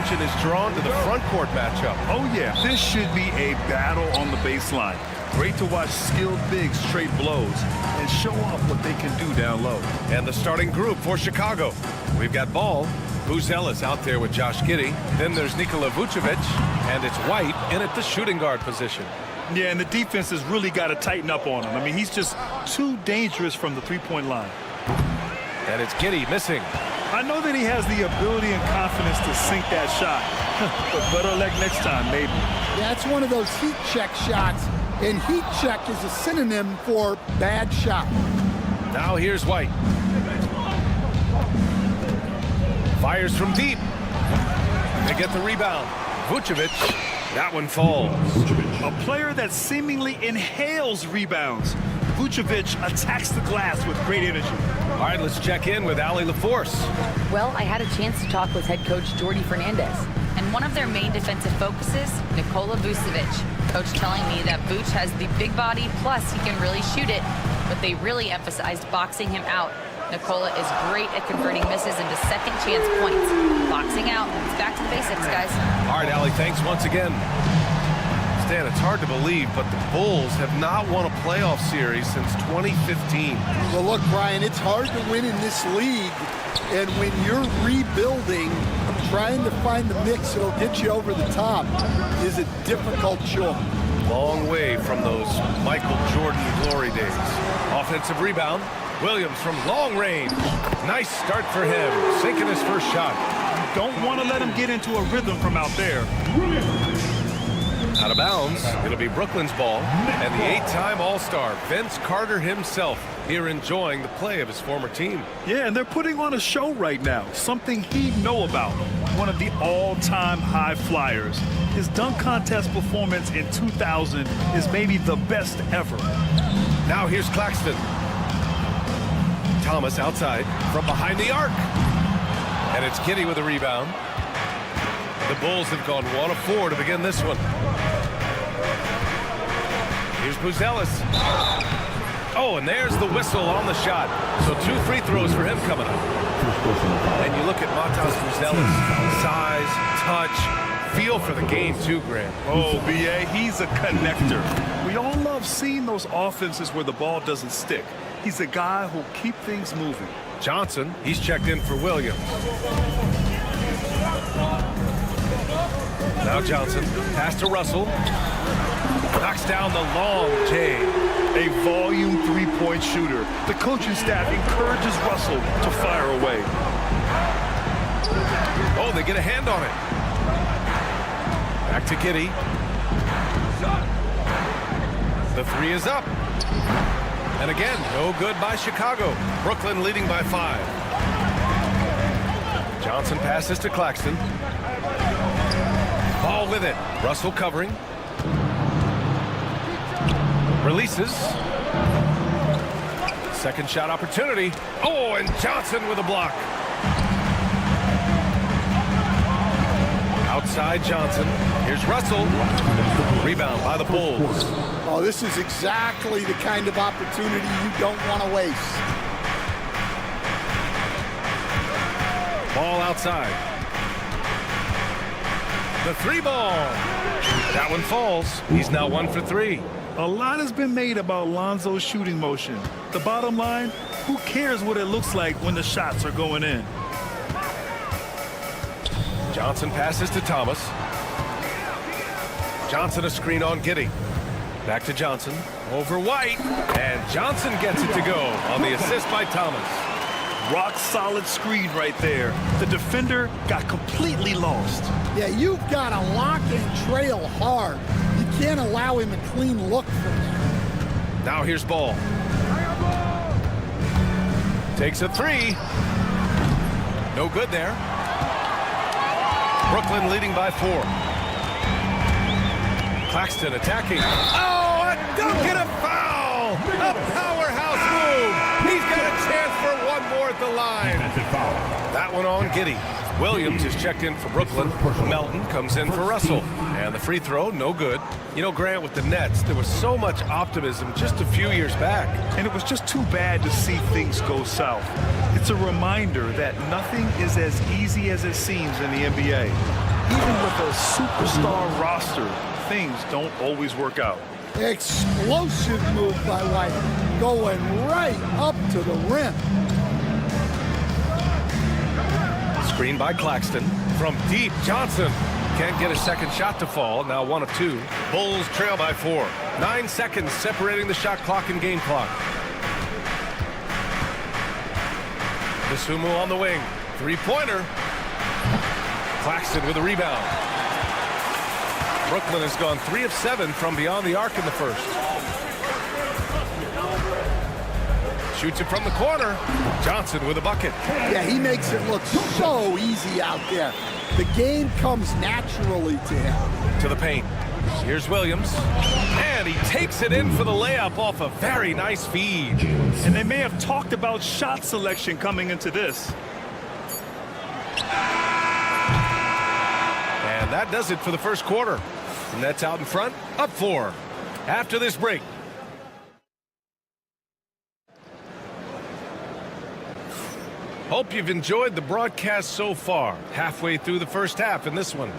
attention is drawn to the front court matchup. Oh, yeah. This should be a battle on the baseline. Great to watch skilled bigs trade blows and show off what they can do down low. And the starting group for Chicago. We've got Ball, Buzelis out there with Josh Giddey. Then there's Nikola Vucevic, and it's White in at the shooting guard position. Yeah, and the defense has really got to tighten up on him. I mean, he's just too dangerous from the three-point line. And it's Giddey missing. I know that he has the ability and confidence to sink that shot. But better luck next time, maybe. Yeah, it's one of those heat check shots. And heat check is a synonym for bad shot. Now here's White. Fires from deep. They get the rebound. Vucevic, that one falls. A player that seemingly inhales rebounds. Vucevic attacks the glass with great energy. All right, let's check in with Allie LaForce. Well, I had a chance to talk with head coach Jordi Fernandez, and one of their main defensive focuses, Nikola Vucevic. Coach telling me that Vuce has the big body, plus he can really shoot it, but they really emphasized boxing him out. Nikola is great at converting misses into second chance points. Boxing out, it's back to the basics, guys. All right, Allie, thanks once again. Stan, it's hard to believe, but the Bulls have not won a playoff series since 2015. Well, look, Brian, it's hard to win in this league. And when you're rebuilding, trying to find the mix that'll get you over the top is a difficult job. Long way from those Michael Jordan glory days. Offensive rebound. Williams from long range. Nice start for him, sinking his first shot. You don't want to let him get into a rhythm from out there. Out of bounds, it'll be Brooklyn's ball, and the 8-time All-Star, Vince Carter himself, here enjoying the play of his former team. Yeah, and they're putting on a show right now, something he'd know about. One of the all-time high flyers. His dunk contest performance in 2000 is maybe the best ever. Now here's Claxton. Thomas outside from behind the arc. And it's Giddey with a rebound. The Bulls have gone 1 of 4 to begin this one. Here's Buzelis. Oh, and there's the whistle on the shot. So 2 free throws for him coming up. And you look at Matas Buzelis. Size, touch, feel for the game too, Grant. Oh, B.A., he's a connector. We all love seeing those offenses where the ball doesn't stick. He's a guy who'll keep things moving. Johnson, he's checked in for Williams. Now Johnson, pass to Russell. Knocks down the long J. A volume three-point shooter. The coaching staff encourages Russell to fire away. Oh, they get a hand on it. Back to Giddey. The 3 is up. And again, no good by Chicago. Brooklyn leading by 5. Johnson passes to Claxton. Ball with it. Russell covering. Releases. Second shot opportunity. Oh, and Johnson with a block. Outside Johnson. Here's Russell. Rebound by the Bulls. Oh, this is exactly the kind of opportunity you don't want to waste. Ball outside. The 3 ball. That one falls. He's now 1 for 3. A lot has been made about Lonzo's shooting motion. The bottom line, who cares what it looks like when the shots are going in? Johnson passes to Thomas. Johnson a screen on Giddey. Back to Johnson. Over White. And Johnson gets it to go on the assist by Thomas. Rock solid screen right there. The defender got completely lost. Yeah, you've got to lock and trail hard. You can't allow him a clean look from there. Now here's Ball. Takes a 3. No good there. Brooklyn leading by 4. Claxton attacking. Oh, a dunk and a foul! A powerhouse move! He's got a chance for 1 more at the line. That one on Giddey. Williams is checked in for Brooklyn. Melton comes in for Russell. And the free throw, no good. You know, Grant, with the Nets, there was so much optimism just a few years back. And it was just too bad to see things go south. It's a reminder that nothing is as easy as it seems in the NBA. even with a superstar roster, things don't always work out. Explosive move by White, going right up to the rim. Screen by Claxton. From deep, Johnson can't get a second shot to fall. Now 1 of 2. Bulls trail by 4. 9 seconds separating the shot clock and game clock. Isumu on the wing. Three-pointer. Claxton with a rebound. Brooklyn has gone 3 of 7 from beyond the arc in the first. Shoots it from the corner. Johnson with a bucket. Yeah, he makes it look so easy out there. The game comes naturally to him. To the paint. Here's Williams. And he takes it in for the layup off a very nice feed. And they may have talked about shot selection coming into this. And that does it for the first quarter. The Nets out in front, up 4. After this break. Hope you've enjoyed the broadcast so far. Halfway through the first half in this one.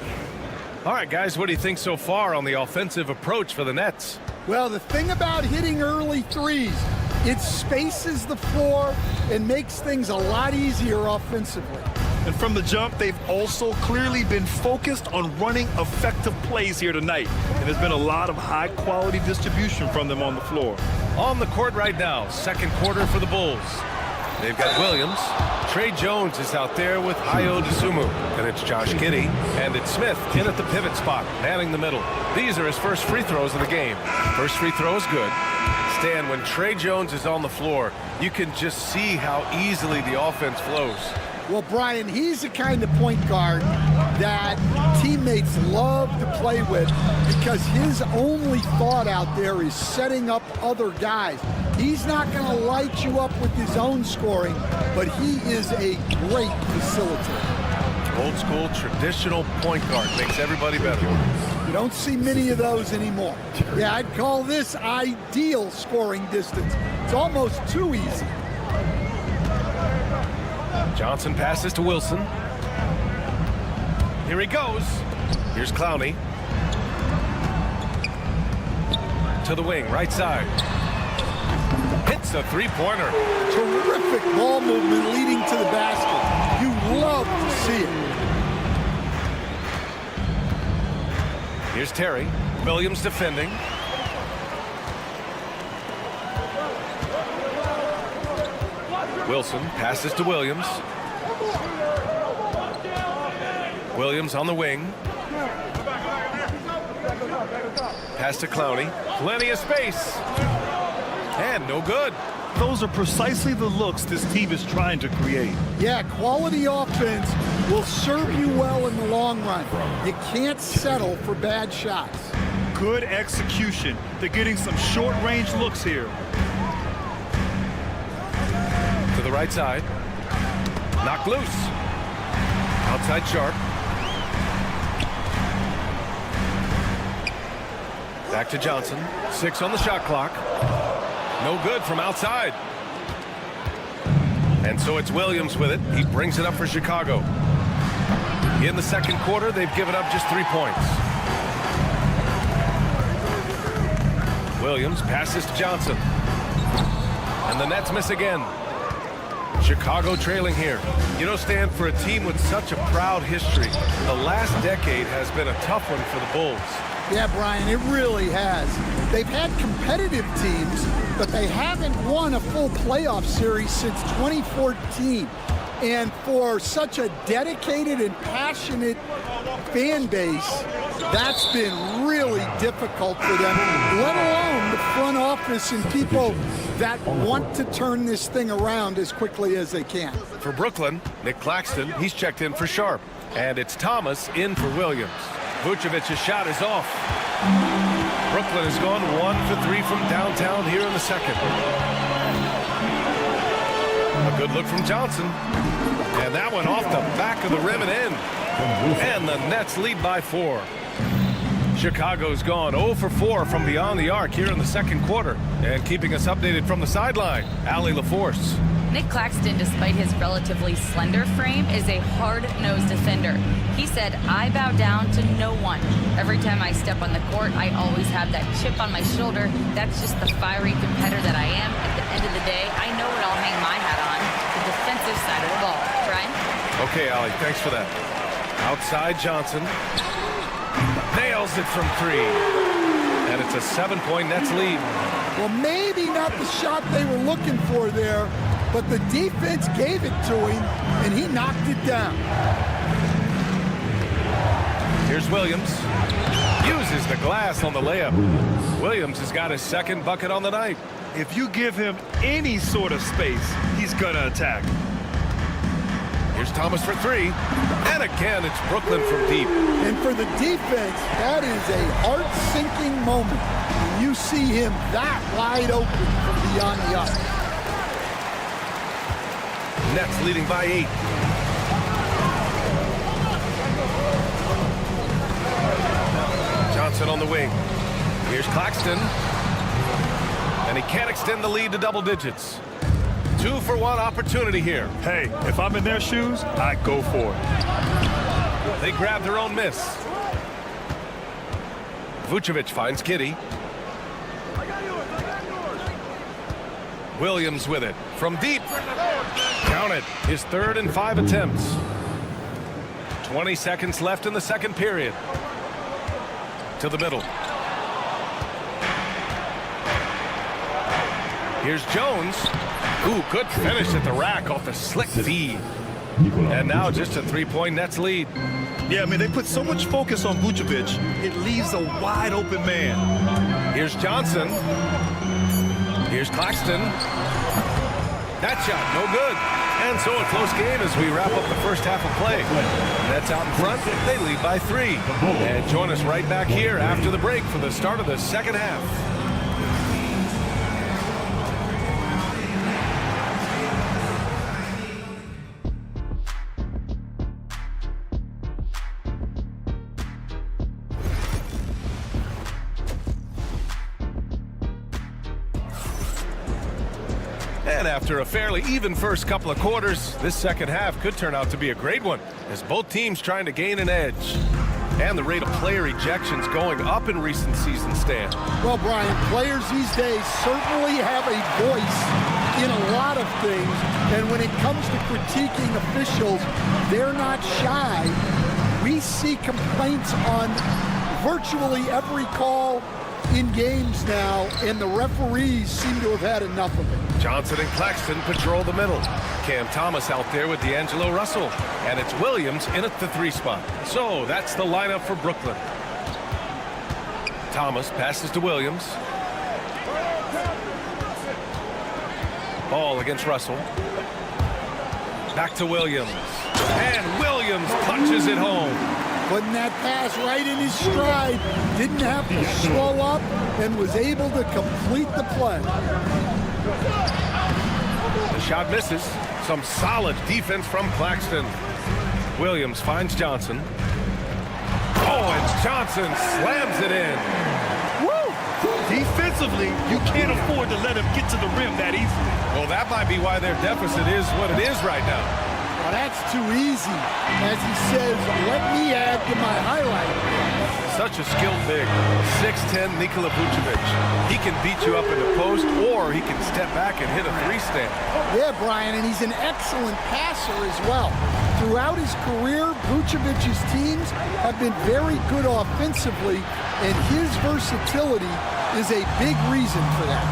All right, guys, what do you think so far on the offensive approach for the Nets? Well, the thing about hitting early threes, it spaces the floor and makes things a lot easier offensively. And from the jump, they've also clearly been focused on running effective plays here tonight. And there's been a lot of high-quality distribution from them on the floor. On the court right now, second quarter for the Bulls. They've got Williams. Trey Jones is out there with Ayo Dosunmu. And it's Josh Giddey. And it's Smith in at the pivot spot, manning the middle. These are his first free throws of the game. First free throw is good. Stan, when Trey Jones is on the floor, you can just see how easily the offense flows. Well, Brian, he's the kind of point guard that teammates love to play with because his only thought out there is setting up other guys. He's not going to light you up with his own scoring, but he is a great facilitator. Old school, traditional point guard makes everybody better. You don't see many of those anymore. Yeah, I'd call this ideal scoring distance. It's almost too easy. Johnson passes to Wilson. Here he goes. Here's Clowney. To the wing, right side. Hits a three-pointer. Terrific ball movement leading to the basket. You love to see it. Here's Terry. Williams defending. Wilson passes to Williams. Williams on the wing. Pass to Clowney. Plenty of space. And no good. Those are precisely the looks this team is trying to create. Yeah, quality offense will serve you well in the long run. You can't settle for bad shots. Good execution. They're getting some short-range looks here. To the right side. Knocked loose. Outside Sharp. Back to Johnson. 6 on the shot clock. No good from outside. And so it's Williams with it. He brings it up for Chicago. In the second quarter, they've given up just 3 points. Williams passes to Johnson. And the Nets miss again. Chicago trailing here. You know, Stan, for a team with such a proud history, the last decade has been a tough one for the Bulls. Yeah, Brian, it really has. They've had competitive teams, but they haven't won a full playoff series since 2014. And for such a dedicated and passionate fan base, that's been really difficult for them, let alone the front office and people that want to turn this thing around as quickly as they can. For Brooklyn, Nick Claxton, he's checked in for Sharp. And it's Thomas in for Williams. Vucevic's shot is off. Brooklyn has gone 1 for 3 from downtown here in the second. A good look from Johnson. And that one off the back of the rim and in. And the Nets lead by 4. Chicago's gone 0 for 4 from beyond the arc here in the second quarter. And keeping us updated from the sideline, Allie LaForce. Nick Claxton, despite his relatively slender frame, is a hard-nosed defender. He said, "I bow down to no one. Every time I step on the court, I always have that chip on my shoulder. That's just the fiery competitor that I am. At the end of the day, I know what I'll hang my hat on, the defensive side of the ball." Brian? Okay, Allie, thanks for that. Outside Johnson. Nails it from 3. And it's a 7-point Nets lead. Well, maybe not the shot they were looking for there, but the defense gave it to him, and he knocked it down. Here's Williams. Uses the glass on the layup. Williams has got his second bucket on the night. If you give him any sort of space, he's going to attack. Here's Thomas for 3. And again, it's Brooklyn from deep. And for the defense, that is a heart-sinking moment when you see him that wide open from beyond the arc. Nets leading by 8. Johnson on the wing. Here's Claxton. And he can't extend the lead to double digits. 2-for-1 opportunity here. Hey, if I'm in their shoes, I go for it. They grab their own miss. Vucevic finds Giddey. Williams with it from deep. Count it. His 3rd and 5 attempts. 20 seconds left in the second period. To the middle. Here's Jones. Ooh, good finish at the rack off the slick feed. And now just a 3-point Nets lead. Yeah, I mean, they put so much focus on Vucevic, it leaves a wide open man. Here's Johnson. Here's Claxton. That shot, no good. And so a close game as we wrap up the first half of play. Nets out in front, they lead by 3. And join us right back here after the break for the start of the second half. And after a fairly even first couple of quarters, this second half could turn out to be a great one as both teams trying to gain an edge. And the rate of player ejections going up in recent seasons, Stan. Well, Brian, players these days certainly have a voice in a lot of things, and when it comes to critiquing officials, they're not shy. We see complaints on virtually every call in games now, and the referees seem to have had enough of it. Johnson and Claxton patrol the middle. Cam Thomas out there with D'Angelo Russell. And it's Williams in at the 3 spot. So that's the lineup for Brooklyn. Thomas passes to Williams. Ball against Russell. Back to Williams. And Williams punches it home. Putting that pass right in his stride. Didn't have to slow up and was able to complete the play. The shot misses. Some solid defense from Claxton. Williams finds Johnson. Oh, and Johnson slams it in. Woo! Defensively, you can't afford to let him get to the rim that easily. Well, that might be why their deficit is what it is right now. Well, that's too easy. As he says, let me add to my highlight. Such a skilled big. 6'10" Nikola Vucevic. He can beat you up in the post, or he can step back and hit a 3-stand. Yeah, Brian, and he's an excellent passer as well. Throughout his career, Vucevic's teams have been very good offensively, and his versatility is a big reason for that.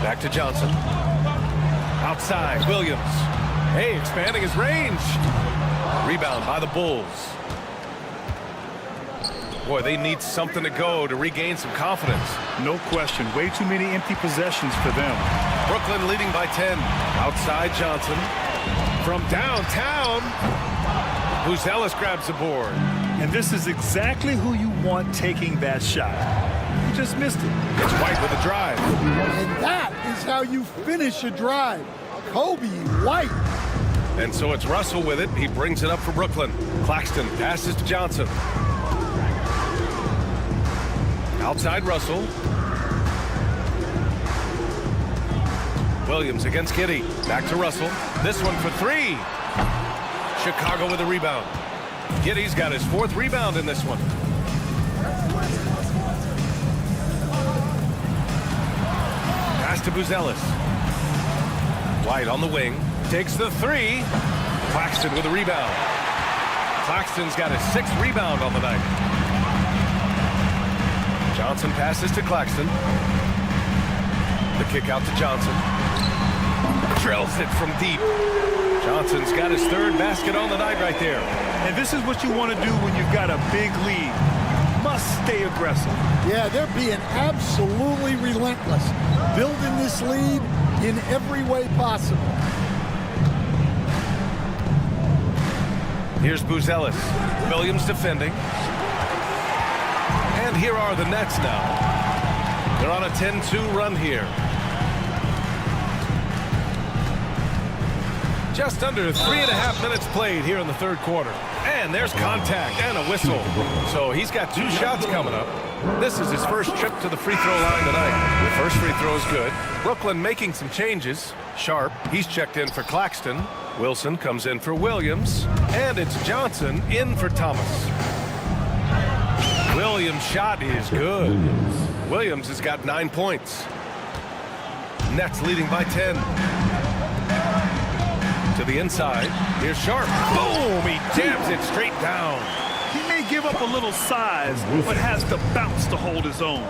Back to Johnson. Outside, Williams. Hey, expanding his range. Rebound by the Bulls. Boy, they need something to go to regain some confidence. No question. Way too many empty possessions for them. Brooklyn leading by 10. Outside Johnson. From downtown, Buzelis grabs the board. And this is exactly who you want taking that shot. He just missed it. It's White with a drive. And that is how you finish a drive. Kobe White. And so it's Russell with it. He brings it up for Brooklyn. Claxton passes to Johnson. Outside Russell. Williams against Giddy. Back to Russell. This one for three. Chicago with a rebound. Giddy's got his 4th rebound in this one. Pass to Buzelis. White on the wing. Takes the three. Claxton with a rebound. Claxton's got his 6th rebound on the night. Johnson passes to Claxton. The kick out to Johnson. Drills it from deep. Johnson's got his 3rd basket on the night right there. And this is what you want to do when you've got a big lead. Must stay aggressive. Yeah, they're being absolutely relentless, building this lead in every way possible. Here's Buzelis. Williams defending. And here are the Nets now. They're on a 10-2 run here. Just under 3.5 minutes played here in the 3rd quarter. And there's contact and a whistle. So he's got 2 shots coming up. This is his first trip to the free throw line tonight. The first free throw is good. Brooklyn making some changes. Sharp, he's checked in for Claxton. Wilson comes in for Williams. And it's Johnson in for Thomas. Williams' shot is good. Williams has got 9 points. Nets leading by 10. To the inside. Here's Sharp. Boom! He jams it straight down. He may give up a little size, but has the bounce to hold his own.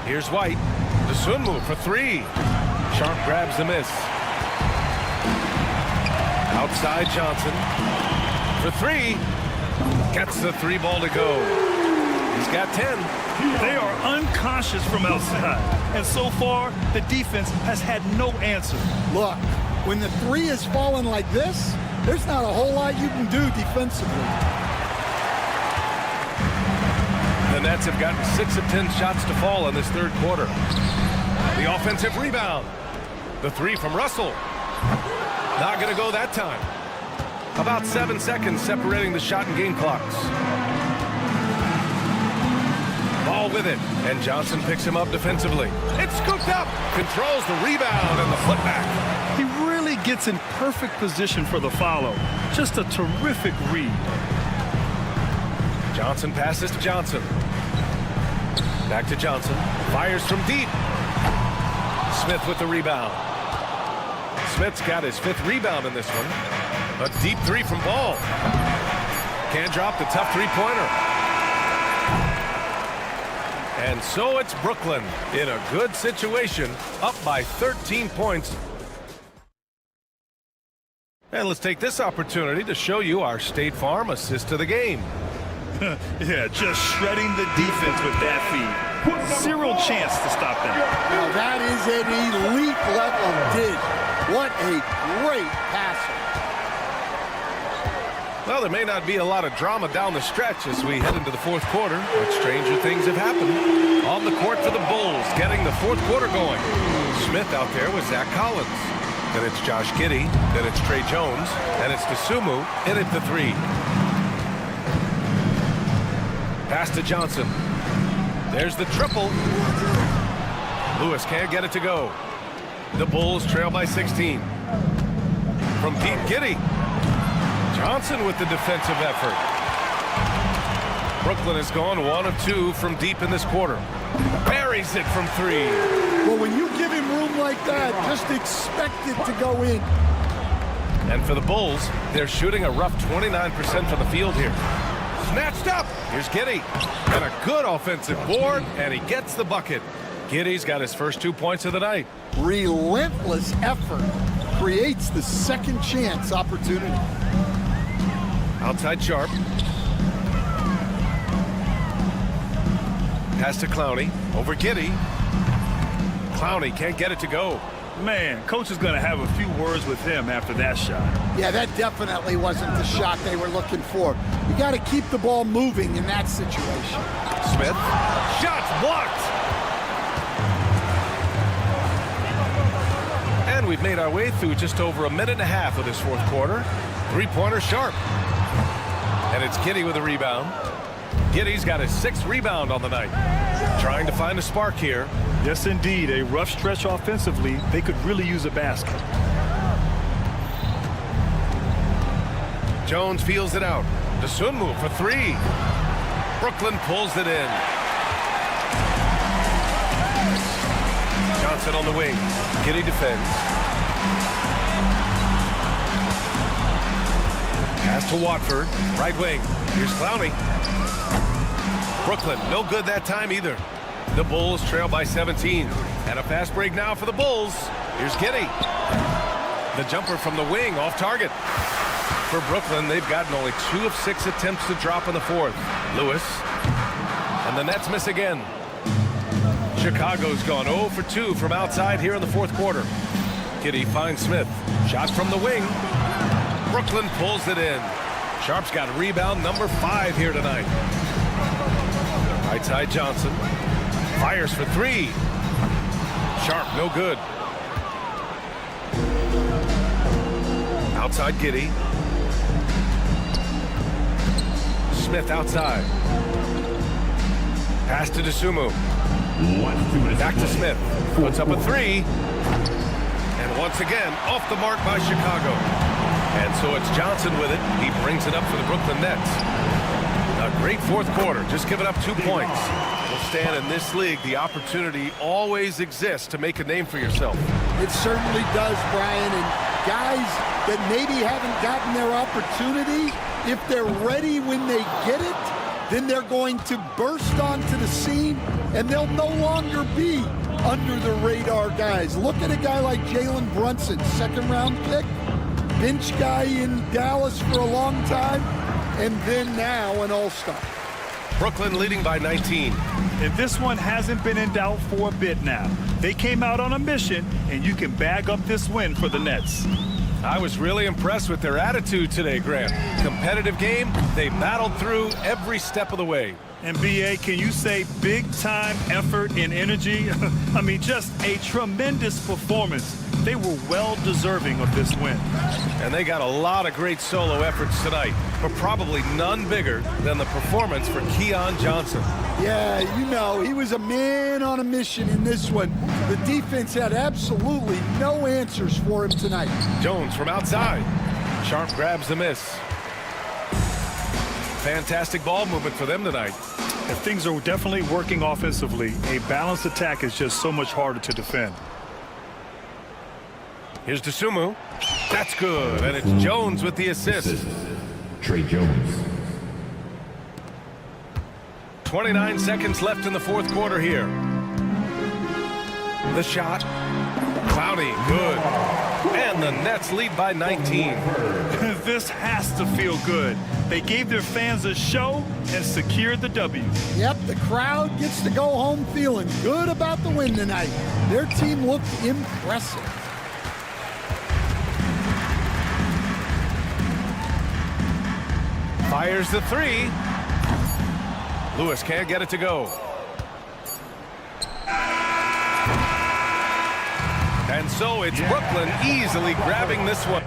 Here's White. The swim move for 3. Sharp grabs the miss. Outside Johnson. For 3. Gets the 3 ball to go. He's got 10. They are unconscious from outside. And so far, the defense has had no answer. Look, when the 3 is falling like this, there's not a whole lot you can do defensively. The Nets have gotten 6 of 10 shots to fall in this 3rd quarter. The offensive rebound. The 3 from Russell. Not going to go that time. About 7 seconds separating the shot and game clocks. Ball with it, and Johnson picks him up defensively. It's scooped up, controls the rebound and the putback. He really gets in perfect position for the follow. Just a terrific read. Johnson passes to Johnson. Back to Johnson. Fires from deep. Smith with the rebound. Smith's got his 5th rebound in this one. A deep 3 from Ball. Can't drop the tough 3-pointer. And so it's Brooklyn in a good situation, up by 13 points. And let's take this opportunity to show you our State Farm assist to the game. Yeah, just shredding the defense with that feed. 0 chance to stop that. Now that is an elite level dig. What a great passer. Well, there may not be a lot of drama down the stretch as we head into the 4th quarter, but stranger things have happened. On the court for the Bulls, getting the 4th quarter going. Smith out there with Zach Collins. Then it's Josh Giddey. Then it's Trey Jones. And it's Desumu in at the 3. Pass to Johnson. There's the triple. Lewis can't get it to go. The Bulls trail by 16. From deep, Giddey. Johnson with the defensive effort. Brooklyn has gone 1 of 2 from deep in this quarter. Buries it from 3. Well, when you give him room like that, just expect it to go in. And for the Bulls, they're shooting a rough 29% from the field here. Snatched up. Here's Giddey. And a good offensive board, and he gets the bucket. Giddey's got his first 2 points of the night. Relentless effort creates the second chance opportunity. Outside Sharp. Pass to Clowney. Over Giddey. Clowney can't get it to go. Man, coach is going to have a few words with him after that shot. Yeah, that definitely wasn't the shot they were looking for. You got to keep the ball moving in that situation. Smith. Shots blocked. And we've made our way through just over 1.5 minutes of this 4th quarter. 3-pointer Sharp. And it's Giddey with a rebound. Giddy's got his 6th rebound on the night. Trying to find a spark here. Yes, indeed. A rough stretch offensively. They could really use a basket. Jones feels it out. Dosunmu for 3. Brooklyn pulls it in. Johnson on the wing. Giddy defends. Pass to Watford. Right wing. Here's Clowney. Brooklyn, no good that time either. The Bulls trail by 17. And a fast break now for the Bulls. Here's Giddy. The jumper from the wing off target. For Brooklyn, they've gotten only 2 of 6 attempts to drop in the 4th. Lewis. And the Nets miss again. Chicago's gone 0 for 2 from outside here in the 4th quarter. Giddy finds Smith. Shot from the wing. Brooklyn pulls it in. Sharp's got rebound number 5 here tonight. Right side Johnson. Fires for 3. Sharp, no good. Outside Giddy. Smith outside. Pass to Dosunmu. Back to Smith. Puts up a 3. And once again, off the mark by Chicago. And so it's Johnson with it. He brings it up for the Brooklyn Nets. A great 4th quarter. Just giving up 2 points. Well, Stan, in this league, the opportunity always exists to make a name for yourself. It certainly does, Brian. And guys that maybe haven't gotten their opportunity, if they're ready when they get it, then they're going to burst onto the scene, and they'll no longer be under the radar guys. Look at a guy like Jalen Brunson, 2nd-round pick, bench guy in Dallas for a long time, and then now an all-star. Brooklyn leading by 19. And this one hasn't been in doubt for a bit now. They came out on a mission, and you can bag up this win for the Nets. I was really impressed with their attitude today, Grant. Competitive game, they battled through every step of the way. And B.A., can you say big-time effort and energy? I mean, just a tremendous performance. They were well-deserving of this win. And they got a lot of great solo efforts tonight, but probably none bigger than the performance for Keon Johnson. Yeah, you know, he was a man on a mission in this one. The defense had absolutely no answers for him tonight. Jones from outside. Sharp grabs the miss. Fantastic ball movement for them tonight. And things are definitely working offensively. A balanced attack is just so much harder to defend. Here's Dosunmu. That's good. And it's Jones with the assist. Trey Jones. 29 seconds left in the 4th quarter here. The shot. Clowney, good. And the Nets lead by 19. This has to feel good. They gave their fans a show and secured the W. Yep, the crowd gets to go home feeling good about the win tonight. Their team looked impressive. Fires the 3. Lewis can't get it to go. And so it's Brooklyn easily grabbing this one.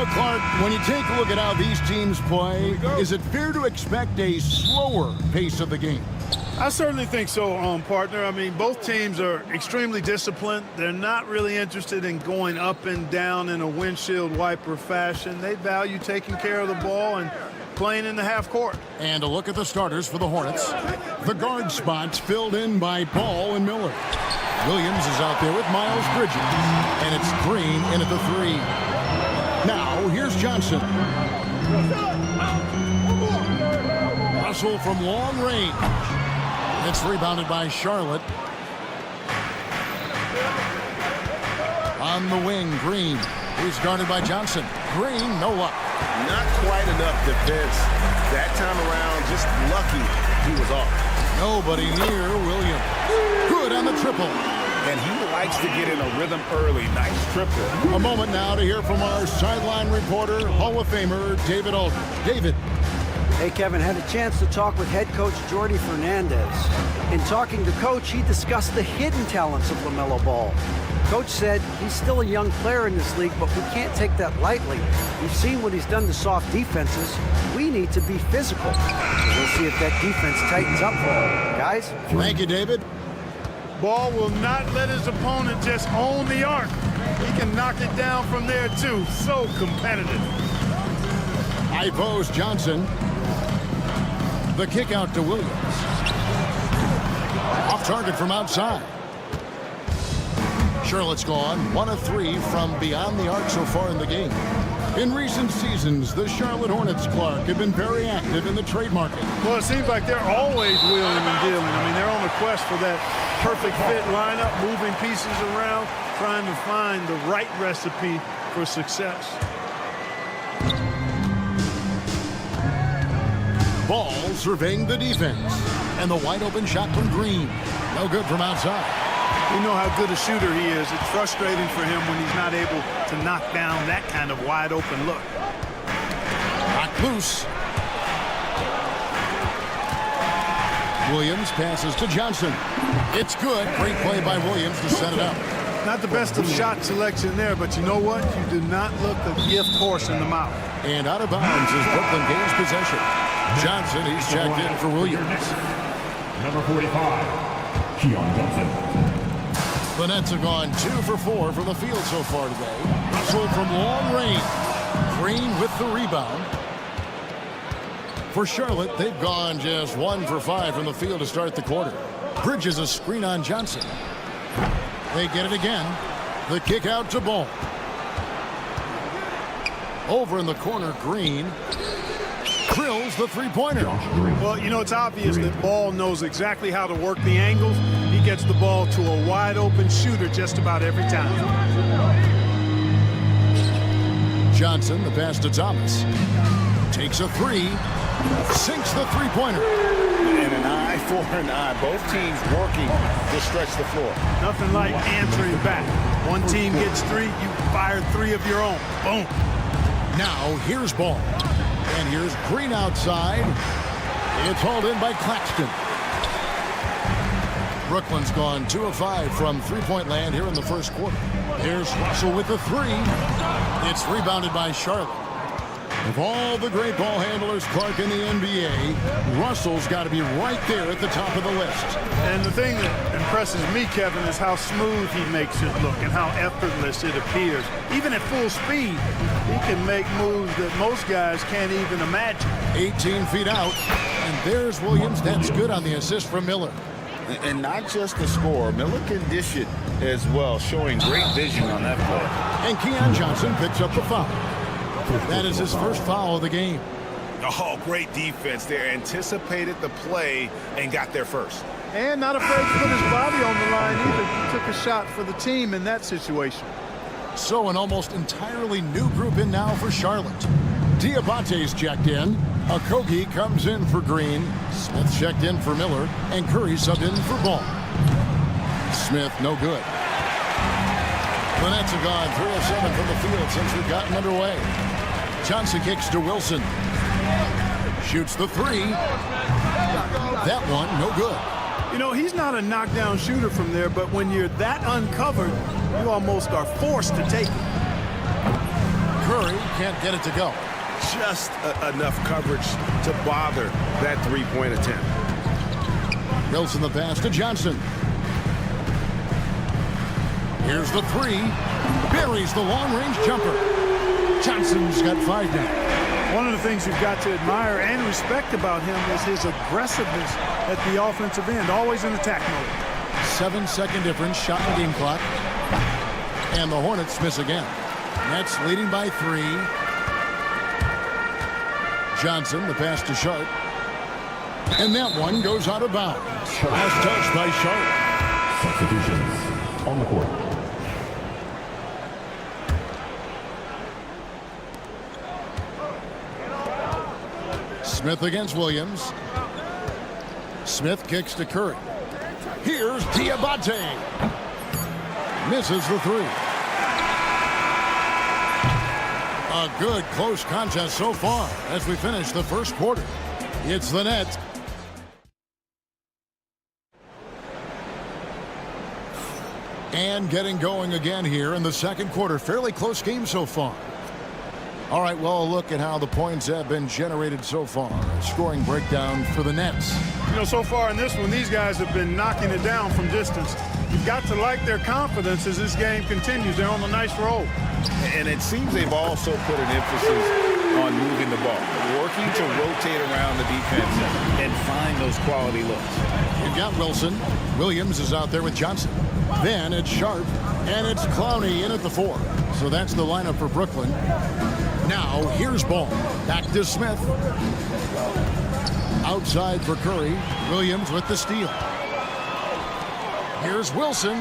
Well, Clark, when you take a look at how these teams play, is it fair to expect a slower pace of the game? I certainly think so, partner. I mean, both teams are extremely disciplined. They're not really interested in going up and down in a windshield wiper fashion. They value taking care of the ball and playing in the half court. And a look at the starters for the Hornets. The guard spots filled in by Ball and Miller. Williams is out there with Miles Bridges. And it's Green in at the 3. Now, here's Johnson. Russell from long range. It's rebounded by Charlotte. On the wing, Green. He's guarded by Johnson. Green, no luck. Not quite enough defense. That time around, just lucky he was off. Nobody near Williams. Good on the triple. And he likes to get in a rhythm early. Nice triple. A moment now to hear from our sideline reporter, Hall of Famer David Aldridge. David. Hey, Kevin, had a chance to talk with head coach Jordy Fernandez. In talking to Coach, he discussed the hidden talents of LaMelo Ball. Coach said he's still a young player in this league, but we can't take that lightly. We've seen what he's done to soft defenses. We need to be physical. So we'll see if that defense tightens up for him. Guys? Thank you, David. Ball will not let his opponent just own the arc. He can knock it down from there, too. So competitive. High post, Johnson. The kick out to Williams. Off target from outside. Charlotte's gone 1 of 3 from beyond the arc so far in the game. In recent seasons, the Charlotte Hornets, Clark, have been very active in the trade market. Well, it seems like they're always wheeling and dealing. I mean, they're on the quest for that perfect fit lineup, moving pieces around, trying to find the right recipe for success. Ball surveying the defense. And the wide open shot from Green. No good from outside. We know how good a shooter he is. It's frustrating for him when he's not able to knock down that kind of wide open look. Knocked loose. Williams passes to Johnson. It's good. Great play by Williams to set it up. Not the best of shot selection there, but you know what? You do not look a gift horse in the mouth. And out of bounds as Brooklyn gains possession. Johnson, he's checked in for Williams. Number 45, Keon Johnson. The Nets have gone 2 for 4 from the field so far today. Russell from long range. Green with the rebound. For Charlotte, they've gone just 1 for 5 from the field to start the quarter. Bridges a screen on Johnson. They get it again. The kick out to Ball. Over in the corner, Green. Drills the three-pointer. Well, you know, it's obvious that Ball knows exactly how to work the angles. He gets the ball to a wide-open shooter just about every time. Johnson, the pass to Thomas. Takes a 3. Sinks the three-pointer. And an eye for an eye. Both teams working to stretch the floor. Nothing like answering back. One team gets 3, you fire 3 of your own. Boom. Now, here's Ball. And here's Green outside. It's hauled in by Claxton. Brooklyn's gone 2 of 5 from three-point land here in the first quarter. Here's Russell with the 3. It's rebounded by Charlotte. Of all the great ball handlers, Clark, in the NBA, Russell's got to be right there at the top of the list. And the thing that impresses me, Kevin, is how smooth he makes it look and how effortless it appears. Even at full speed, he can make moves that most guys can't even imagine. 18 feet out, and there's Williams. That's good on the assist from Miller. And not just the score. Miller can dish it as well, showing great vision on that play. And Keon Johnson picks up the foul. That is his first foul of the game. Oh, great defense there. Anticipated the play and got there first. And not afraid to put his body on the line either. He took a shot for the team in that situation. So an almost entirely new group in now for Charlotte. Diabate's checked in. Okogie comes in for Green. Smith checked in for Miller. And Curry subbed in for Ball. Smith, no good. The Nets have gone 3 of 7 from the field since we've gotten underway. Johnson kicks to Wilson. Shoots the 3. That one, no good. You know, he's not a knockdown shooter from there, but when you're that uncovered, you almost are forced to take it. Curry can't get it to go. Just enough coverage to bother that three-point attempt. Wilson the pass to Johnson. Here's the three. Buries the long-range jumper. Johnson's got 5 now. One of the things you've got to admire and respect about him is his aggressiveness at the offensive end, always in attack mode. 7-second difference, shot in game clock. And the Hornets miss again. Nets leading by 3. Johnson, the pass to Sharp. And that one goes out of bounds. Last touch by Sharp. Substitutions on the court. Smith against Williams. Smith kicks to Curry. Here's Diabate. Misses the 3. A good close contest so far as we finish the first quarter. It's the Nets. And getting going again here in the second quarter. Fairly close game so far. All right, well, a look at how the points have been generated so far. Scoring breakdown for the Nets. You know, so far in this one, these guys have been knocking it down from distance. You've got to like their confidence as this game continues. They're on a nice roll. And it seems they've also put an emphasis on moving the ball, working to rotate around the defense and find those quality looks. You've got Wilson. Williams is out there with Johnson. Then it's Sharp, and it's Clowney in at the 4. So that's the lineup for Brooklyn. Now, here's Ball. Back to Smith. Outside for Curry. Williams with the steal. Here's Wilson.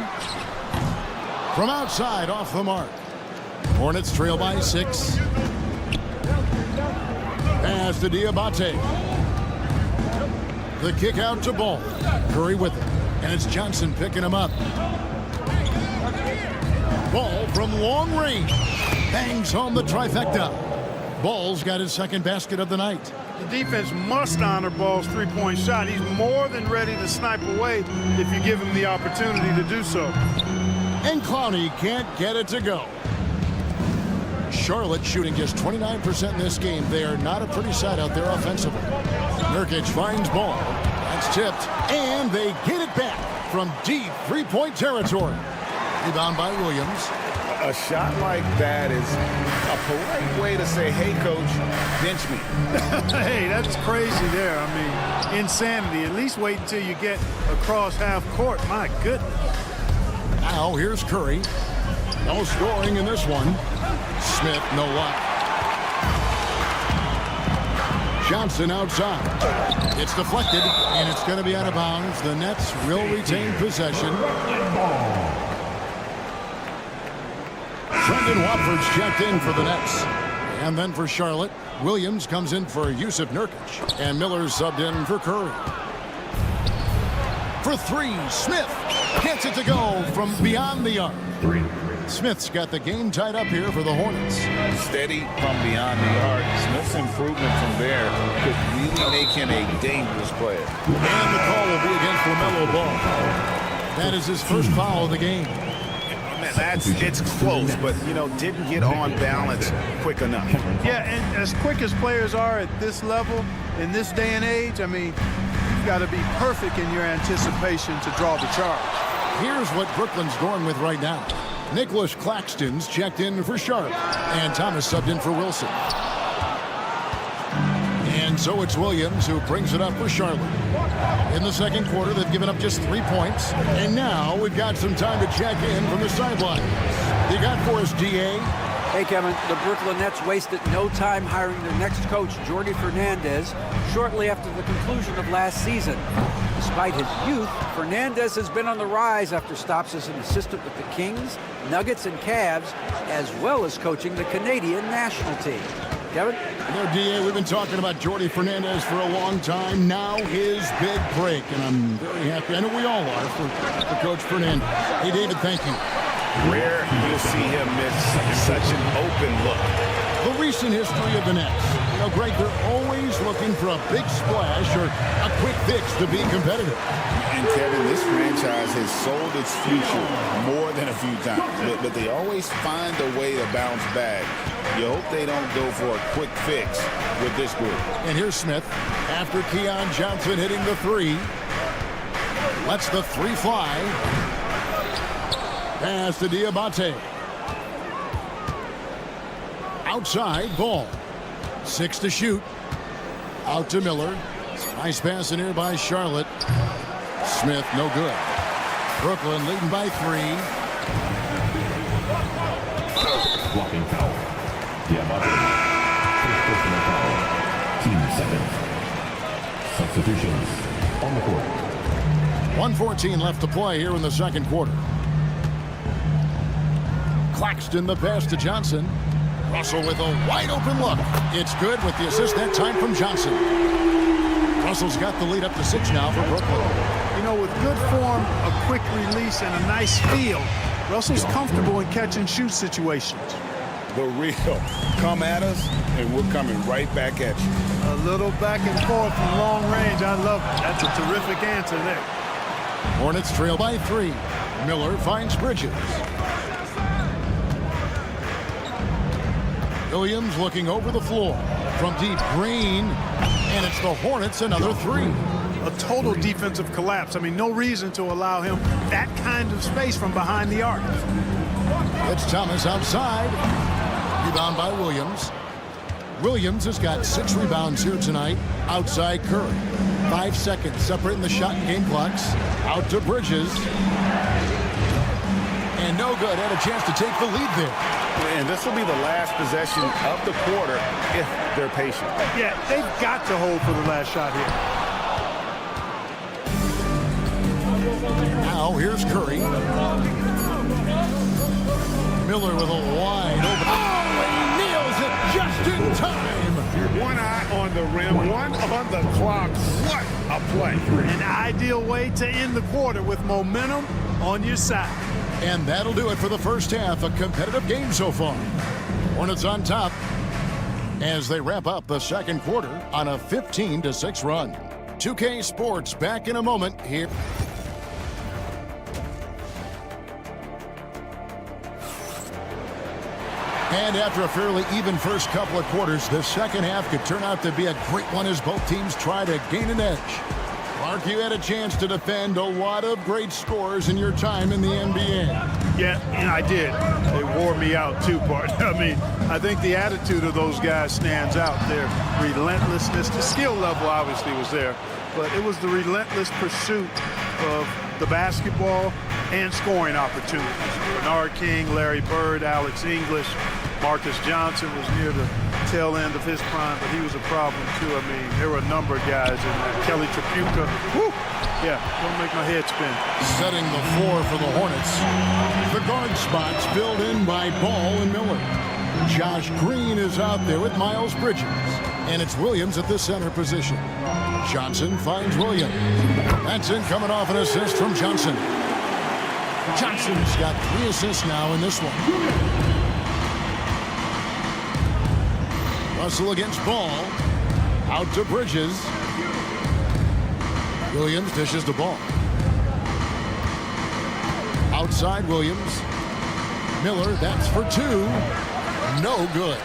From outside, off the mark. Hornets trail by 6. Pass to Diabate. The kick out to Ball. Curry with it. And it's Johnson picking him up. Ball from long range. Bangs home the trifecta. Ball's got his second basket of the night. The defense must honor Ball's three-point shot. He's more than ready to snipe away if you give him the opportunity to do so. And Clowney can't get it to go. Charlotte shooting just 29% in this game. They are not a pretty sight out there offensively. Nurkic finds Ball. That's tipped. And they get it back from deep three-point territory. Rebound by Williams. A shot like that is a polite way to say, hey, coach, bench me. Hey, that's crazy there. I mean, insanity. At least wait until you get across half court. My goodness. Now here's Curry. No scoring in this one. Smith, no luck. Johnson outside. It's deflected, and it's going to be out of bounds. The Nets will retain possession. Brendan Watford's checked in for the Nets. And then for Charlotte, Williams comes in for Yusuf Nurkic. And Miller's subbed in for Curry. For 3, Smith gets it to go from beyond the arc. Smith's got the game tied up here for the Hornets. Steady from beyond the arc. Smith's improvement from there could really make him a dangerous player. And the call will be against LaMelo Ball. That is his first foul of the game. It's close, but, you know, didn't get on balance quick enough. Yeah, and as quick as players are at this level, in this day and age, I mean, you've got to be perfect in your anticipation to draw the charge. Here's what Brooklyn's going with right now. Nicholas Claxton's checked in for Sharp, and Thomas subbed in for Wilson. And so it's Williams who brings it up for Charlotte. In the second quarter, they've given up just 3 points. And now we've got some time to check in from the sidelines. You got for us, DA? Hey, Kevin, the Brooklyn Nets wasted no time hiring their next coach, Jordi Fernandez, shortly after the conclusion of last season. Despite his youth, Fernandez has been on the rise after stops as an assistant with the Kings, Nuggets, and Cavs, as well as coaching the Canadian national team. Kevin? You know, DA, we've been talking about Jordi Fernandez for a long time. Now his big break, and I'm very happy. I know we all are for Coach Fernandez. Hey, David, thank you. Rare you'll see him miss such an open look. The recent history of the Nets. You know, Greg, they're always looking for a big splash or a quick fix to be competitive. And Kevin, this franchise has sold its future more than a few times, but they always find a way to bounce back. You hope they don't go for a quick fix with this group. And here's Smith after Keon Johnson hitting the three. Lets the three fly. Pass to Diabate. Outside, ball. 6 to shoot. Out to Miller. Nice pass in here by Charlotte. Smith, no good. Brooklyn leading by 3. Blocking foul. Diabate. First personal foul. Team seconds. Substitutions on the court. 1:14 left to play here in the second quarter. Claxton the pass to Johnson. Russell with a wide open look. It's good with the assist that time from Johnson. Russell's got the lead up to 6 now for Brooklyn. You know, with good form, a quick release, and a nice feel, Russell's comfortable in catch and shoot situations. The real. Come at us, and we're coming right back at you. A little back and forth from long range. I love it. That's a terrific answer there. Hornets trail by 3. Miller finds Bridges. Williams looking over the floor. From deep, Green. And it's the Hornets, another 3. A total defensive collapse. I mean, no reason to allow him that kind of space from behind the arc. It's Thomas outside. Rebound by Williams. Williams has got 6 rebounds here tonight. Outside Curry. 5 seconds separating the shot and game clocks. Out to Bridges. And no good. Had a chance to take the lead there. And this will be the last possession of the quarter if they're patient. Yeah, they've got to hold for the last shot here. Now here's Curry. Miller with a wide open. Oh, and he nails it just in time. One eye on the rim, one on the clock. What a play. An ideal way to end the quarter with momentum on your side. And that'll do it for the first half. A competitive game so far. Hornets on top as they wrap up the second quarter on a 15-6 run. 2K Sports back in a moment here. And after a fairly even first couple of quarters, the second half could turn out to be a great one as both teams try to gain an edge. Mark, you had a chance to defend a lot of great scores in your time in the NBA. Yeah, and I did. They wore me out too, partner. I mean, I think the attitude of those guys stands out. Their relentlessness, the skill level obviously was there, but it was the relentless pursuit of the basketball and scoring opportunities. Bernard King, Larry Bird, Alex English, Marcus Johnson was near the tail end of his prime, but he was a problem too. I mean, there were a number of guys in there. Kelly Tripucka, whew, yeah, don't make my head spin. Setting the floor for the Hornets. The guard spots filled in by Ball and Miller. Josh Green is out there with Miles Bridges. And it's Williams at the center position. Johnson finds Williams. That's in coming off an assist from Johnson. Johnson's got 3 assists now in this one. Russell against Ball. Out to Bridges. Williams dishes the ball. Outside Williams. Miller, that's for 2. No good.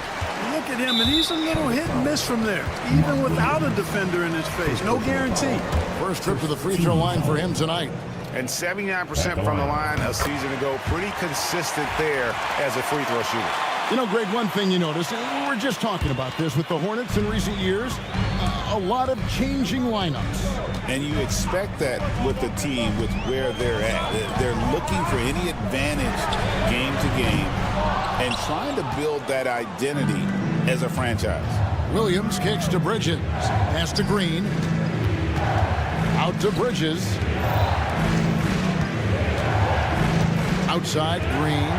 Look at him, and he's a little hit and miss from there, even without a defender in his face. No guarantee. First trip to the free throw line for him tonight. And 79% from the line a season ago. Pretty consistent there as a free throw shooter. You know, Greg, one thing you notice, we were just talking about this with the Hornets in recent years, a lot of changing lineups. And you expect that with the team, with where they're at. They're looking for any advantage game to game and trying to build that identity as a franchise. Williams kicks to Bridges. Pass to Green. Out to Bridges. Outside Green.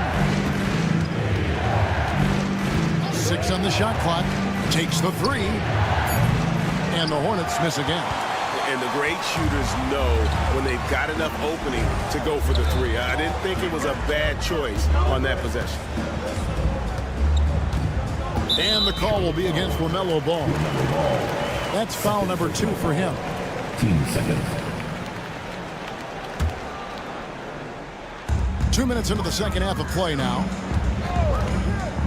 6 on the shot clock. Takes the 3. And the Hornets miss again. And the great shooters know when they've got enough opening to go for the 3. I didn't think it was a bad choice on that possession. And the call will be against LaMelo Ball. That's foul number 2 for him. 15 seconds. 2 minutes into the second half of play now.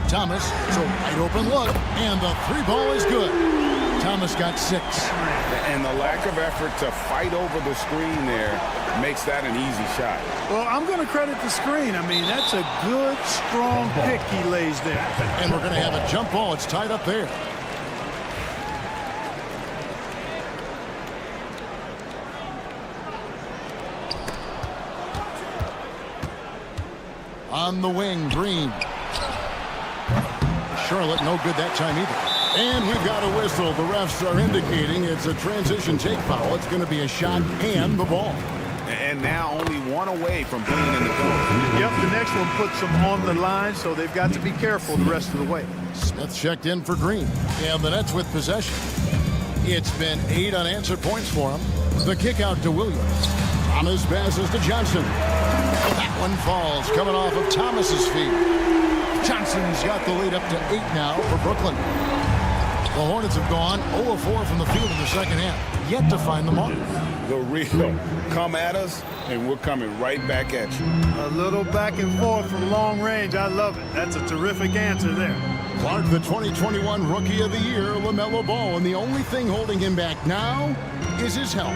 Thomas, it's a wide open look, and the 3 ball is good. Thomas got 6. And the lack of effort to fight over the screen there makes that an easy shot. Well, I'm going to credit the screen. I mean, that's a good, strong pick he lays there. And we're going to have a jump ball. It's tied up there. On the wing, Green. Charlotte, no good that time either. And we've got a whistle. The refs are indicating it's a transition take foul. It's going to be a shot and the ball. And now only 1 away from being in the goal. Yep, the next one puts them on the line, so they've got to be careful the rest of the way. Smith checked in for Green. And the Nets with possession. It's been 8 unanswered points for him. The kick out to Williams. Thomas passes to Johnson. That one falls, coming off of Thomas's feet. Johnson's got the lead up to 8 now for Brooklyn. The Hornets have gone 0 of 4 from the field in the second half. Yet to find the mark. The real come at us, and we're coming right back at you. A little back and forth from long range. I love it. That's a terrific answer there. Clark, the 2021 Rookie of the Year, LaMelo Ball, and the only thing holding him back now is his health.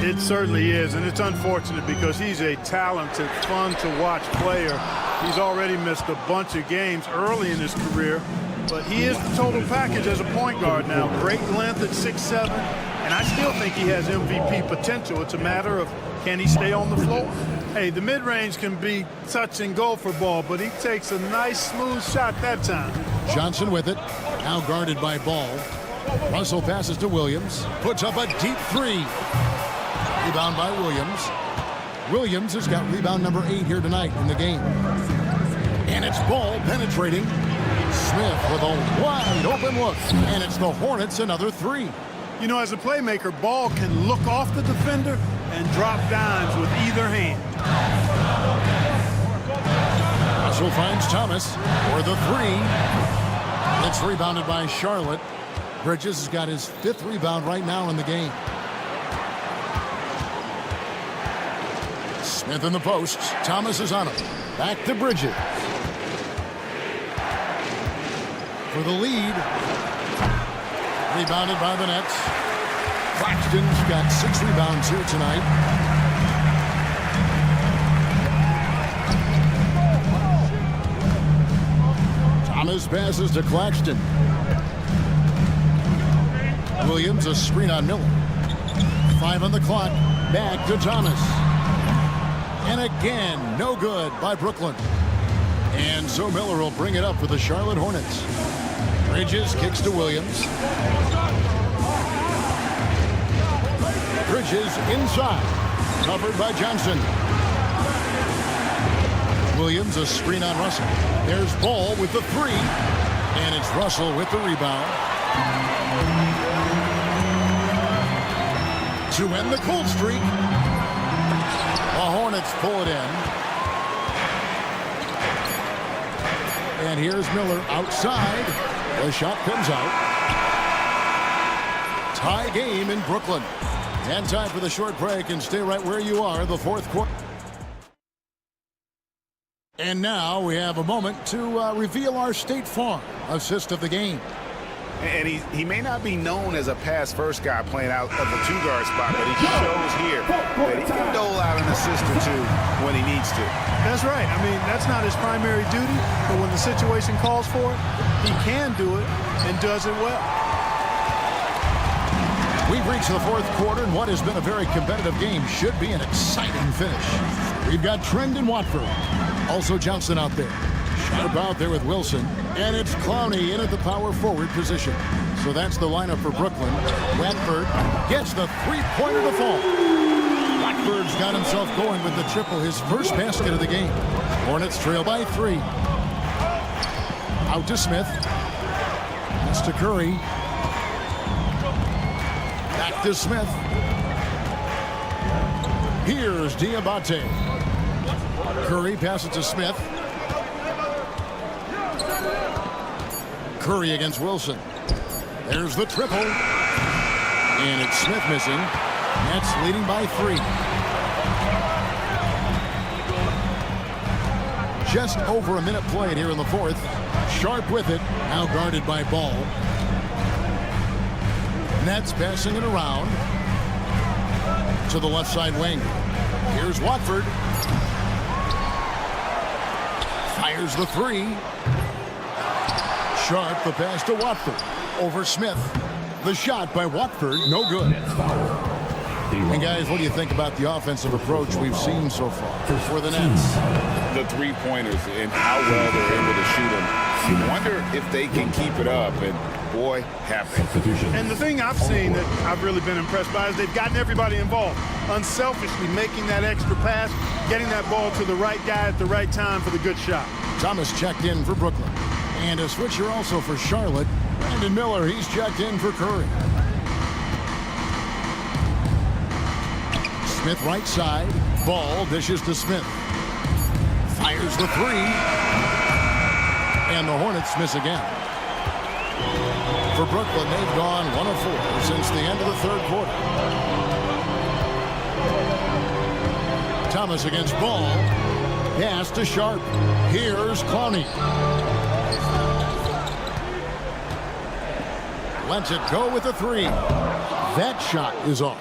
It certainly is, and it's unfortunate because he's a talented, fun-to-watch player. He's already missed a bunch of games early in his career, but he is the total package as a point guard now. Great length at 6'7", and I still think he has MVP potential. It's a matter of can he stay on the floor. Hey, the mid-range can be touch and go for Ball, but he takes a nice, smooth shot that time. Johnson with it, now guarded by Ball. Russell passes to Williams, puts up a deep 3. Rebound by Williams. Williams has got rebound number 8 here tonight in the game. And it's Ball penetrating. Smith with a wide open look. And it's the Hornets another 3. You know, as a playmaker, Ball can look off the defender and drop dimes with either hand. Russell finds Thomas for the 3. It's rebounded by Charlotte. Bridges has got his 5th rebound right now in the game. Smith in the post. Thomas is on him. Back to Bridges. For the lead. Rebounded by the Nets. Claxton's got 6 rebounds here tonight. Thomas passes to Claxton. Williams, a screen on Miller. 5 on the clock. Back to Thomas. And again, no good by Brooklyn. And so Miller will bring it up for the Charlotte Hornets. Bridges kicks to Williams. Bridges inside. Covered by Johnson. Williams, a screen on Russell. There's Ball with the 3. And it's Russell with the rebound. To end the cold streak. The Hornets pull it in. And here's Miller outside. The shot comes out. Tie game in Brooklyn. And time for the short break, and stay right where you are, the 4th quarter. And now we have a moment to reveal our State Farm assist of the game. And he may not be known as a pass-first guy playing out of the 2-guard spot, but he shows here that he can dole out an assist or 2 when he needs to. That's right. I mean, that's not his primary duty, but when the situation calls for it, he can do it and does it well. We've reached the 4th quarter, and what has been a very competitive game should be an exciting finish. We've got Trend and Watford. Also Johnson out there. Sharp out there with Wilson. And it's Clowney in at the power forward position. So that's the lineup for Brooklyn. Watford gets the 3-pointer to fall. Watford's got himself going with the triple, his first basket of the game. Hornets trail by 3. Out to Smith. That's to Curry. Back to Smith. Here's Diabate. Curry passes to Smith. Curry against Wilson. There's the triple. And it's Smith missing. Nets leading by 3. Just over a minute played here in the fourth. Sharp with it. Now guarded by Ball. Nets passing it around to the left side wing. Here's Watford. Fires the 3. Sharp the pass to Watford. Over Smith. The shot by Watford, no good. And guys, what do you think about the offensive approach we've seen so far for the Nets? The three-pointers and how well they're able to shoot them. You wonder if they can keep it up, and boy, have they. And the thing I've seen that I've really been impressed by is they've gotten everybody involved. Unselfishly making that extra pass, getting that ball to the right guy at the right time for the good shot. Thomas checked in for Brooklyn. And a switcher also for Charlotte. Brandon Miller, he's checked in for Curry. Smith right side. Ball dishes to Smith. Fires the 3. And the Hornets miss again. For Brooklyn, they've gone 1 of 4 since the end of the third quarter. Thomas against Ball. Pass to Sharp. Here's Clowney. Lets it go with the 3. That shot is off.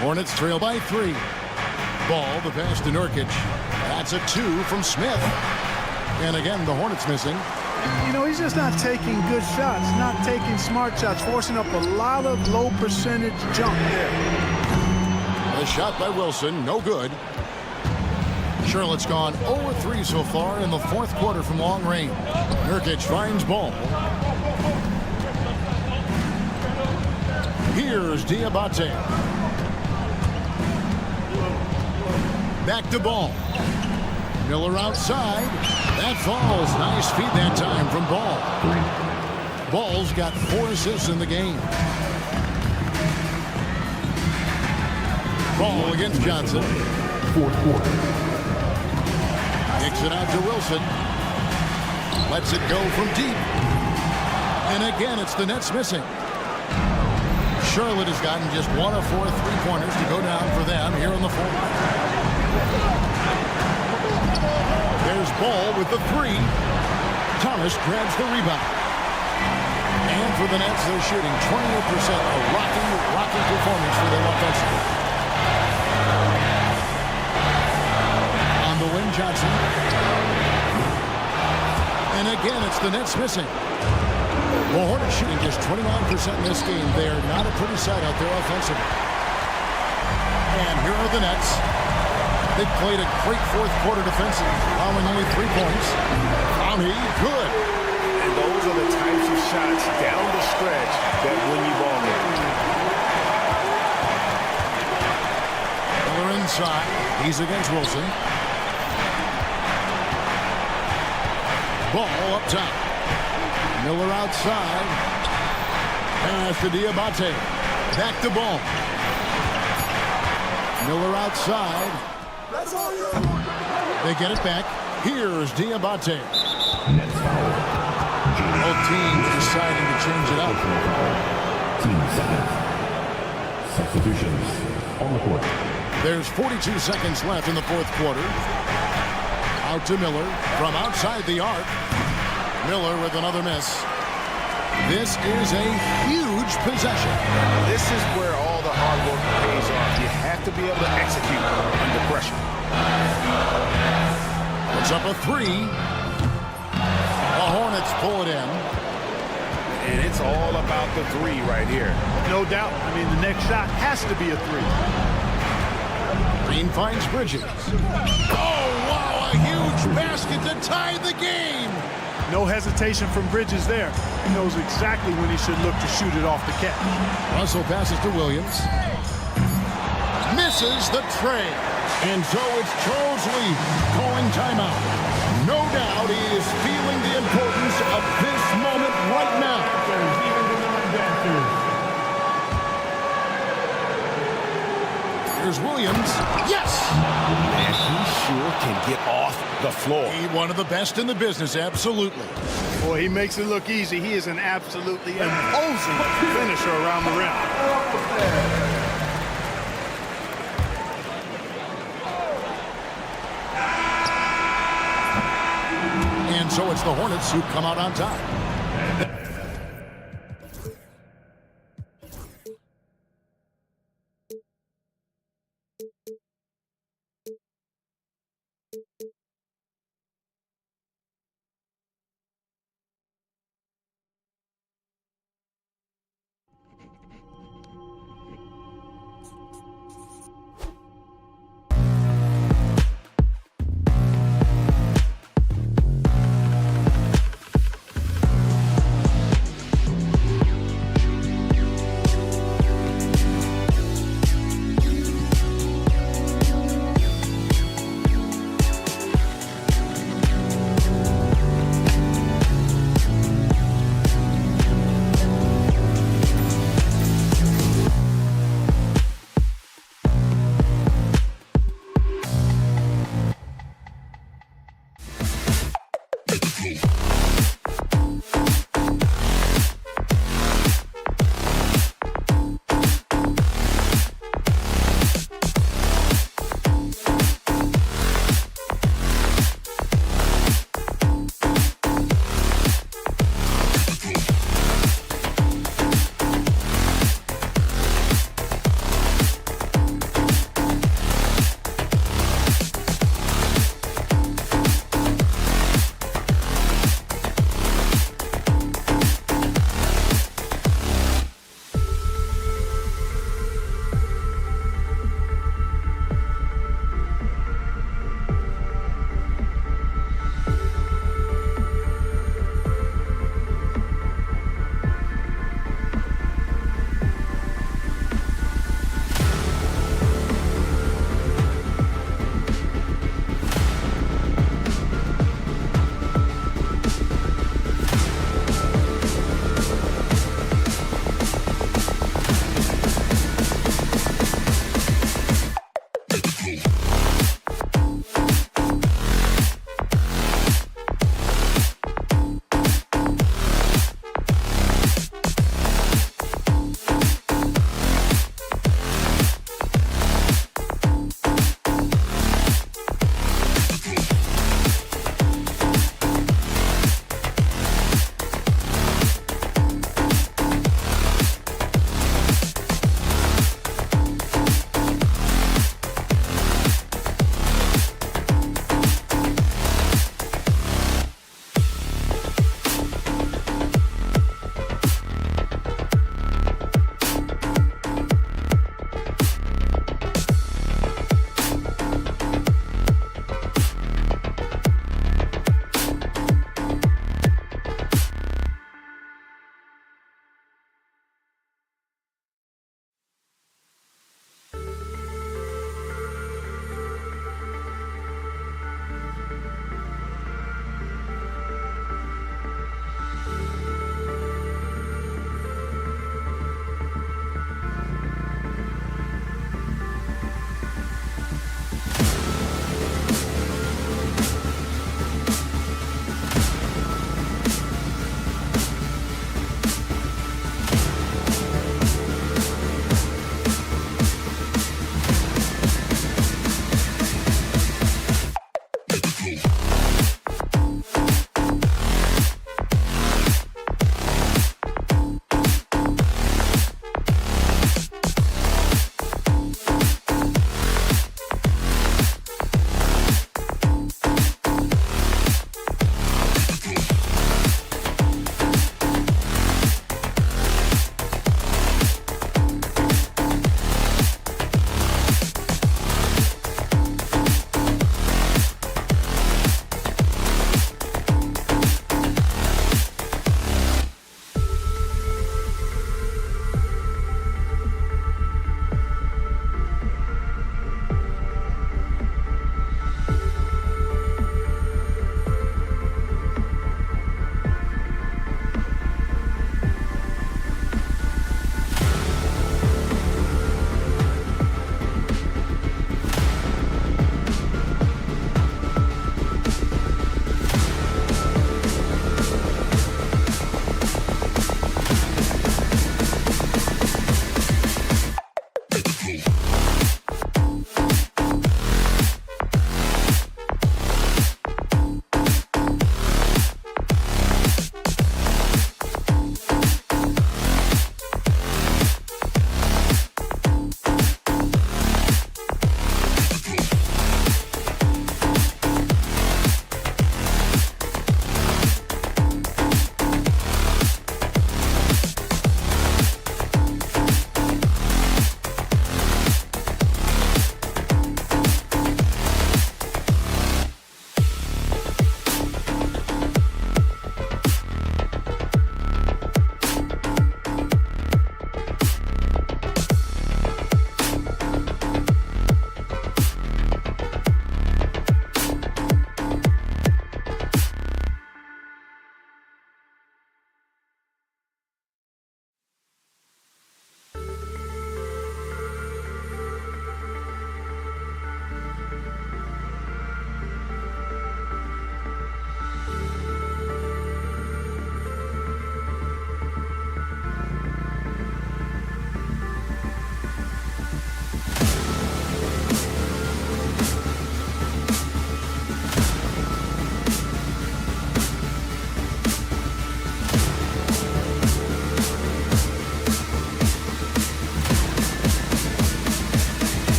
Hornets trail by 3. Ball, the pass to Nurkic. That's a 2 from Smith. And again, the Hornets missing. You know, he's just not taking good shots, not taking smart shots, forcing up a lot of low percentage jump there. The shot by Wilson, no good. Charlotte's gone 0-3 so far in the fourth quarter from long range. Nurkic finds Ball. Here's Diabate. Back to Ball. Miller outside. That falls. Nice feed that time from Ball. Ball's got 4 assists in the game. Ball against Johnson. Fourth quarter. Kicks it out to Wilson. Lets it go from deep. And again, it's the Nets missing. Charlotte has gotten just 1 of 4 3-pointers to go down for them here in the fourth. There's Ball with the 3. Thomas grabs the rebound. And for the Nets, they're shooting 28%. A rocking performance for their offensive. On the wing, Johnson. And again, it's the Nets missing. The Hornets shooting just 29% in this game. They are not a pretty sight out there offensively. And here are the Nets. They played a great fourth quarter defensively, allowing only 3 points. Clowney, good. And those are the types of shots down the stretch that win you ball games. Miller inside. He's against Wilson. Ball up top. Miller outside. Pass to Diabate. Back to Ball. Miller outside. They get it back. Here's Diabate. Both teams deciding to change it up. Team 7. Substitutions on the court. There's 42 seconds left in the fourth quarter. Out to Miller from outside the arc. Miller with another miss. This is a huge possession. This is where all the hard work pays off. You have to be able to execute under pressure. It's up a 3. The Hornets pull it in. And it's all about the 3 right here. No doubt. I mean, the next shot has to be a 3. Green finds Bridges. Oh, wow, a huge basket to tie the game. No hesitation from Bridges there. He knows exactly when he should look to shoot it off the catch. Russell passes to Williams. Misses the tray. And so it's Charles Lee calling timeout. No doubt he is feeling the importance of this moment right now. Here's Williams. Yes! And he sure can get off the floor. One of the best in the business, absolutely. Boy, he makes it look easy. He is an absolutely imposing finisher around the rim. And so it's the Hornets who come out on top.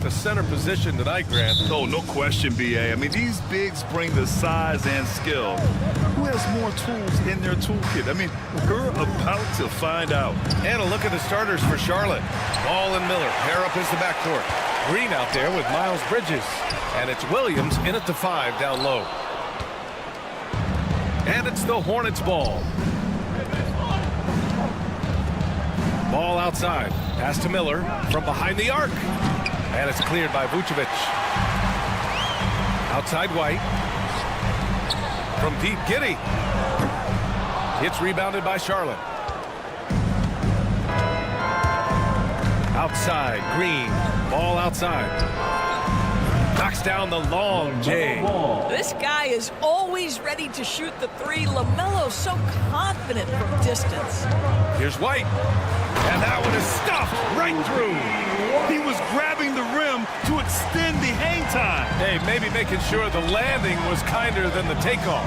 the center position tonight, Grant. Oh, no question, B.A. I mean, these bigs bring the size and skill. Who has more tools in their toolkit? I mean, we're about to find out. And a look at the starters for Charlotte. Ball and Miller pair up as the backcourt. Green out there with Miles Bridges. And it's Williams in at the 5 down low. And it's the Hornets ball. Ball outside. Pass to Miller from behind the arc. And it's cleared by Vucevic. Outside White. From deep, Giddey. It's rebounded by Charlotte. Outside, Green. Ball outside. Knocks down the long J. This guy is always ready to shoot the 3. LaMelo's so confident from distance. Here's White. And that one is stuffed right through. He was grabbing the rim to extend the hang time. Hey, maybe making sure the landing was kinder than the takeoff.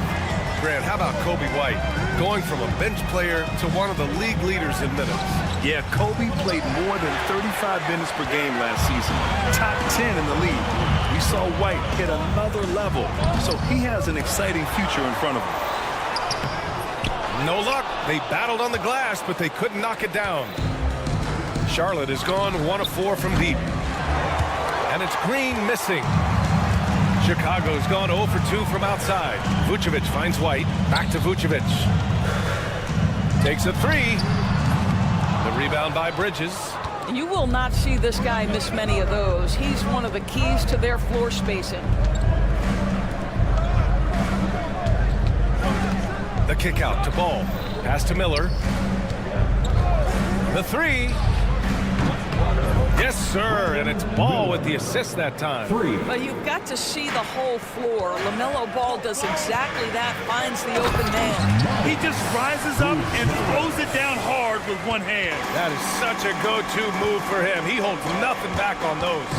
Grant, how about Kobe White? Going from a bench player to one of the league leaders in minutes. Yeah, Kobe played more than 35 minutes per game last season. Top 10 in the league. We saw White hit another level, so he has an exciting future in front of him. No luck. They battled on the glass, but they couldn't knock it down. Charlotte has gone 1 of 4 from deep. And it's Green missing. Chicago's gone 0 for 2 from outside. Vucevic finds White. Back to Vucevic. Takes a 3. The rebound by Bridges. You will not see this guy miss many of those. He's one of the keys to their floor spacing. The kick out to Ball. Pass to Miller. The 3. Yes, sir. And it's Ball with the assist that time. 3. But you've got to see the whole floor. LaMelo Ball does exactly that, finds the open man. He just rises up and throws it down hard with one hand. That is such a go-to move for him. He holds nothing back on those.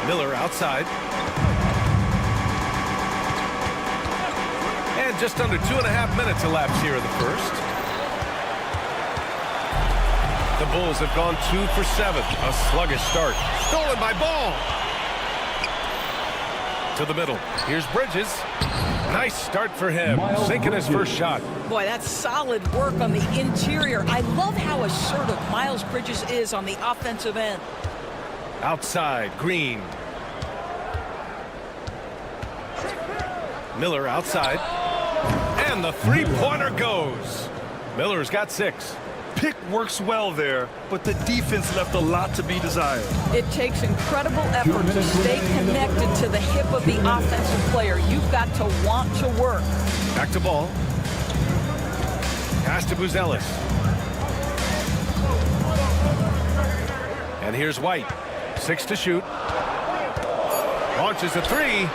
Miller outside. And just under 2.5 minutes elapsed here in the first. The Bulls have gone 2 for 7. A sluggish start. Stolen by Ball. To the middle. Here's Bridges. Nice start for him. Sinking his first shot. Boy, that's solid work on the interior. I love how assertive Miles Bridges is on the offensive end. Outside, Green. Miller outside. And the three-pointer goes. Miller's got 6. Pick works well there, but the defense left a lot to be desired. It takes incredible effort to stay connected to the hip of the offensive player. You've got to want to work. Back to Ball. Pass to Buzelis. And here's White. 6 to shoot. Launches a 3.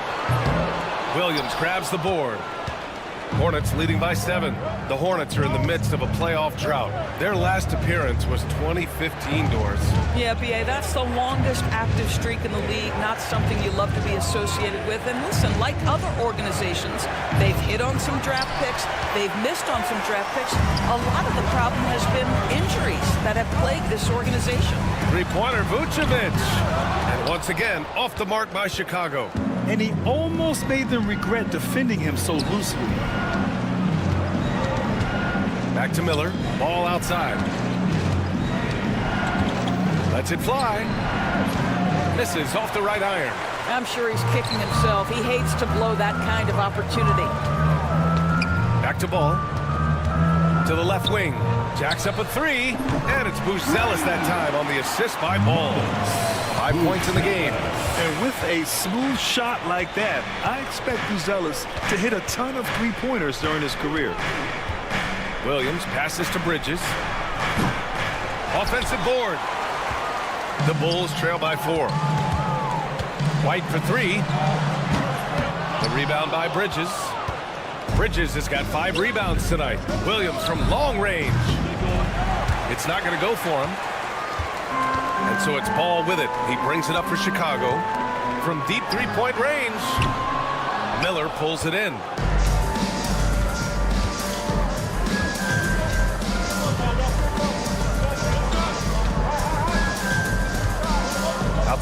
Williams grabs the board. Hornets leading by 7. The Hornets are in the midst of a playoff drought. Their last appearance was 2015, Doris. Yeah, B.A., that's the longest active streak in the league, not something you love to be associated with. And listen, like other organizations, they've hit on some draft picks, they've missed on some draft picks. A lot of the problem has been injuries that have plagued this organization. Three-pointer, Vucevic. And once again, off the mark by Chicago. And he almost made them regret defending him so loosely. Back to Miller. Ball outside. Lets it fly. Misses off the right iron. I'm sure he's kicking himself. He hates to blow that kind of opportunity. Back to Ball. To the left wing. Jacks up a 3. And it's Buzelis that time on the assist by Ball. 5 points in the game. And with a smooth shot like that, I expect Buzelis to hit a ton of three-pointers during his career. Williams passes to Bridges. Offensive board. The Bulls trail by 4. White for 3. The rebound by Bridges. Bridges has got 5 rebounds tonight. Williams from long range. It's not going to go for him. And so it's Ball with it. He brings it up for Chicago. From deep three-point range, Miller pulls it in.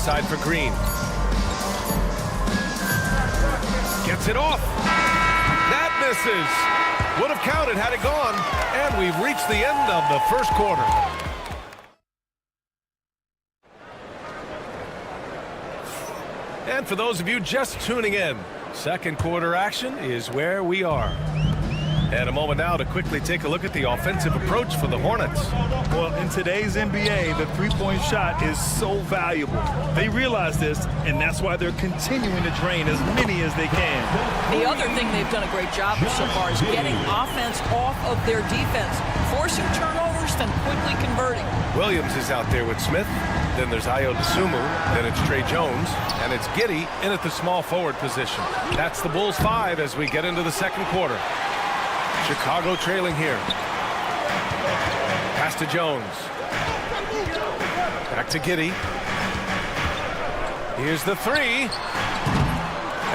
outside for Green. Gets it off. That misses. Would have counted had it gone. And we've reached the end of the first quarter. And for those of you just tuning in, second quarter action is where we are. And a moment now to quickly take a look at the offensive approach for the Hornets. Well, in today's NBA, the three-point shot is so valuable. They realize this, and that's why they're continuing to drain as many as they can. The other thing they've done a great job of so far is getting offense off of their defense, forcing turnovers, then quickly converting. Williams is out there with Smith. Then there's Ayo Dosunmu. Then it's Trey Jones. And it's Giddey in at the small forward position. That's the Bulls 5 as we get into the second quarter. Chicago trailing here. Pass to Jones. Back to Giddey. Here's the three.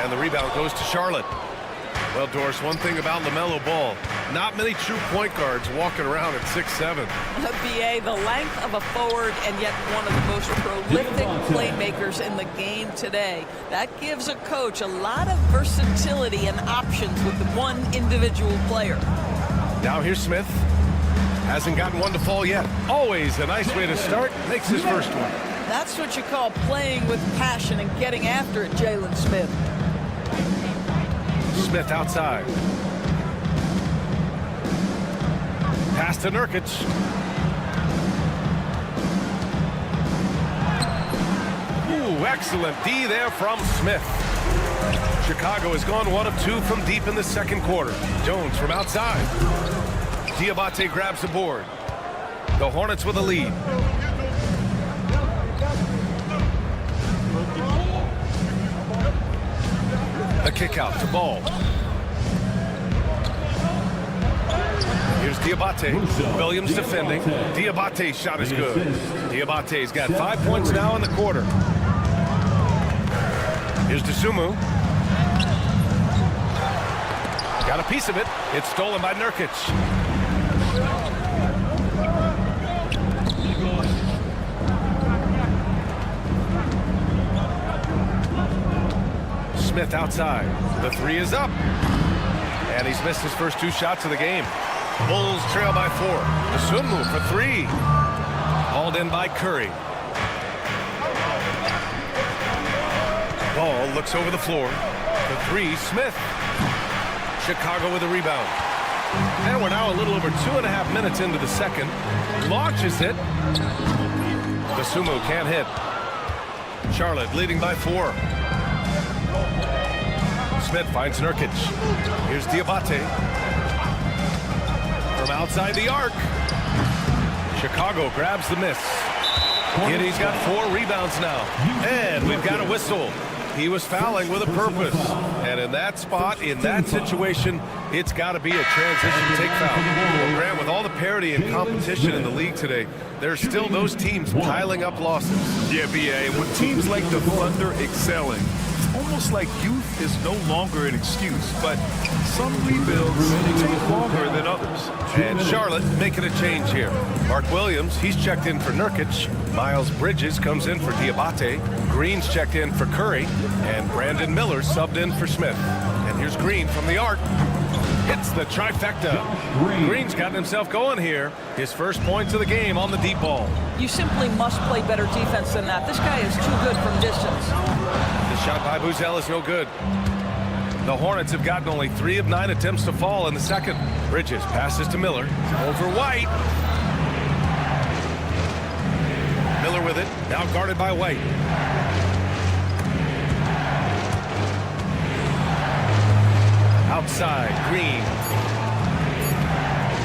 And the rebound goes to Charlotte. Well, Doris, one thing about LaMelo Ball, not many true point guards walking around at 6'7". BA, the length of a forward and yet one of the most prolific playmakers in the game today. That gives a coach a lot of versatility and options with one individual player. Now here's Smith. Hasn't gotten one to fall yet. Always a nice way to start. Makes his first one. That's what you call playing with passion and getting after it, Jalen Smith. Smith outside. Pass to Nurkic. Ooh, excellent D there from Smith. Chicago has gone 1 of 2 from deep in the second quarter. Jones from outside. Diabate grabs the board. The Hornets with a lead. A kick out to Ball. Here's Diabate. Williams defending. Diabate's shot is good. Diabate's got 5 points now in the quarter. Here's Dosunmu. Got a piece of it. It's stolen by Nurkic. Smith outside. The three is up. And he's missed his first 2 shots of the game. Bulls trail by 4. Dosunmu for 3. Hauled in by Curry. Ball looks over the floor. The 3, Smith. Chicago with a rebound. And we're now a little over 2.5 minutes into the second. Launches it. Dosunmu can't hit. Charlotte leading by 4. Smith finds Nurkic. Here's Diabate. From outside the arc. Chicago grabs the miss. Giddey's got 4 rebounds now. And we've got a whistle. He was fouling with a purpose. And in that spot, in that situation, it's got to be a transition take foul. Well, Grant, with all the parity and competition in the league today, there's still those teams piling up losses. Yeah, BA, and with teams like the Thunder excelling, it's almost like youth is no longer an excuse, but some rebuilds take longer than others. And Charlotte making a change here. Mark Williams, he's checked in for Nurkic. Miles Bridges comes in for Diabate. Green's checked in for Curry. And Brandon Miller subbed in for Smith. And here's Green from the arc. Hits the trifecta. Green's gotten himself going here. His first points of the game on the deep ball. You simply must play better defense than that. This guy is too good from distance. The shot by Buzel is no good. The Hornets have gotten only 3 of 9 attempts to fall in the second. Bridges passes to Miller. Over White. Miller with it. Now guarded by White. Outside, Green.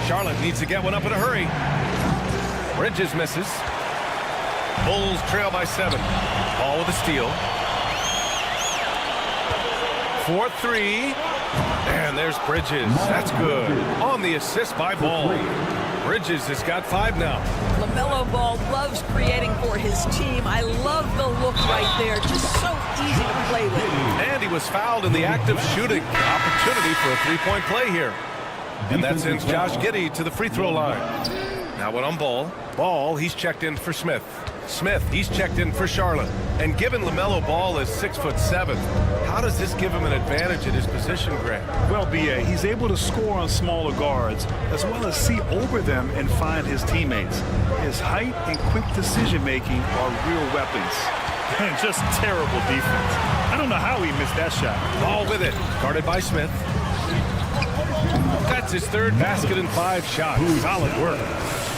Charlotte needs to get one up in a hurry. Bridges misses. Bulls trail by 7. Ball with a steal. 4-3. And there's Bridges. That's good. On the assist by Ball. Bridges has got 5 now. LaMelo Ball loves creating for his team. I love the look right there. Just so easy to play with. And he was fouled in the act of shooting. Opportunity for a 3-point play here. And that sends Josh Giddey to the free throw line. Now one on Ball. Ball, he's checked in for Smith. Smith, he's checked in for Charlotte. And given LaMelo Ball is 6'7", how does this give him an advantage in his position, Grant? Well, B.A., he's able to score on smaller guards as well as see over them and find his teammates. His height and quick decision-making are real weapons. And just terrible defense. I don't know how he missed that shot. Ball with it. Guarded by Smith. That's his third basket in 5 shots. Solid work.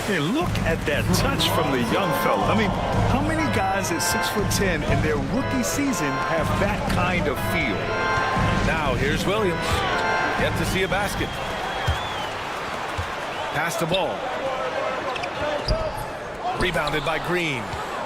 Hey, look at that touch from the young fella. I mean, how many guys at 6'10" in their rookie season have that kind of feel? Now here's Williams. Yet to see a basket. Pass the ball. Rebounded by Green.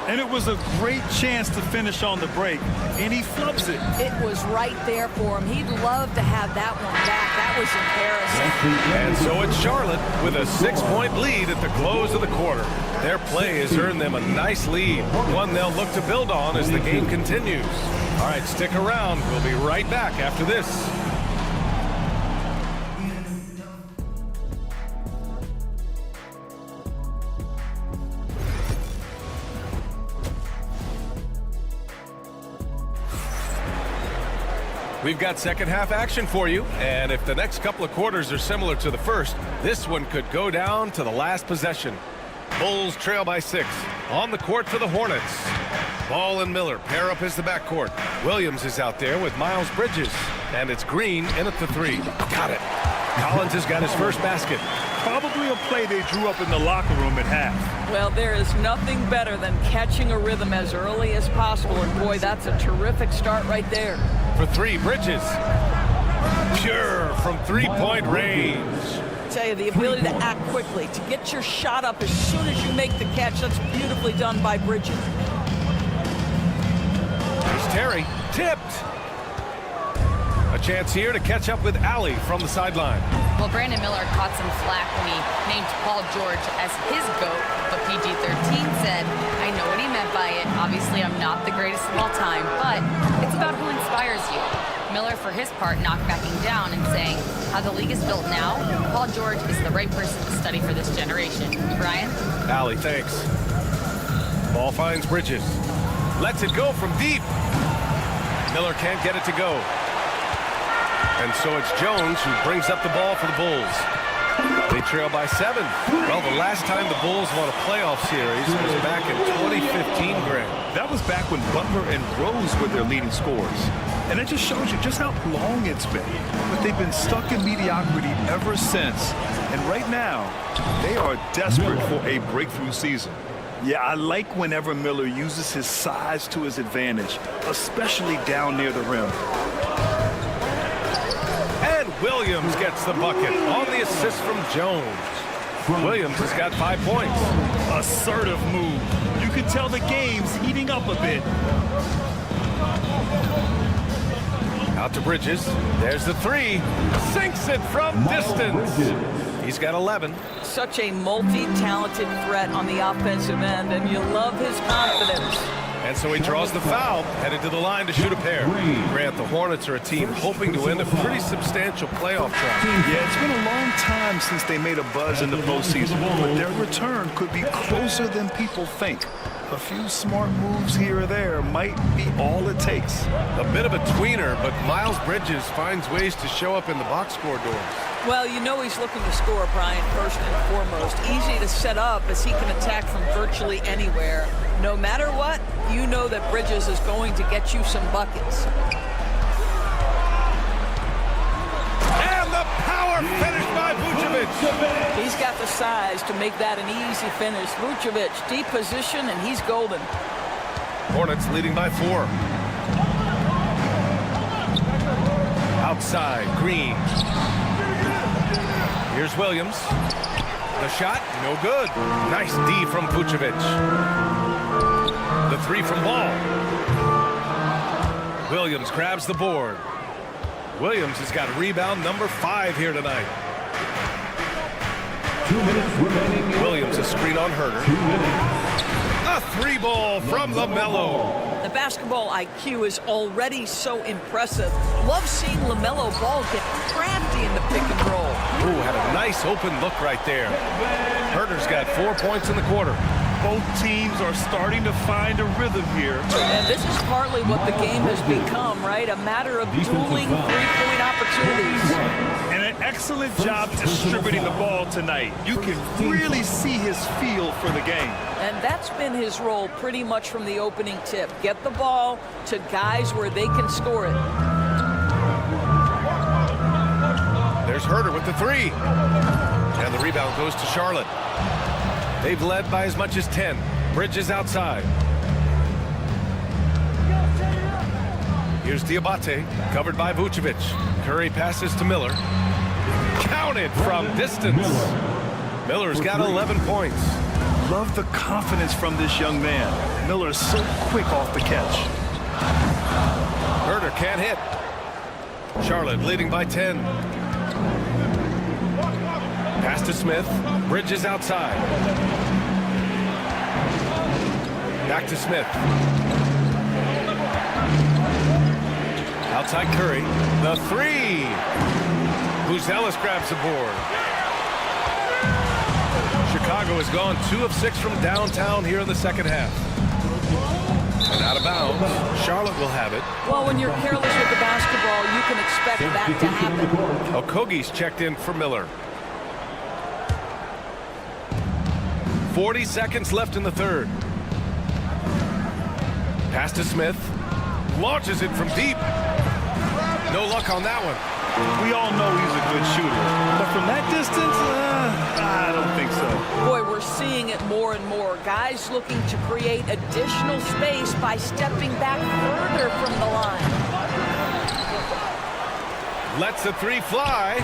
And it was a great chance to finish on the break, and he flubs it. It was right there for him. He'd love to have that one back. That was embarrassing. And so it's Charlotte with a 6-point lead at the close of the quarter. Their play has earned them a nice lead, one they'll look to build on as the game continues. All right, stick around. We'll be right back after this. We've got second half action for you, and if the next couple of quarters are similar to the first, this one could go down to the last possession. Bulls trail by 6. On the court for the Hornets. Ball and Miller pair up as the backcourt. Williams is out there with Miles Bridges, and it's Green in at the 3. Got it. Collins has got his first basket. Probably a play they drew up in the locker room at half. Well, there is nothing better than catching a rhythm as early as possible, and boy, that's a terrific start right there. For 3, Bridges. Pure from 3-point range. I tell you, the ability to act quickly, to get your shot up as soon as you make the catch, that's beautifully done by Bridges. Here's Terry. Tipped. A chance here to catch up with Allie from the sideline. Well, Brandon Miller caught some flack when he named Paul George as his GOAT, but PG-13 said, I know what he meant by it. Obviously, I'm not the greatest of all time, but it's about who inspires you. Miller, for his part, not backing down and saying, how the league is built now, Paul George is the right person to study for this generation. Brian? Allie, thanks. Ball finds Bridges. Lets it go from deep. Miller can't get it to go. And so it's Jones who brings up the ball for the Bulls. They trail by 7. Well, the last time the Bulls won a playoff series was back in 2015, Grant. That was back when Butler and Rose were their leading scorers. And it just shows you just how long it's been. But they've been stuck in mediocrity ever since. And right now, they are desperate for a breakthrough season. Yeah, I like whenever Miller uses his size to his advantage, especially down near the rim. Williams gets the bucket on the assist from Jones. Williams has got 5 points. Assertive move. You can tell the game's heating up a bit. Out to Bridges. There's the 3. Sinks it from distance. He's got 11. Such a multi-talented threat on the offensive end, and you love his confidence. And so he draws the foul, headed to the line to shoot a pair. Grant, the Hornets are a team hoping to win a pretty substantial playoff track. Yeah, it's been a long time since they made a buzz in the postseason, but their return could be closer than people think. A few smart moves here or there might be all it takes. A bit of a tweener, but Miles Bridges finds ways to show up in the box score doors. Well, you know he's looking to score, Brian, first and foremost. Easy to set up as he can attack from virtually anywhere. No matter what, you know that Bridges is going to get you some buckets. And the power finish by Vucevic. He's got the size to make that an easy finish. Vucevic, deep position, and he's golden. Hornets leading by 4. Outside, Green. Here's Williams. The shot, no good. Nice D from Vucevic. The 3 from Ball. Williams grabs the board. Williams has got rebound number 5 here tonight. 2 minutes remaining. Williams a screen on Herder. A three ball from LaMelo. The basketball IQ is already so impressive. Love seeing LaMelo Ball get crafty in the pick and roll. Ooh, had a nice open look right there. Herder's got 4 points in the quarter. Both teams are starting to find a rhythm here. And this is partly what the game has become, right? A matter of dueling three-point opportunities. And an excellent job distributing the ball tonight. You can really see his feel for the game. And that's been his role pretty much from the opening tip. Get the ball to guys where they can score it. There's Herder with the three. And the rebound goes to Charlotte. They've led by as much as 10. Bridges outside. Here's Diabate, covered by Vucevic. Curry passes to Miller. Counted from distance. Miller's got 11 points. Love the confidence from this young man. Miller is so quick off the catch. Herder can't hit. Charlotte leading by 10. Pass to Smith. Bridges outside. Back to Smith. Outside Curry. The three. Buzelis grabs the board. Chicago has gone 2 of 6 from downtown here in the second half. And out of bounds. Charlotte will have it. Well, when you're careless with the basketball, you can expect that to happen. Okogie's checked in for Miller. 40 seconds left in the third. Pass to Smith. Launches it from deep. No luck on that one. We all know he's a good shooter. But from that distance, I don't think so. Boy, we're seeing it more and more. Guys looking to create additional space by stepping back further from the line. Lets the three fly.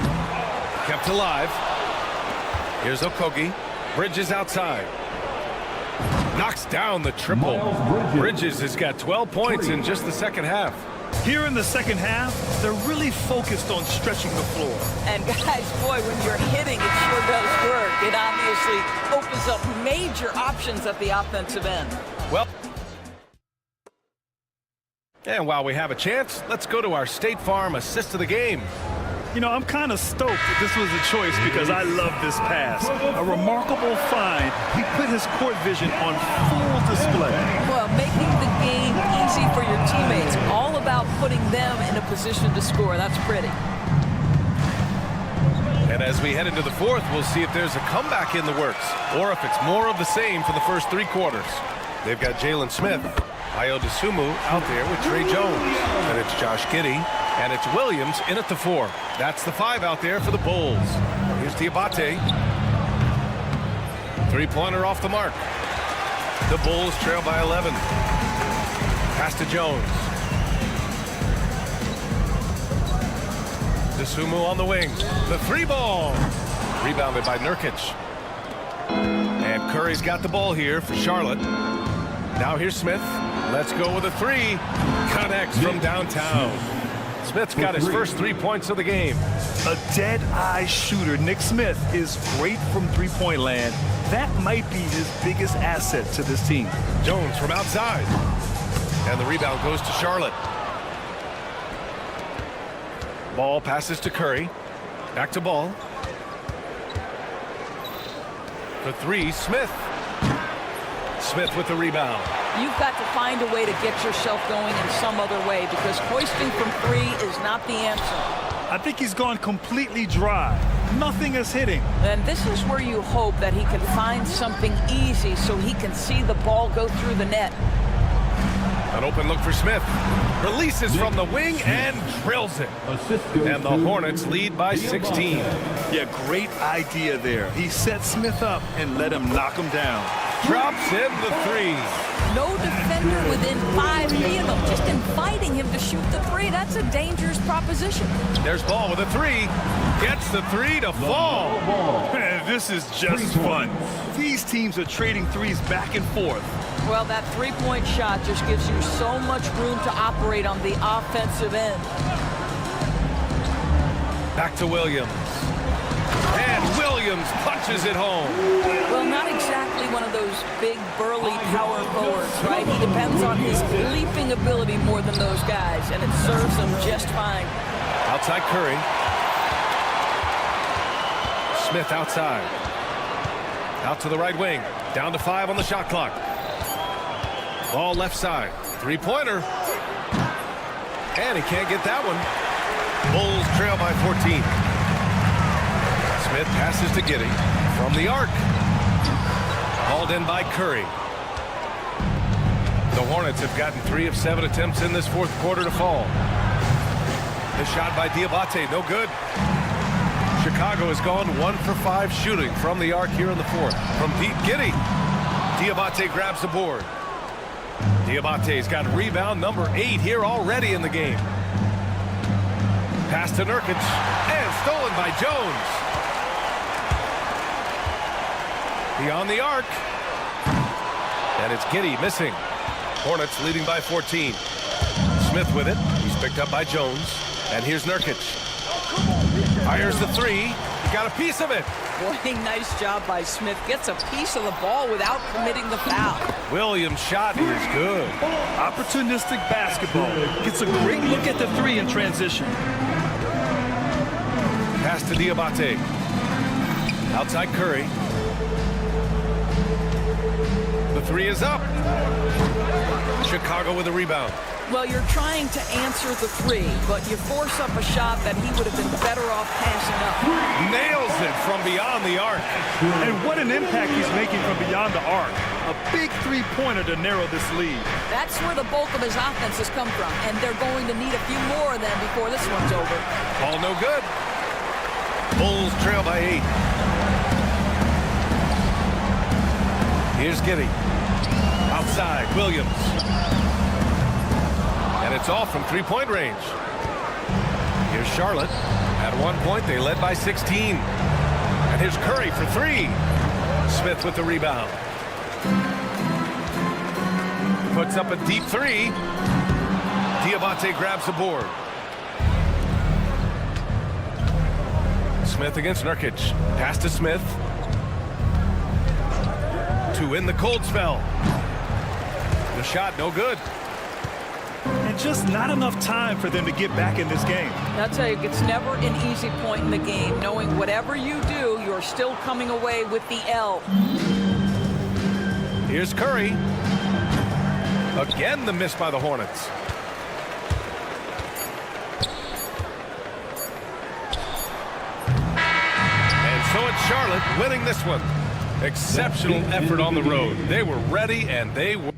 Kept alive. Here's Okogie. Bridges outside. Knocks down the triple. Bridges has got 12 points in just the second half. Here in the second half, they're really focused on stretching the floor. And guys, boy, when you're hitting, it sure does work. It obviously opens up major options at the offensive end. Well, and while we have a chance, let's go to our State Farm assist of the game. You know, I'm kind of stoked that this was a choice because I love this pass. A remarkable find. He put his court vision on full display. Well, making the game easy for your teammates. All about putting them in a position to score. That's pretty. And as we head into the fourth, we'll see if there's a comeback in the works or if it's more of the same for the first 3 quarters. They've got Jalen Smith, Ayo Dosunmu out there with Trey Jones. And it's Josh Giddey. And it's Williams in at the 4. That's the 5 out there for the Bulls. Here's Diabate. 3-pointer off the mark. The Bulls trail by 11. Pass to Jones. Dosunmu on the wing. The 3-ball. Rebounded by Nurkic. And Curry's got the ball here for Charlotte. Now here's Smith. Let's go with a 3. Connects from downtown. Smith's got his first 3 points of the game. A dead-eye shooter. Nick Smith is great from three-point land. That might be his biggest asset to this team. Jones from outside. And the rebound goes to Charlotte. Ball passes to Curry. Back to Ball. For 3, Smith. Smith with the rebound. You've got to find a way to get yourself going in some other way because hoisting from 3 is not the answer. I think he's gone completely dry. Nothing is hitting. And this is where you hope that he can find something easy so he can see the ball go through the net. An open look for Smith. Releases from the wing and drills it. And the Hornets lead by 16. Yeah, great idea there. He set Smith up and let him knock him down. Drops in the 3. No defender within 5 feet of him, just inviting him to shoot the 3. That's a dangerous proposition. There's Ball with a 3. Gets the 3 to fall. Man, this is just fun. These teams are trading threes back and forth. Well, that three-point shot just gives you so much room to operate on the offensive end. Back to Williams. And Williams punches it home. Well, not exactly one of those big, burly power forwards, right? He depends on his leaping ability more than those guys, and it serves him just fine. Outside Curry. Smith outside. Out to the right wing. Down to 5 on the shot clock. Ball left side. Three-pointer. And he can't get that one. Bulls trail by 14. Smith passes to Giddey from the arc. Hauled in by Curry. The Hornets have gotten 3 of 7 attempts in this fourth quarter to fall. The shot by Diabate, no good. Chicago has gone 1 for 5 shooting from the arc here in the fourth. From deep, Giddey. Diabate grabs the board. Diabate's got rebound number 8 here already in the game. Pass to Nurkic, and stolen by Jones. Beyond the arc. And it's Giddey missing. Hornets leading by 14. Smith with it. He's picked up by Jones. And here's Nurkic. Fires the 3. Got a piece of it. Boy, nice job by Smith. Gets a piece of the ball without committing the foul. Williams' shot is good. Opportunistic basketball. Gets a great look at the 3 in transition. Pass to Diabate. Outside Curry. The 3 is up. Chicago with a rebound. Well, you're trying to answer the 3, but you force up a shot that he would have been better off passing up. Nails it from beyond the arc. And what an impact he's making from beyond the arc. A big three-pointer to narrow this lead. That's where the bulk of his offense has come from, and they're going to need a few more of them before this one's over. Ball no good. Bulls trail by 8. Here's Giddey. Outside, Williams. And it's off from three-point range. Here's Charlotte. At one point, they led by 16. And here's Curry for 3. Smith with the rebound. Puts up a deep 3. Diabate grabs the board. Smith against Nurkic. Pass to Smith. To win the cold spell. The shot, no good. And just not enough time for them to get back in this game. I'll tell you, it's never an easy point in the game, knowing whatever you do, you're still coming away with the L. Here's Curry. Again, the miss by the Hornets. And so it's Charlotte winning this one. Exceptional effort on the road. They were ready, and they were.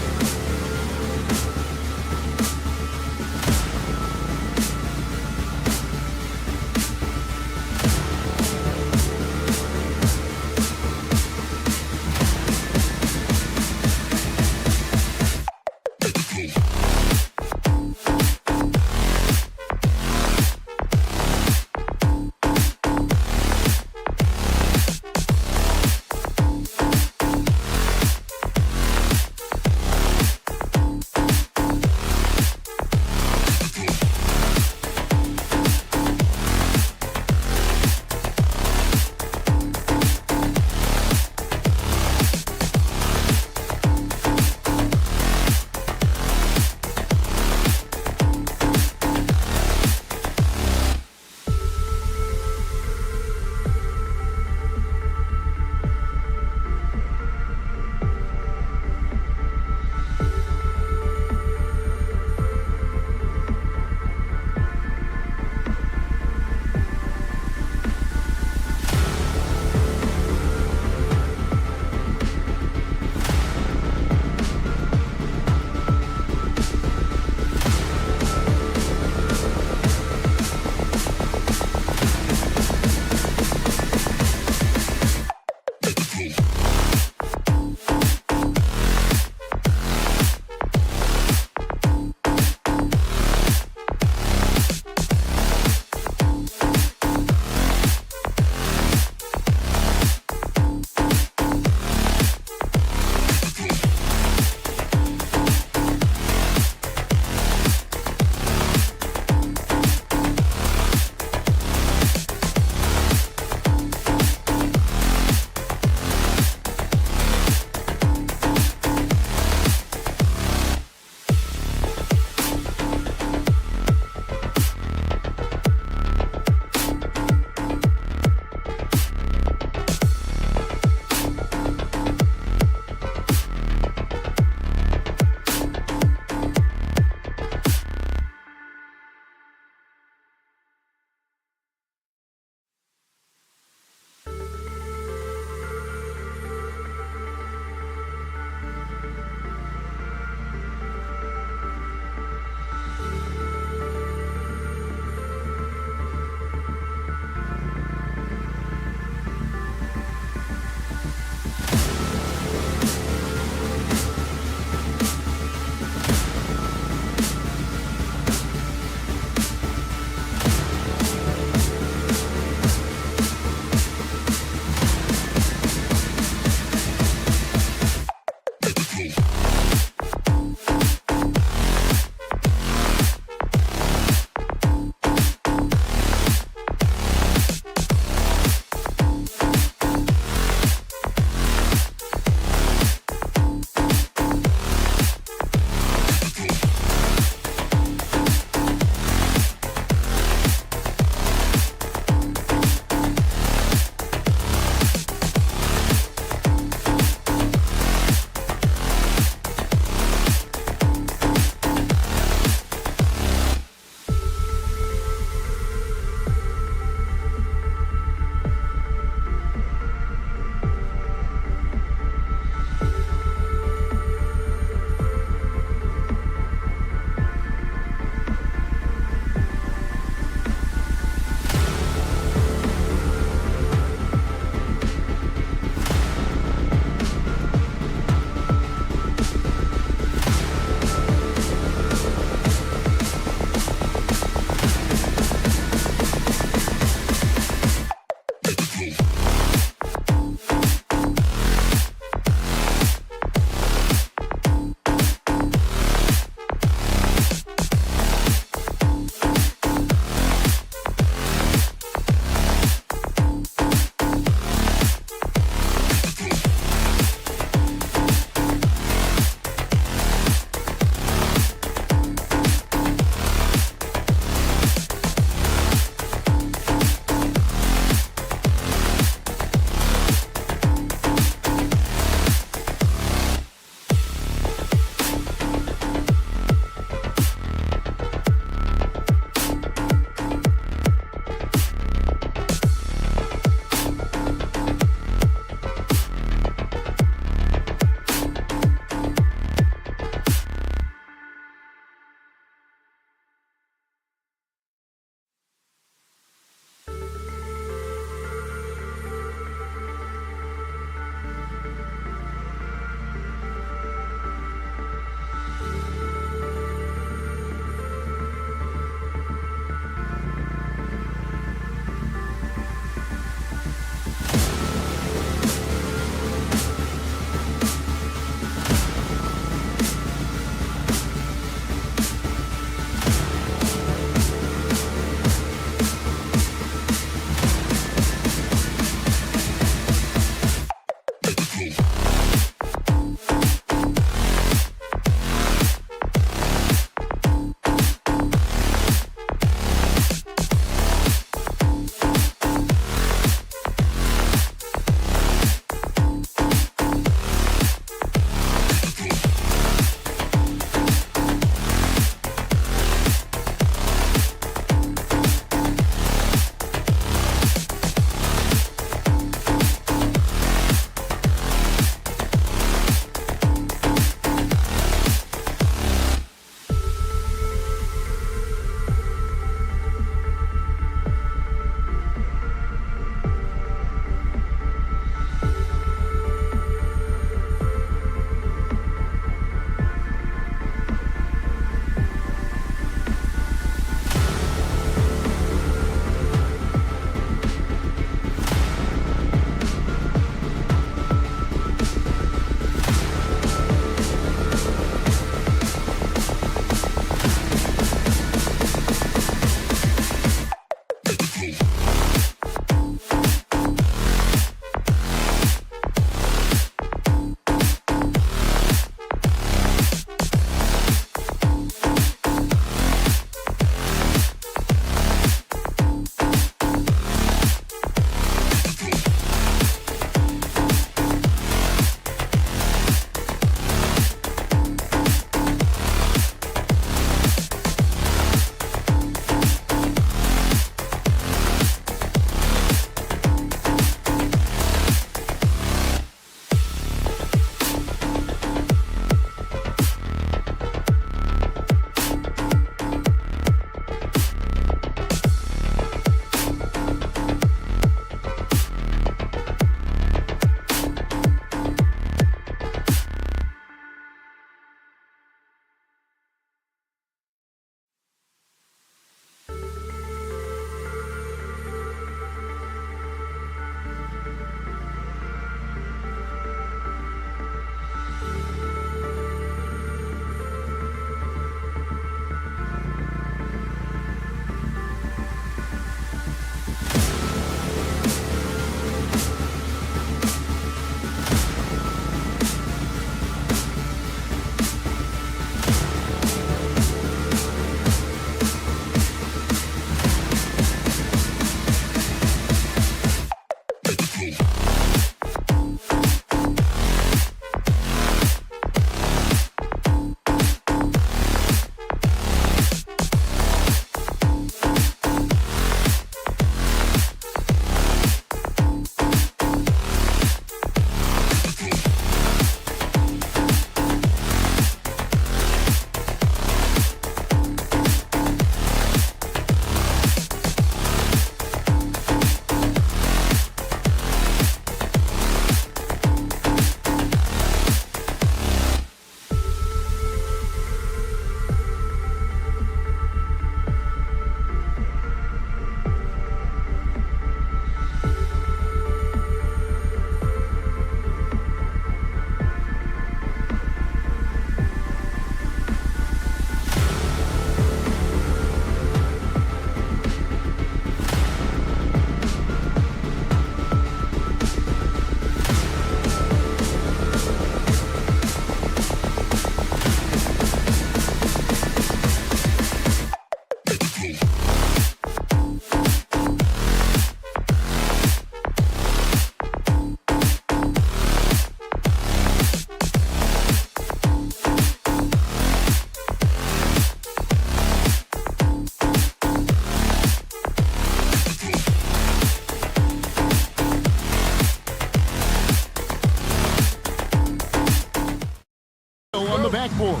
On the backboard.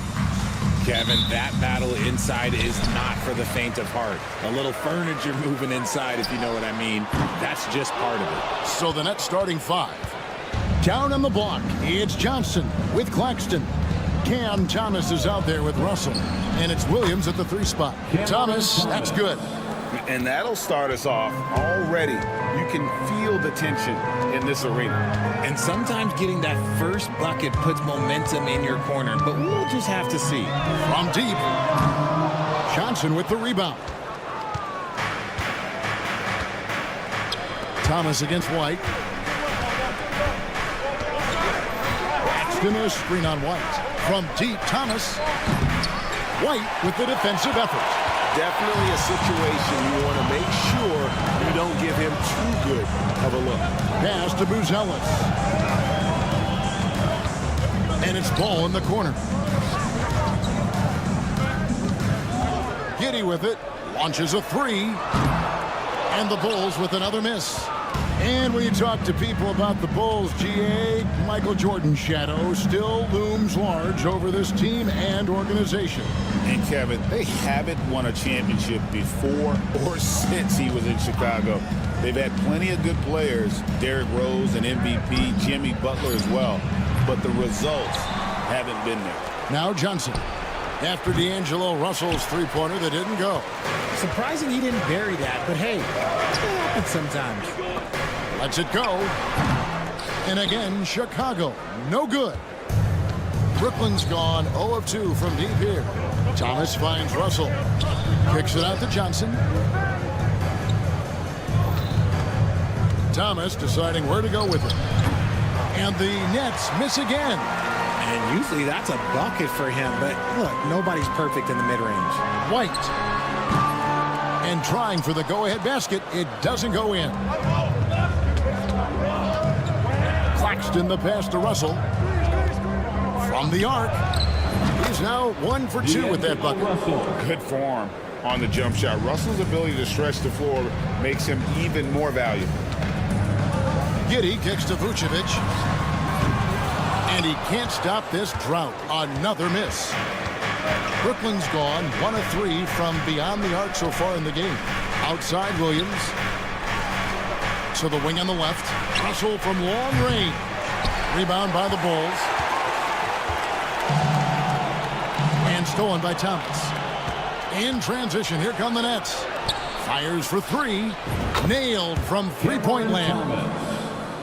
Kevin, that battle inside is not for the faint of heart. A little furniture moving inside, if you know what I mean. That's just part of it. So the Nets starting five. Down on the block, it's Johnson with Claxton. Cam Thomas is out there with Russell. And it's Williams at the 3 spot. Thomas, that's good. And that'll start us off already. You can feel the tension in this arena. And sometimes getting that first bucket puts momentum in your corner, but we'll just have to see. From deep, Johnson with the rebound. Thomas against White. Claxton is screen on White. From deep, Thomas. White with the defensive effort. Definitely a situation you want to make sure you don't give him too good of a look. Pass to Buzelis. And it's ball in the corner. Giddey with it. Launches a three. And the Bulls with another miss. And when you talk to people about the Bulls, GA, Michael Jordan's shadow still looms large over this team and organization. And Kevin, they haven't won a championship before or since he was in Chicago. They've had plenty of good players, Derrick Rose and MVP, Jimmy Butler as well, but the results haven't been there. Now Johnson, after D'Angelo Russell's three-pointer that didn't go. Surprising he didn't bury that, but hey, it happens sometimes. Lets it go. And again, Chicago, no good. Brooklyn's gone 0 of 2 from deep here. Thomas finds Russell. Kicks it out to Johnson. Thomas deciding where to go with it. And the Nets miss again. And usually that's a bucket for him, but look, nobody's perfect in the mid-range. White. And trying for the go-ahead basket. It doesn't go in. Claxton the pass to Russell. From the arc. He's now 1 for 2 with that bucket. Good form on the jump shot. Russell's ability to stretch the floor makes him even more valuable. Giddey kicks to Vucevic. And he can't stop this drought. Another miss. Brooklyn's gone 1 of 3 from beyond the arc so far in the game. Outside Williams. To the wing on the left. Russell from long range. Rebound by the Bulls. And stolen by Thomas. In transition, here come the Nets. Fires for 3. Nailed from three-point land.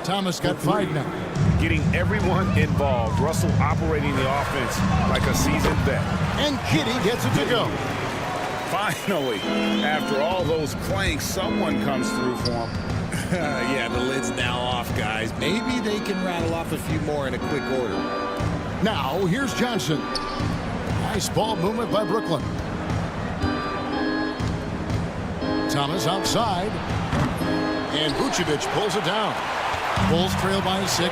Thomas got 5 now. Getting everyone involved. Russell operating the offense like a seasoned vet. And Giddey gets it to go. Finally, after all those clanks, someone comes through for him. Yeah, the lid's now off, guys. Maybe they can rattle off a few more in a quick order. Now, here's Johnson. Nice ball movement by Brooklyn. Thomas outside. And Vucevic pulls it down. Bulls trail by 6.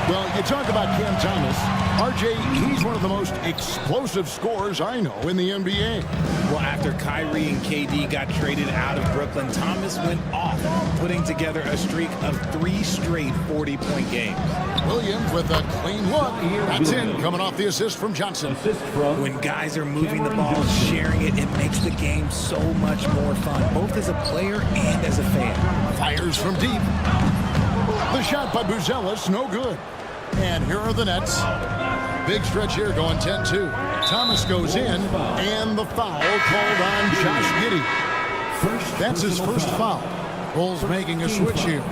Well, you talk about Cam Thomas. RJ, he's one of the most explosive scorers I know in the NBA. Well, after Kyrie and KD got traded out of Brooklyn, Thomas went off, putting together a streak of 3 straight 40-point games. Williams with a clean look. That's in, coming off the assist from Johnson. When guys are moving the ball, sharing it, it makes the game so much more fun, both as a player and as a fan. Fires from deep. The shot by Buzelis, no good. And here are the Nets. Big stretch here going 10-2. Thomas goes in, and the foul called on Josh Giddey. That's his first foul. Bulls making a switch here.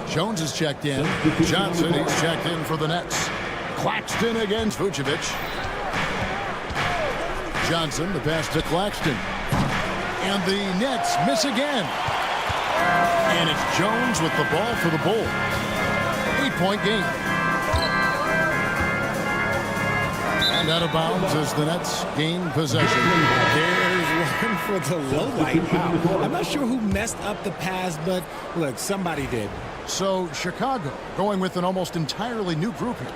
Jones is checked in. Johnson, he's checked in for the Nets. Claxton against Vucevic. Johnson, the pass to Claxton. And the Nets miss again. And it's Jones with the ball for the Bulls. 8-point game. And out of bounds as the Nets gain possession. There's one for the low light. Wow. I'm not sure who messed up the pass, but look, somebody did. So Chicago going with an almost entirely new group here.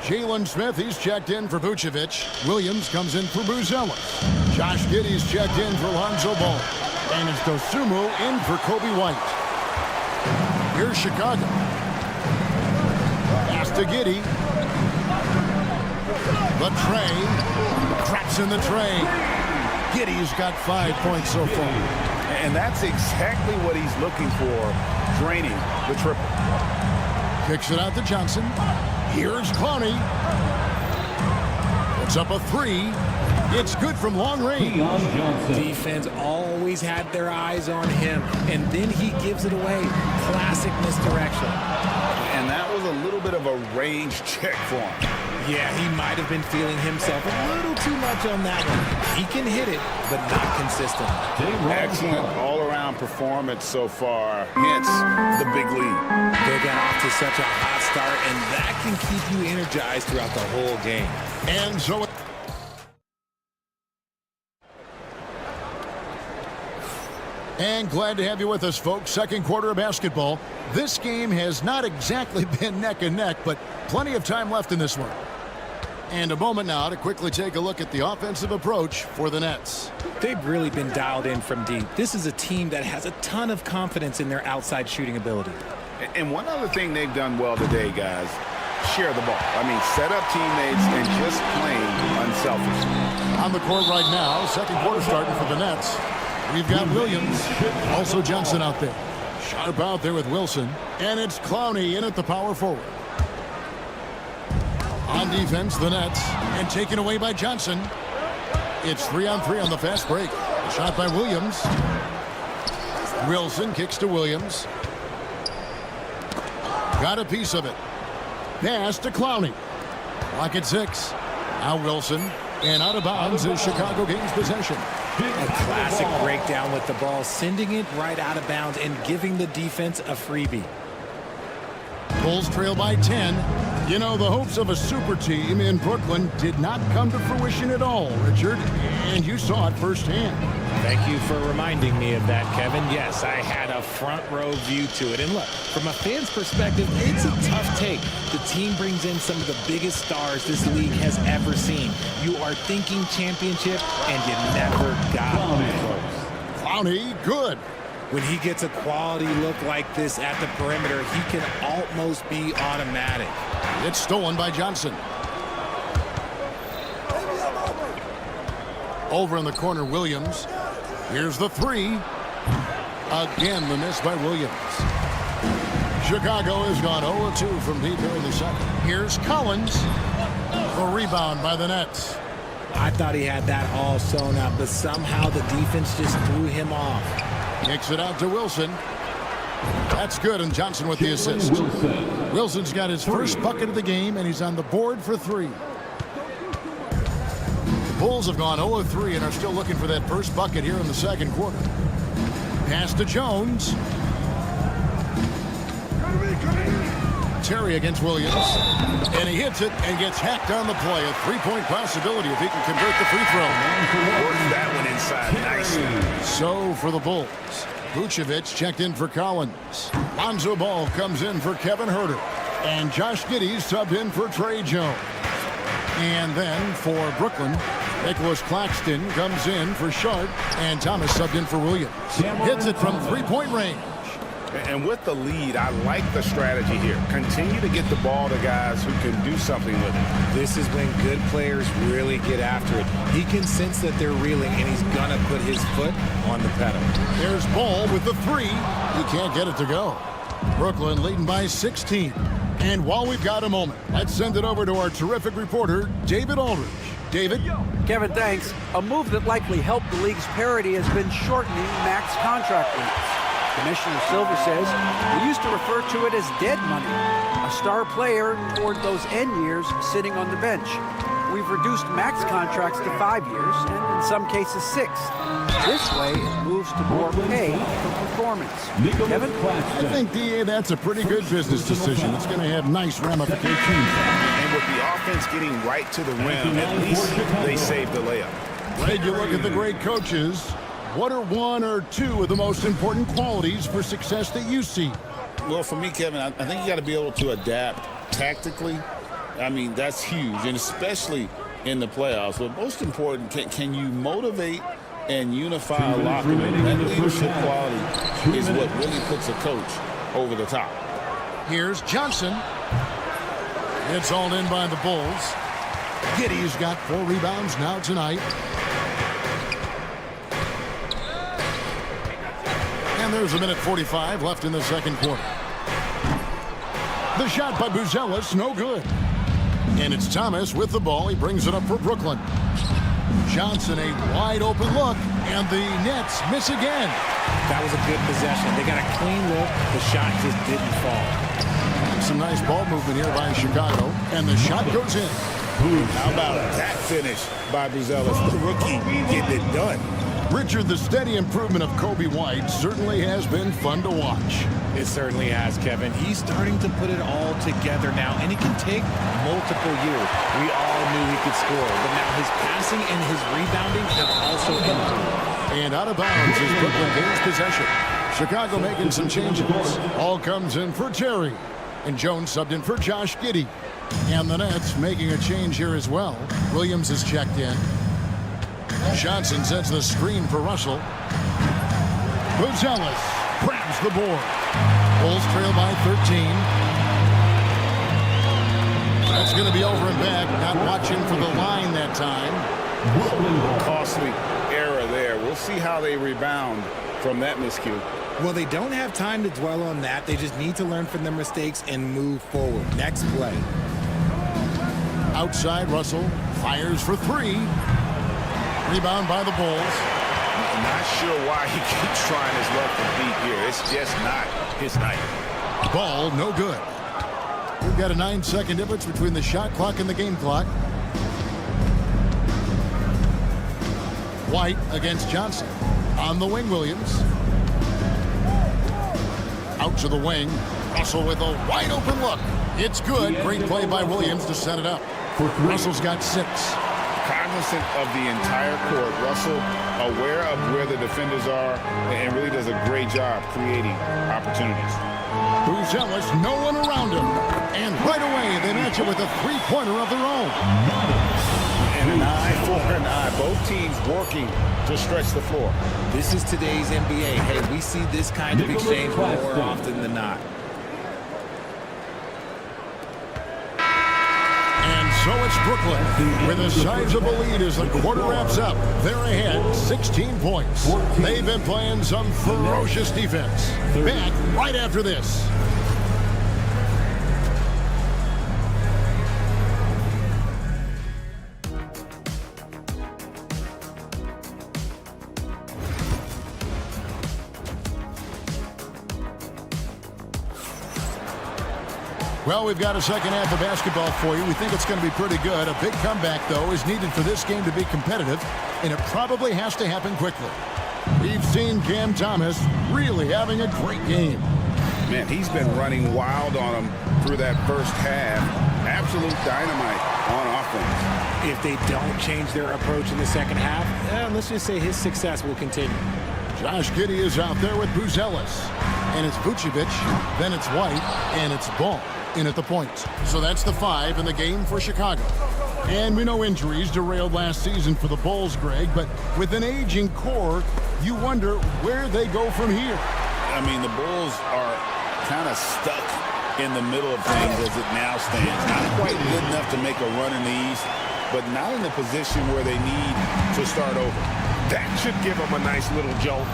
Jalen Smith, he's checked in for Vucevic. Williams comes in for Buzelis. Josh Giddey's checked in for Lonzo Ball. And it's Dosumu in for Kobe White. Here's Chicago. Pass to Giddey. The tray. Craps in the tray. Giddey's got 5 points so far. And that's exactly what he's looking for, draining the triple. Kicks it out to Johnson. Here's Clowney. Puts up a 3. It's good from long range. Defense always had their eyes on him, and then he gives it away. Classic misdirection. And that was a little bit of a range check for him. Yeah, he might have been feeling himself a little too much on that one. He can hit it, but not consistent. Excellent all-around all-around performance so far, hence the big lead. They got off to such a hot start, and that can keep you energized throughout the whole game. And so and glad to have you with us, folks. Second quarter of basketball. This game has not exactly been neck and neck, but plenty of time left in this one. And a moment now to quickly take a look at the offensive approach for the Nets. They've really been dialed in from deep. This is a team that has a ton of confidence in their outside shooting ability. And one other thing they've done well today, guys, share the ball. I mean, set up teammates and just playing unselfish. On the court right now, second quarter starting for the Nets. We've got Williams, also Johnson out there. Sharp out there with Wilson. And it's Clowney in at the power forward. On defense, the Nets, and taken away by Johnson. It's 3-on-3 on the fast break. A shot by Williams. Wilson kicks to Williams. Got a piece of it. Pass to Clowney. Clock at 6. Now Wilson, and out of bounds as Chicago gains possession. A classic breakdown with the ball, sending it right out of bounds and giving the defense a freebie. Bulls trail by 10. You know, the hopes of a super team in Brooklyn did not come to fruition at all, Richard, and you saw it firsthand. Thank you for reminding me of that, Kevin. Yes, I had a front row view to it. And look, from a fan's perspective, it's a tough take. The team brings in some of the biggest stars this league has ever seen. You are thinking championship, and you never got close. Clowney, good. When he gets a quality look like this at the perimeter, he can almost be automatic. It's stolen by Johnson. Over in the corner, Williams. Here's the three. Again, the miss by Williams. Chicago has gone 0-2 from deep here in the second. Here's Collins. A rebound by the Nets. I thought he had that all sewn up, but somehow the defense just threw him off. Kicks it out to Wilson. That's good, and Johnson with the assist. Wilson's got his first bucket of the game, and he's on the board for 3. The Bulls have gone 0-3 and are still looking for that first bucket here in the second quarter. Pass to Jones. Terry against Williams. And he hits it and gets hacked on the play. A three-point possibility if he can convert the free throw. Works that one inside nicely. So for the Bulls, Vucevic checked in for Collins. Lonzo Ball comes in for Kevin Huerter. And Josh Giddey subbed in for Trey Jones. And then for Brooklyn, Nicholas Claxton comes in for Sharp. And Thomas subbed in for Williams. Hits it from three-point range. And with the lead, I like the strategy here. Continue to get the ball to guys who can do something with it. This is when good players really get after it. He can sense that they're reeling, and he's going to put his foot on the pedal. There's Ball with the three. He can't get it to go. Brooklyn leading by 16. And while we've got a moment, let's send it over to our terrific reporter, David Aldridge. David? Kevin, thanks. A move that likely helped the league's parity has been shortening max contract limits. Commissioner Silver says we used to refer to it as dead money, a star player toward those end years sitting on the bench. We've reduced max contracts to 5 years, and in some cases 6. This way, it moves to more pay for performance. Kevin? I think, DA, that's a pretty good business decision. It's going to have nice ramifications. And with the offense getting right to the rim, at least they saved the layup. Greg, you look at the great coaches. What are 1 or 2 of the most important qualities for success that you see? Well, for me, Kevin, I think you got to be able to adapt tactically. I mean, that's huge, and especially in the playoffs. But most important, can you motivate and unify a locker room? That leadership quality is what really puts a coach over the top. Here's Johnson. It's all in by the Bulls. Giddey's got 4 rebounds now tonight. And there's a minute 45 left in the second quarter. The shot by Buzelis, no good. And it's Thomas with the ball. He brings it up for Brooklyn. Johnson, a wide open look, and the Nets miss again. That was a good possession. They got a clean look. The shot just didn't fall. Some nice ball movement here by Chicago, and the shot goes in. How about that finish by Buzelis? The rookie getting it done. Richard, the steady improvement of Kobe White certainly has been fun to watch. It certainly has, Kevin. He's starting to put it all together now, and it can take multiple years. We all knew he could score, but now his passing and his rebounding have also improved. And out of bounds as Brooklyn gains possession. Chicago making some changes. All comes in for Terry. And Jones subbed in for Josh Giddey. And the Nets making a change here as well. Williams is checked in. Johnson sets the screen for Russell. Buzelis grabs the board. Bulls trail by 13. That's going to be over and back. Not watching for the line that time. Costly error there. We'll see how they rebound from that miscue. Well, they don't have time to dwell on that. They just need to learn from their mistakes and move forward. Next play. Outside, Russell fires for three. Rebound by the Bulls. I'm not sure why he keeps trying his luck to beat here. It's just not his night. Ball, no good. We've got a 9-second difference between the shot clock and the game clock. White against Johnson. On the wing, Williams. Out to the wing. Russell with a wide open look. It's good. Great play by Williams to set it up. Russell's got 6. Cognizant of the entire court. Russell aware of where the defenders are and really does a great job creating opportunities. Buzelis, no one around him. And right away, they match it with a three-pointer of their own. And an eye for an eye. Both teams working to stretch the floor. This is today's NBA. Hey, we see this kind of exchange more often than not. And so it's Brooklyn with a sizable lead as the quarter wraps up. They're ahead 16 points. They've been playing some ferocious defense. Back right after this. Well, we've got a second half of basketball for you. We think it's going to be pretty good. A big comeback, though, is needed for this game to be competitive, and it probably has to happen quickly. We've seen Cam Thomas really having a great game. Man, he's been running wild on him through that first half. Absolute dynamite on offense. If they don't change their approach in the second half, let's just say his success will continue. Josh Giddey is out there with Buzelis. And it's Vucevic, then it's White, and it's Ball in at the point. So that's the 5 in the game for Chicago. And we know injuries derailed last season for the Bulls, Greg, but with an aging core, you wonder where they go from here. I mean, the Bulls are kind of stuck in the middle of things as it now stands. Not quite good enough to make a run in the East, but not in the position where they need to start over. That should give them a nice little jolt.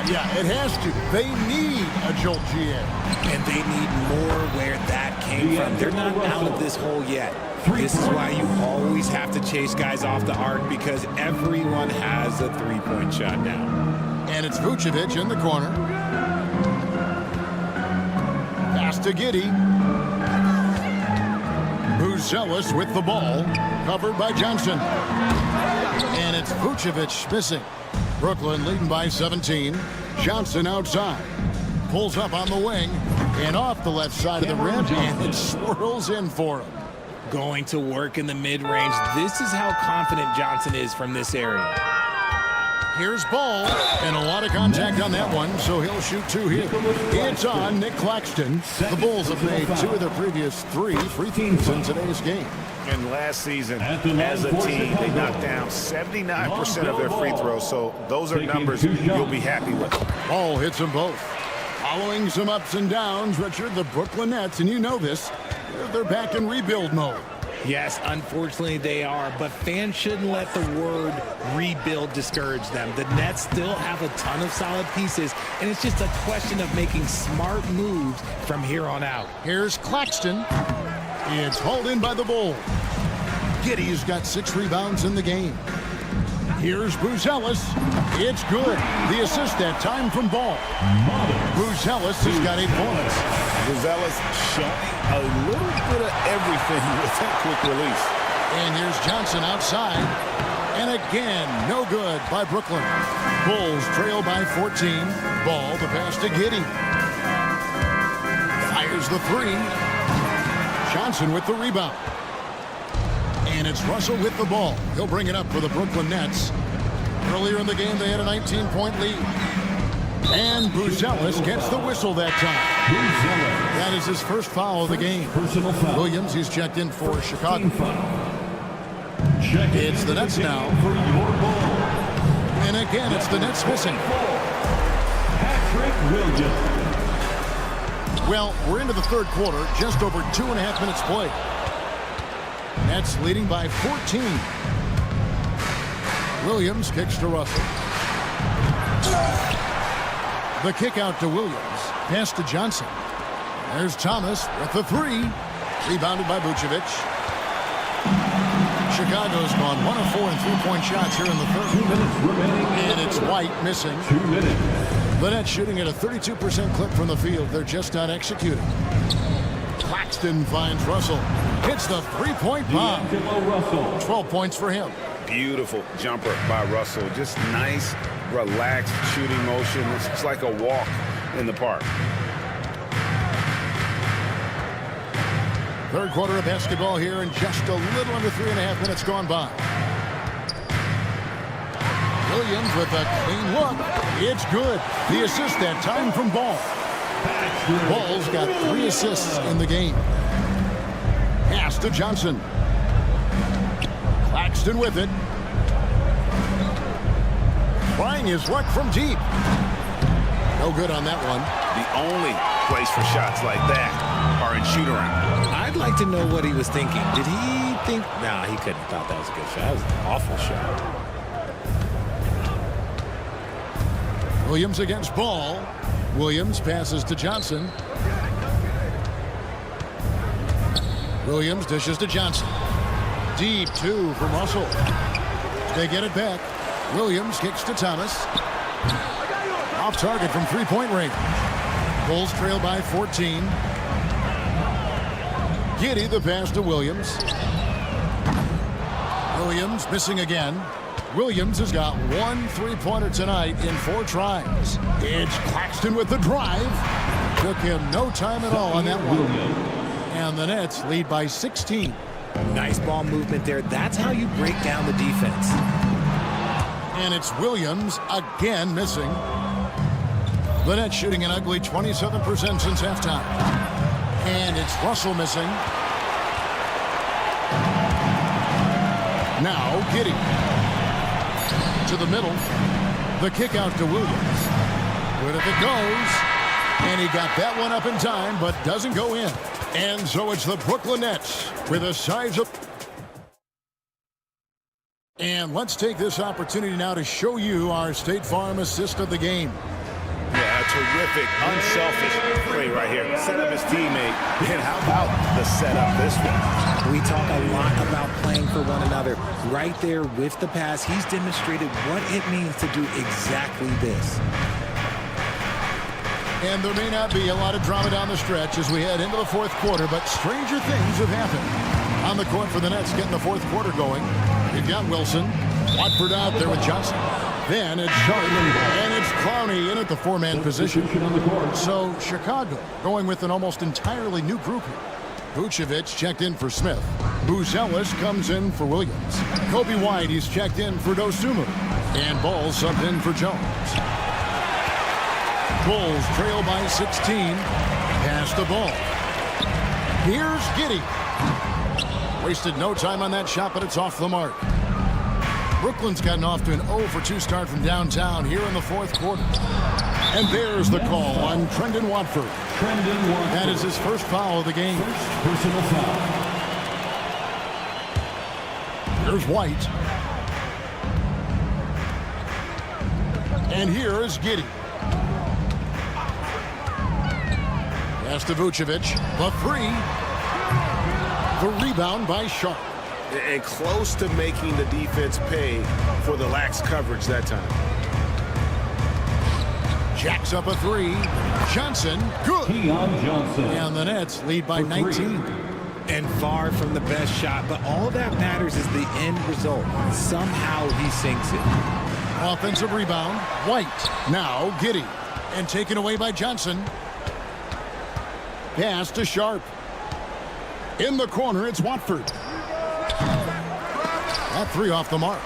Yeah, it has to. They need a jolt, GA. And they need more where that came from. They're not out of this hole yet. This is why you always have to chase guys off the arc, because everyone has a three-point shot now. And it's Vucevic in the corner. Pass to Giddey. Buzelis with the ball. Covered by Johnson. And it's Vucevic missing. Brooklyn leading by 17. Johnson outside. Pulls up on the wing. And off the left side of the rim. And it swirls in for him. Going to work in the mid-range. This is how confident Johnson is from this area. Here's Ball. And a lot of contact on that one, so he'll shoot 2 here. It's on Nick Claxton. The Bulls have made 2 of their previous 3 free throws in today's game. And last season, as a team, they knocked down 79% of their free throws, so those are numbers you'll be happy with. Ball hits them both. Following some ups and downs, Richard, the Brooklyn Nets, and you know this, they're back in rebuild mode. Yes, unfortunately they are, but fans shouldn't let the word rebuild discourage them. The Nets still have a ton of solid pieces, and it's just a question of making smart moves from here on out. Here's Claxton. It's hauled in by the Bulls. Giddey's got 6 rebounds in the game. Here's Buzelis. It's good. The assist that time from Ball. Buzelis has got 8 points. Buzelis showing a little bit of everything with that quick release. And here's Johnson outside. And again, no good by Brooklyn. Bulls trail by 14. Ball to pass to Giddey. Fires the three. Johnson with the rebound. And it's Russell with the ball. He'll bring it up for the Brooklyn Nets. Earlier in the game, they had a 19-point lead. And Buzelis gets the whistle that time. That is his first foul of the game. Personal foul. Williams, he's checked in for Chicago. It's the Nets now. And again, it's the Nets missing. Patrick Williams. Well, we're into the third quarter, just over 2.5 minutes played. Nets leading by 14. Williams kicks to Russell. The kick out to Williams. Pass to Johnson. There's Thomas with the three. Rebounded by Vucevic. Chicago's gone 1 of 4 in three-point shots here in the third. 2 minutes remaining. And it's White missing. 2 minutes. The Nets shooting at a 32% clip from the field. They're just not executing. Claxton finds Russell. Hits the three-point bomb. 12 points for him. Beautiful jumper by Russell. Just nice, relaxed shooting motion. It's like a walk in the park. Third quarter of basketball here, and just a little under 3.5 minutes gone by. Williams with a clean look. It's good. The assist that time from Ball. Ball's got 3 assists in the game. Pass to Johnson. Claxton with it. Trying his luck from deep. No good on that one. The only place for shots like that are in shoot-around. I'd like to know what he was thinking. Did he think... Nah, he couldn't have thought that was a good shot. That was an awful shot. Williams against Ball. Williams passes to Johnson. Williams dishes to Johnson. Deep two from Russell. They get it back. Williams kicks to Thomas. Off target from three-point range. Bulls trail by 14. Giddey the pass to Williams. Williams missing again. Williams has got 1 3-pointer tonight in 4 tries. It's Claxton with the drive. Took him no time at all on that one. And the Nets lead by 16. Nice ball movement there. That's how you break down the defense. And it's Williams again missing. The Nets shooting an ugly 27% since halftime. And it's Russell missing. Now Giddey. To the middle. The kick out to Williams. Good if it goes. And he got that one up in time, but doesn't go in. And so it's the Brooklyn Nets with a size of... And let's take this opportunity now to show you our State Farm assist of the game. Yeah, terrific, unselfish play right here. Set up his teammate. And how about the setup this one? We talk a lot about playing for one another. Right there with the pass, he's demonstrated what it means to do exactly this. And there may not be a lot of drama down the stretch as we head into the fourth quarter, but stranger things have happened. On the court for the Nets, getting the fourth quarter going. You've got Wilson. Watford out there with Johnson. Then it's Sharp, and it's Clowney in at the 4-man position. So Chicago going with an almost entirely new group here. Vucevic checked in for Smith. Buzelis comes in for Williams. Kobe White, he's checked in for Dosunmu. And Ball subbed in for Jones. Bulls trail by 16. Pass the ball. Here's Giddey. Wasted no time on that shot, but it's off the mark. Brooklyn's gotten off to an 0-for-2 start from downtown here in the fourth quarter. And there's the call on Trendon Watford. That is his first foul of the game. Personal foul. Here's White. And here is Giddey. Pass to Vucevic. The three. The rebound by Sharp. And close to making the defense pay for the lax coverage that time. Jacks up a three. Johnson, good. Keon Johnson. And the Nets lead by 19. and far from the best shot, but all that matters is the end result. Somehow he sinks it. Offensive rebound, White. Now Giddey. And taken away by Johnson. Pass to Sharp. In the corner, it's Watford. That three off the mark.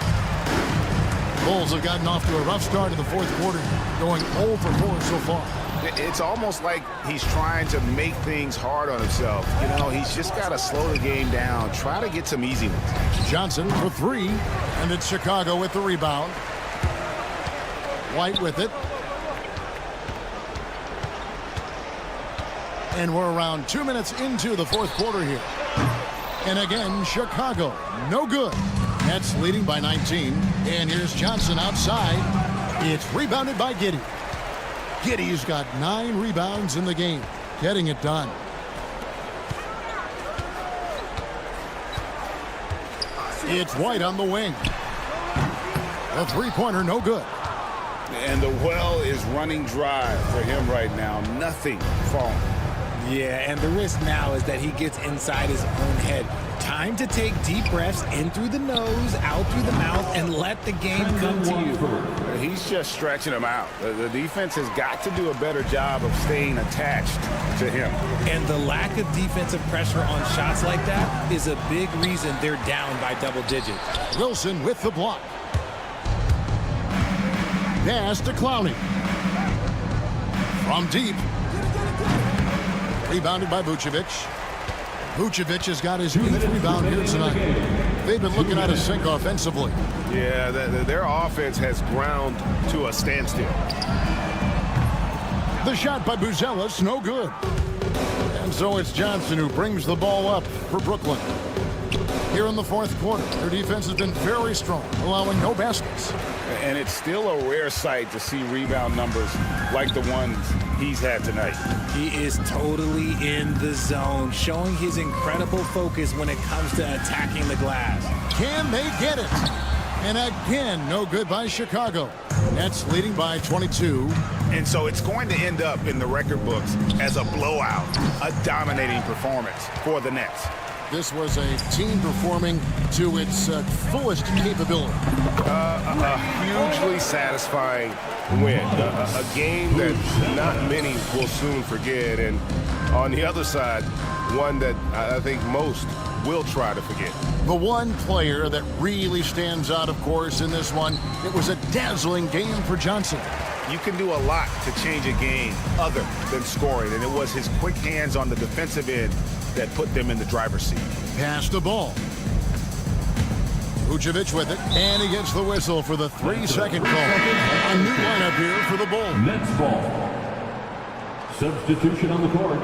Bulls have gotten off to a rough start in the fourth quarter, going 0 for 4 so far. It's almost like he's trying to make things hard on himself. You know, he's just got to slow the game down, try to get some easiness. Johnson for three, and it's Chicago with the rebound. White with it. And we're around 2 minutes into the fourth quarter here. And again, Chicago, no good. Nets leading by 19. And here's Johnson outside. It's rebounded by Giddey. Giddey's got 9 rebounds in the game, getting it done. It's White on the wing. The three-pointer, no good. And the well is running dry for him right now. Nothing falling. Yeah, and the risk now is that he gets inside his own head. Time to take deep breaths in through the nose, out through the mouth, and let the game come to you. He's just stretching him out. The defense has got to do a better job of staying attached to him. And the lack of defensive pressure on shots like that is a big reason they're down by double digits. Wilson with the block. Pass to Clowney. From deep. Rebounded by Vucevic. Vucevic has got his 8th rebound here tonight. They've been looking at a sink offensively. Yeah, their offense has ground to a standstill. The shot by Buzelis, no good. And so it's Johnson who brings the ball up for Brooklyn. Here in the fourth quarter, their defense has been very strong, allowing no baskets. And it's still a rare sight to see rebound numbers like the ones he's had tonight. He is totally in the zone, showing his incredible focus when it comes to attacking the glass. Can they get it? And again, no good by Chicago. Nets leading by 22. And so it's going to end up in the record books as a blowout, a dominating performance for the Nets. This was a team performing to its fullest capability. A hugely satisfying win. A game that not many will soon forget. And on the other side, one that I think most will try to forget. The one player that really stands out, of course, in this one, it was a dazzling game for Johnson. You can do a lot to change a game other than scoring, and it was his quick hands on the defensive end that put them in the driver's seat. Pass the ball. Vucevic with it, and he gets the whistle for the 3-second call. A new lineup here for the Bulls. Nets ball. Substitution on the court.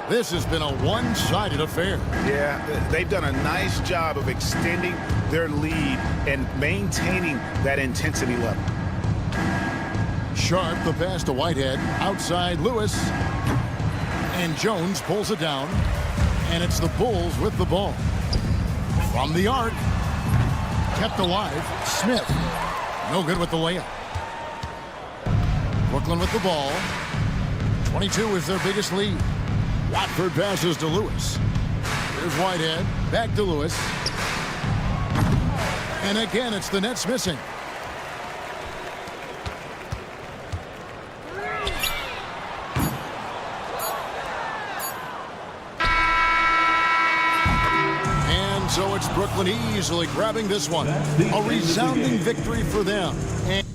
This has been a one-sided affair. Yeah, they've done a nice job of extending their lead and maintaining that intensity level. Sharp, the pass to Whitehead. Outside, Lewis. And Jones pulls it down. And it's the Bulls with the ball. From the arc. Kept alive. Smith. No good with the layup. Brooklyn with the ball. 22 is their biggest lead. Watford passes to Lewis. Here's Whitehead. Back to Lewis. And again, it's the Nets missing. And so it's Brooklyn easily grabbing this one. A resounding victory for them. And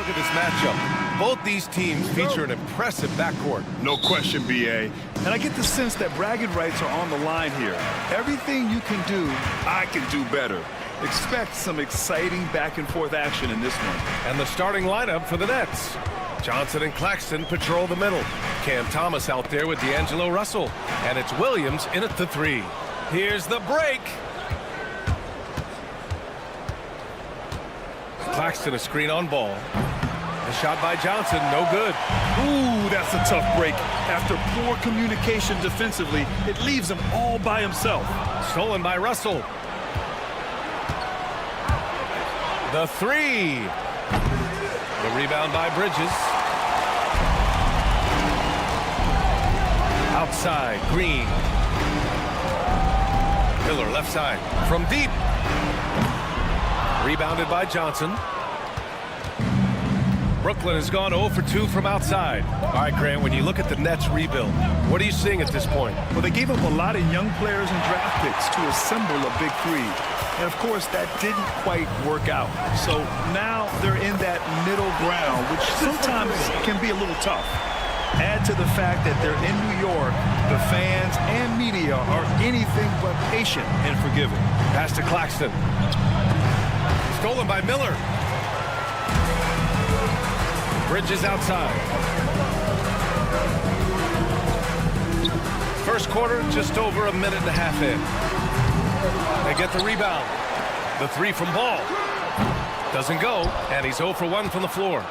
at this matchup. Both these teams feature an impressive backcourt. No question, B.A. And I get the sense that bragging rights are on the line here. Everything you can do, I can do better. Expect some exciting back-and-forth action in this one. And the starting lineup for the Nets. Johnson and Claxton patrol the middle. Cam Thomas out there with D'Angelo Russell. And it's Williams in at the 3. Here's the break. Claxton a screen on ball. The shot by Johnson, no good. Ooh, that's a tough break. After poor communication defensively, it leaves him all by himself. Stolen by Russell. The 3. The rebound by Bridges. Outside, Green. Miller left side from deep. Rebounded by Johnson. Brooklyn has gone 0 for 2 from outside. All right, Grant, when you look at the Nets rebuild, what are you seeing at this point? Well, they gave up a lot of young players and draft picks to assemble a big 3. And, of course, that didn't quite work out. So now they're in that middle ground, which sometimes can be a little tough. Add to the fact that they're in New York, the fans and media are anything but patient and forgiving. Pass to Claxton. Stolen by Miller. Bridges outside. First quarter, just over a minute and a half in. They get the rebound. The 3 from Ball. Doesn't go, and he's 0 for 1 from the floor.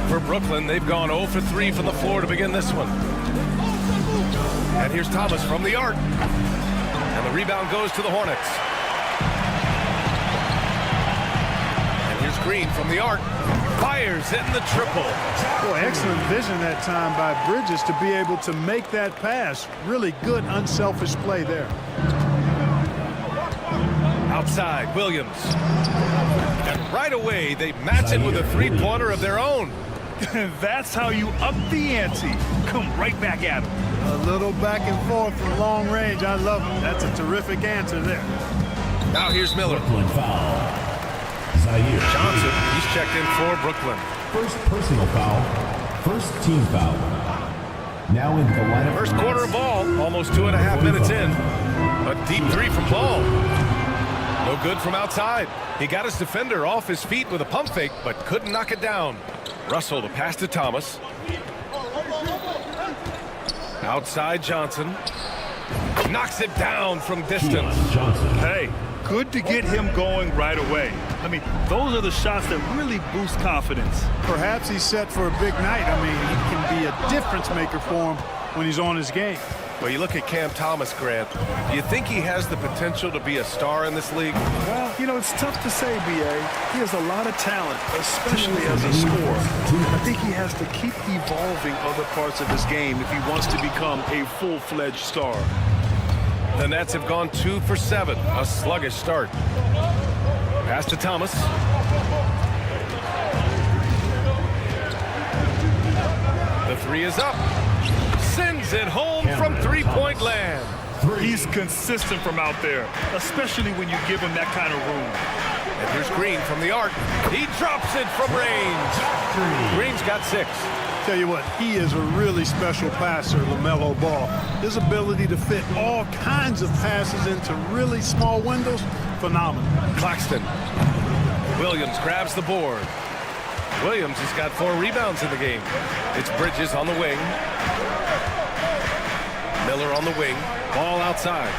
For Brooklyn, they've gone 0 for 3 from the floor to begin this one. And here's Thomas from the arc. And the rebound goes to the Hornets. And here's Green from the arc. Fires hitting the triple. Boy, excellent vision that time by Bridges to be able to make that pass. Really good, unselfish play there. Outside, Williams. And right away, they match it with a three-pointer of their own. That's how you up the ante. Come right back at him. A little back and forth from long range. I love it. That's a terrific answer there. Now here's Miller. Brooklyn foul. Johnson, he's checked in for Brooklyn. First personal foul. First team foul. Now into the lineup. First quarter of ball, almost 2.5 minutes in. A deep 3 from Ball. No good from outside. He got his defender off his feet with a pump fake, but couldn't knock it down. Russell the pass to Thomas. Outside Johnson. Knocks it down from distance. Hey, good to get him going right away. I mean, those are the shots that really boost confidence. Perhaps he's set for a big night. I mean, he can be a difference maker for him when he's on his game. Well, you look at Cam Thomas, Grant. Do you think he has the potential to be a star in this league? Well, you know, it's tough to say, B.A. He has a lot of talent, especially as a scorer. I think he has to keep evolving other parts of his game if he wants to become a full-fledged star. The Nets have gone 2 for 7, a sluggish start. Pass to Thomas. The 3 is up. Sends it home from three-point land. He's consistent from out there, especially when you give him that kind of room. And here's Green from the arc. He drops it from range. Green's got 6. Tell you what, he is a really special passer, LaMelo Ball. His ability to fit all kinds of passes into really small windows, phenomenal. Claxton. Williams grabs the board. Williams has got 4 rebounds in the game. It's Bridges on the wing. Miller on the wing. Ball outside.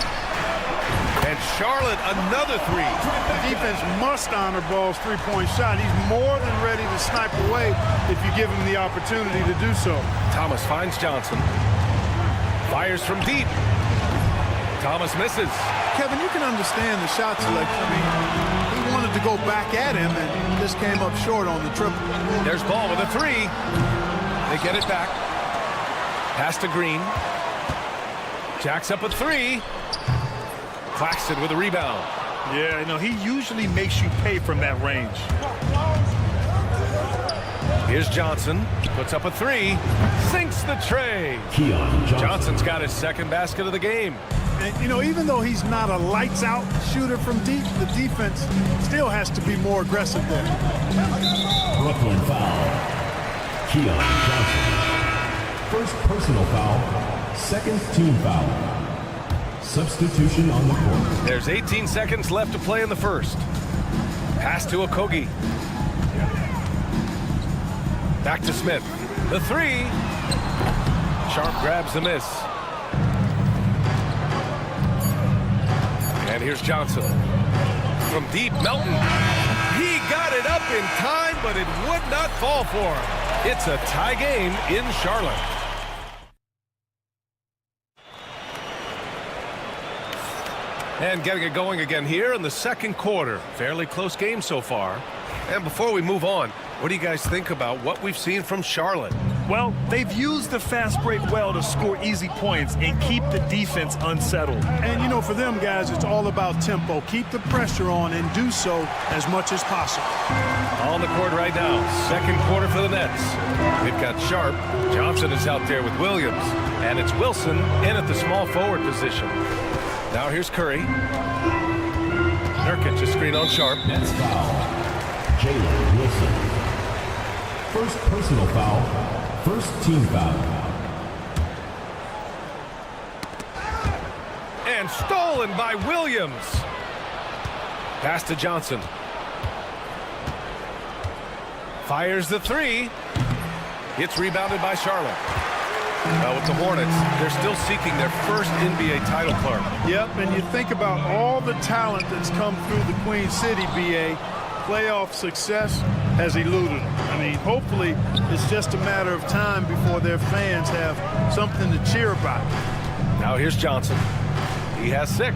And Charlotte, another 3. The defense must honor Ball's three-point shot. He's more than ready to snipe away if you give him the opportunity to do so. Thomas finds Johnson. Fires from deep. Thomas misses. Kevin, you can understand the shot selection. I mean, he wanted to go back at him, and this came up short on the triple. There's Ball with a 3. They get it back. Pass to Green. Jacks up a 3. Claxton with a rebound. Yeah, you know, he usually makes you pay from that range. Here's Johnson. Puts up a 3. Sinks the tray. Johnson's got his second basket of the game. And, you know, even though he's not a lights-out shooter from deep, the defense still has to be more aggressive there. Brooklyn foul. Keon Johnson. First personal foul. Second team foul. Substitution on the court. There's 18 seconds left to play in the first. Pass to Okogie. Back to Smith. The three. Sharp grabs the miss. And here's Johnson. From deep, Melton. He got it up in time, but it would not fall for him. It's a tie game in Charlotte. And getting it going again here in the second quarter. Fairly close game so far. And before we move on, what do you guys think about what we've seen from Charlotte? Well, they've used the fast break well to score easy points and keep the defense unsettled. And, you know, for them guys, it's all about tempo. Keep the pressure on and do so as much as possible. On the court right now, second quarter for the Nets. They've got Sharp. Johnson is out there with Williams. And it's Wilson in at the small forward position. Now here's Curry. Nurkic, a screen on Sharp. Nets foul. Jalen Wilson. First personal foul. First team foul. And stolen by Williams. Pass to Johnson. Fires the three. It's rebounded by Charlotte. Now with the Hornets, they're still seeking their first NBA title card. Yep, and you think about all the talent that's come through the Queen City, BA. Playoff success has eluded them. I mean, hopefully it's just a matter of time before their fans have something to cheer about. Now here's Johnson. He has 6.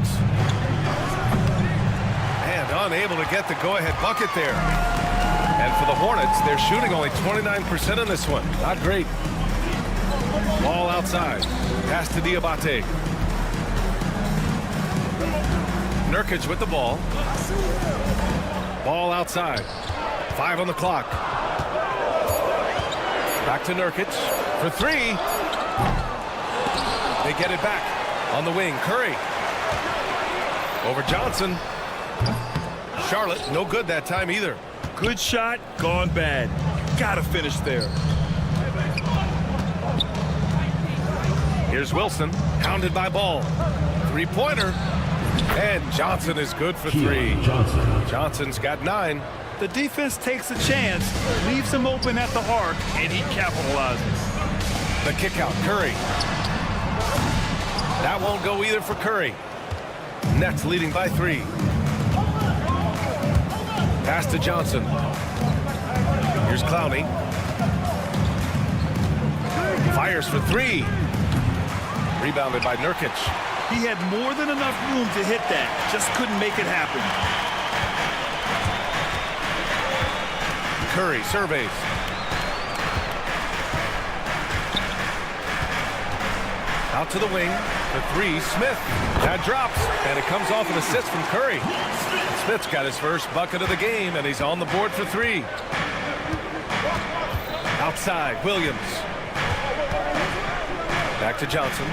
And unable to get the go-ahead bucket there. And for the Hornets, they're shooting only 29% in this one. Not great. Ball outside. Pass to Diabate. Nurkic with the ball. Ball outside. 5 on the clock. Back to Nurkic for 3. They get it back on the wing. Curry. Over Johnson. Charlotte, no good that time either. Good shot, gone bad. Gotta finish there. Here's Wilson, hounded by Ball. Three-pointer. And Johnson is good for 3. Johnson's got 9. The defense takes a chance, leaves him open at the arc, and he capitalizes. The kick out, Curry. That won't go either for Curry. Nets leading by 3. Pass to Johnson. Here's Clowney. Fires for 3. Rebounded by Nurkic. He had more than enough room to hit that. Just couldn't make it happen. Curry surveys. Out to the wing. The 3, Smith. That drops. And it comes off an assist from Curry. Smith's got his first bucket of the game, and he's on the board for 3. Outside, Williams. Back to Johnson.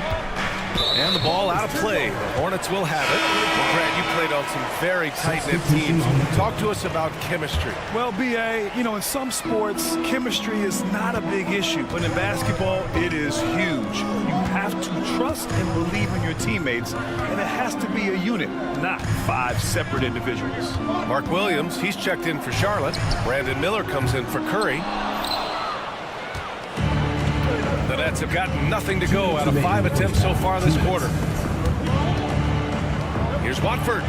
And the ball out of play. The Hornets will have it. Well, Grant, you played on some very tight-knit teams. Talk to us about chemistry. Well, B.A., you know, in some sports, chemistry is not a big issue. But in basketball, it is huge. You have to trust and believe in your teammates, and it has to be a unit, not 5 separate individuals. Mark Williams, he's checked in for Charlotte. Brandon Miller comes in for Curry. The Nets have gotten nothing to go out of 5 attempts so far this quarter. Here's Watford.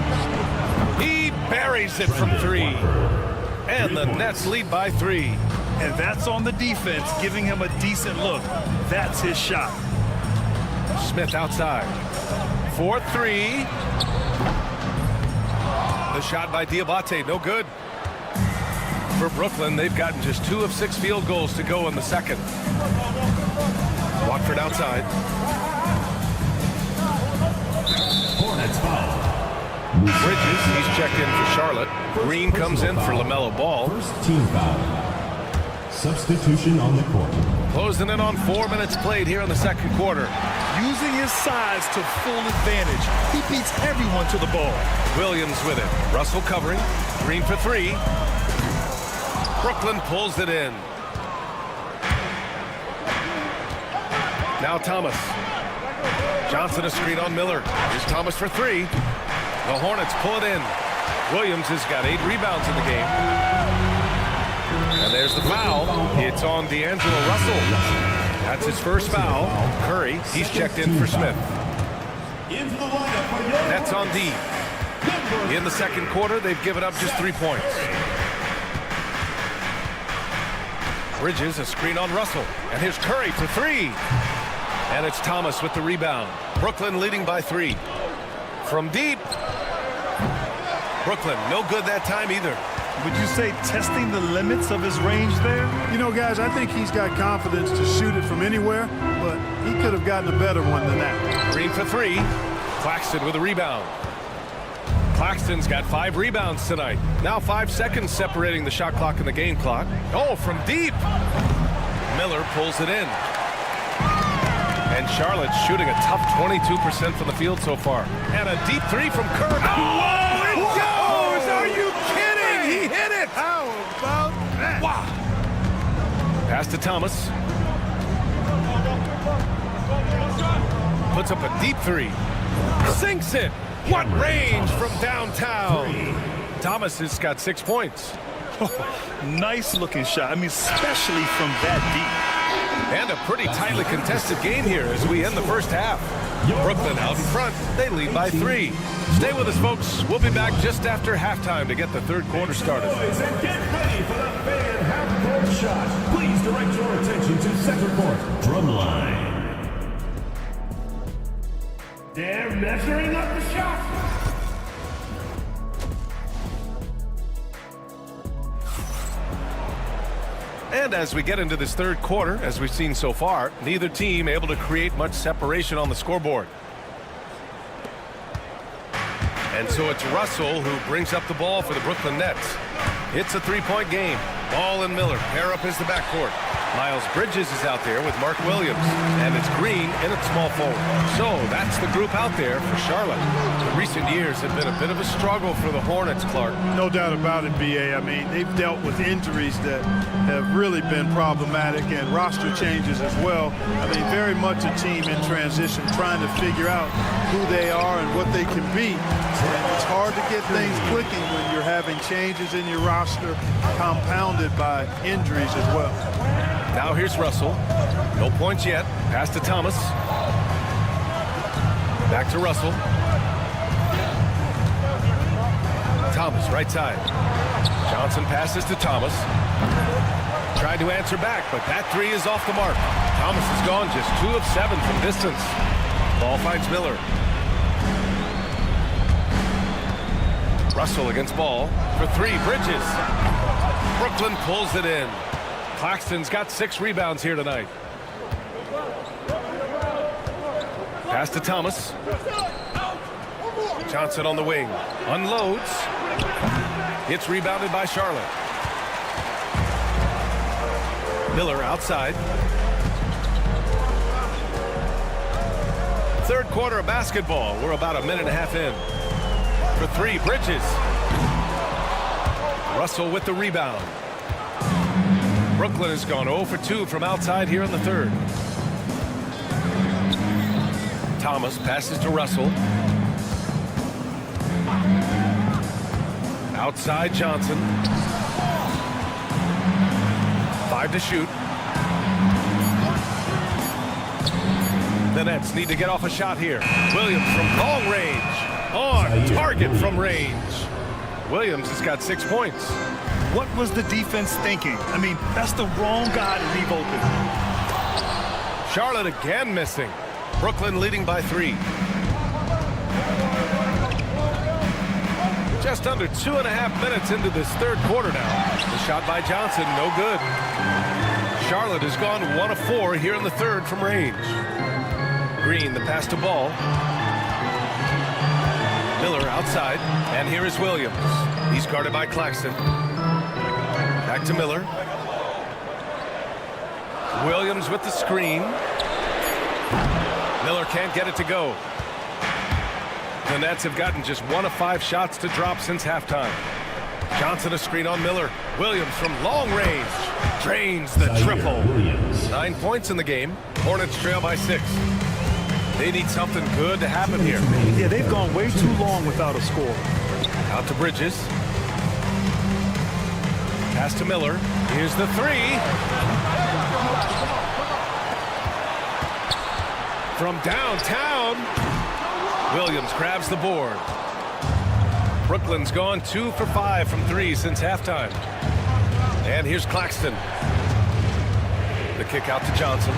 He buries it from 3. And the Nets lead by 3. And that's on the defense, giving him a decent look. That's his shot. Smith outside. 4-3. The shot by Diabate, no good. For Brooklyn, they've gotten just 2 of 6 field goals to go in the second. Watford outside. Hornets foul. Bridges, he's checked in for Charlotte. Green comes in for LaMelo Ball. First team foul. Substitution on the court. Closing in on 4 minutes played here in the second quarter. Using his size to full advantage. He beats everyone to the ball. Williams with it. Russell covering. Green for three. Brooklyn pulls it in. Now Thomas. Johnson a screen on Miller. Here's Thomas for three. The Hornets pull it in. Williams has got 8 rebounds in the game. And there's the foul. It's on D'Angelo Russell. That's his first foul. Curry, he's checked in for Smith. That's on D. In the second quarter, they've given up just 3 points. Bridges, a screen on Russell. And here's Curry for three. And it's Thomas with the rebound. Brooklyn leading by 3. From deep. Brooklyn, no good that time either. Would you say testing the limits of his range there? You know, guys, I think he's got confidence to shoot it from anywhere, but he could have gotten a better one than that. Green for three. Claxton with a rebound. Claxton's got 5 rebounds tonight. Now 5 seconds separating the shot clock and the game clock. Oh, from deep. Miller pulls it in. And Charlotte's shooting a tough 22% from the field so far. And a deep three from Curry. Oh, it goes! Are you kidding? He hit it! How about that? Wow. Pass to Thomas. Puts up a deep three. Sinks it. What range from downtown? Thomas has got 6 points. Nice looking shot. I mean, especially from that deep. And a pretty tightly contested game here as we end the first half. Brooklyn out in front. They lead by 3. Stay with us, folks. We'll be back just after halftime to get the third quarter started. Boys, and get ready for the fan half-court shot. Please direct your attention to center court. Drumline. They're measuring up the shot. And as we get into this third quarter, as we've seen so far, neither team able to create much separation on the scoreboard. And so it's Russell who brings up the ball for the Brooklyn Nets. It's a 3-point game. Ball and Miller pair up as the backcourt. Miles Bridges is out there with Mark Williams. And it's Green in at small forward. So that's the group out there for Charlotte. The recent years have been a bit of a struggle for the Hornets, Clark. No doubt about it, B.A. I mean, they've dealt with injuries that have really been problematic and roster changes as well. I mean, very much a team in transition, trying to figure out who they are and what they can be. And it's hard to get things clicking when you're having changes in your roster compounded by injuries as well. Now here's Russell. No points yet. Pass to Thomas. Back to Russell. Thomas, right side. Johnson passes to Thomas. Tried to answer back, but that three is off the mark. Thomas is gone just 2 of 7 from distance. Ball finds Miller. Russell against ball for 3. Bridges. Brooklyn pulls it in. Claxton's got 6 rebounds here tonight. Pass to Thomas. Johnson on the wing. Unloads. It's rebounded by Charlotte. Miller outside. Third quarter of basketball. We're about a minute and a half in. For 3, Bridges. Russell with the rebound. Brooklyn has gone 0 for 2 from outside here in the third. Thomas passes to Russell. Outside Johnson. 5 to shoot. The Nets need to get off a shot here. Williams from long range. On target from range. Williams has got 6 points. What was the defense thinking? I mean, that's the wrong guy to leave open. Charlotte again missing. Brooklyn leading by 3. Just under 2.5 minutes into this third quarter now. The shot by Johnson, no good. Charlotte has gone 1 of 4 here in the third from range. Green, the pass to ball. Miller outside, and here is Williams. He's guarded by Claxton. Back to Miller. Williams with the screen. Miller can't get it to go. The Nets have gotten just 1 of 5 shots to drop since halftime. Johnson a screen on Miller. Williams from long range drains the triple. 9 points in the game. Hornets trail by 6. They need something good to happen here. Yeah, they've gone way too long without a score. Out to Bridges. Pass to Miller. Here's the 3. From downtown. Williams grabs the board. Brooklyn's gone 2 for 5 from 3 since halftime. And here's Claxton. The kick out to Johnson.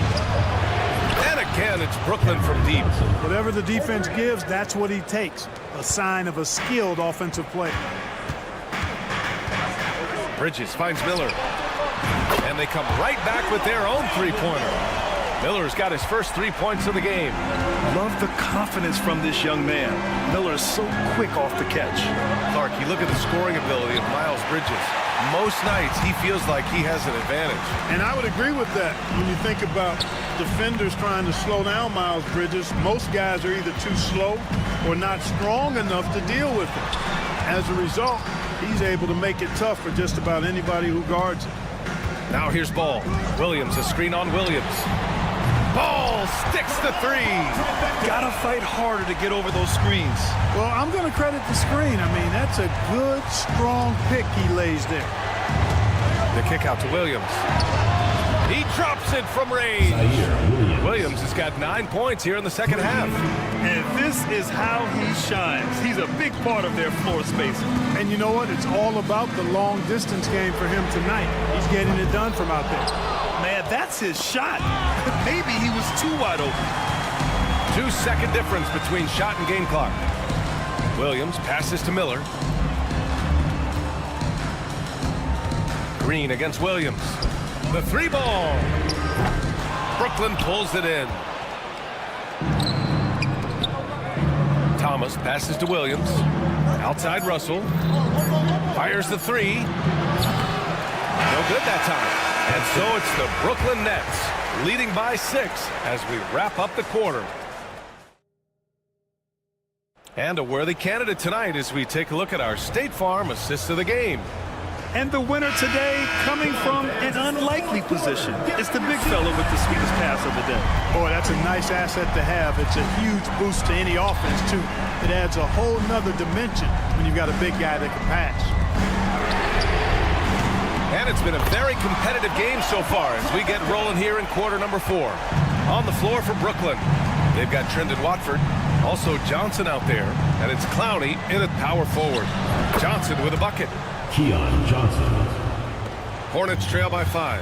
And again, it's Brooklyn from deep. Whatever the defense gives, that's what he takes. A sign of a skilled offensive play. Bridges finds Miller. And they come right back with their own three-pointer. Miller's got his first 3 points of the game. Love the confidence from this young man. Miller is so quick off the catch. Clark, you look at the scoring ability of Miles Bridges. Most nights, he feels like he has an advantage. And I would agree with that. When you think about defenders trying to slow down Miles Bridges, most guys are either too slow or not strong enough to deal with it. As a result, he's able to make it tough for just about anybody who guards it. Now here's Ball. Williams, a screen on Williams. Ball sticks the 3. Gotta fight harder to get over those screens. Well, I'm going to credit the screen. I mean, that's a good, strong pick he lays there. The kick out to Williams. He drops it from range. Williams has got 9 points here in the second half. And this is how he shines. He's a big part of their floor spacing. And you know what? It's all about the long distance game for him tonight. He's getting it done from out there. Man, that's his shot. Maybe he was too wide open. 2-second difference between shot and game clock. Williams passes to Miller. Green against Williams. The 3-ball. Brooklyn pulls it in. Thomas passes to Williams. Outside Russell. Fires the 3. No good that time. And so it's the Brooklyn Nets leading by 6 as we wrap up the quarter. And a worthy candidate tonight as we take a look at our State Farm assist of the game. And the winner today coming from an unlikely position. It's the big fella with the sweetest pass of the day. Boy, that's a nice asset to have. It's a huge boost to any offense, too. It adds a whole nother dimension when you've got a big guy that can pass. And it's been a very competitive game so far as we get rolling here in quarter number 4. On the floor for Brooklyn, they've got Trendon Watford, also Johnson out there, and it's Clowney in at power forward. Johnson with a bucket. Keon Johnson. Hornets trail by 5.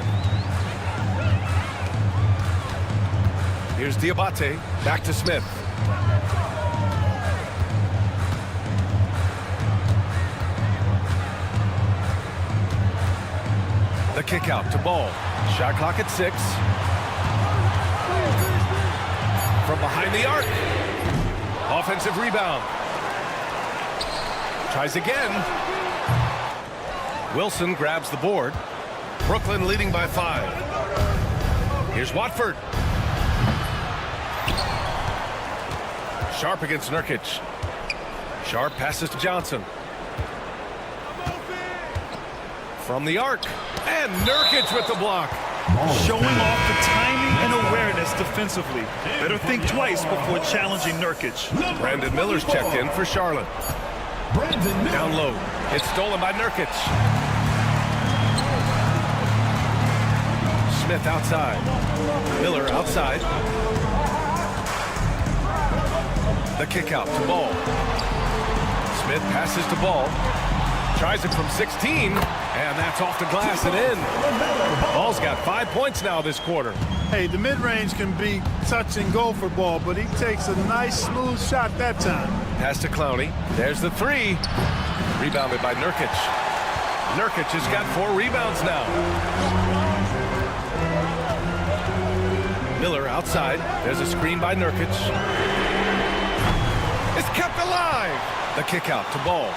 Here's Diabate, back to Smith. The kick out to Ball. Shot clock at 6. From behind the arc. Offensive rebound. Tries again. Wilson grabs the board. Brooklyn leading by 5. Here's Watford. Sharp against Nurkic. Sharp passes to Johnson. From the arc. And Nurkic with the block. Showing off the timing and awareness defensively. Better think twice before challenging Nurkic. Brandon Miller's checked in for Charlotte. Down low. It's stolen by Nurkic. Smith outside. Miller outside. The kick out to Ball. Smith passes to Ball. Tries it from 16, and that's off the glass and in. Ball's got 5 points now this quarter. Hey, the mid-range can be touch and go for Ball, but he takes a nice, smooth shot that time. Pass to Clowney. There's the 3. Rebounded by Nurkic. Nurkic has got 4 rebounds now. Miller outside. There's a screen by Nurkic. It's kept alive. The kick out to Ball.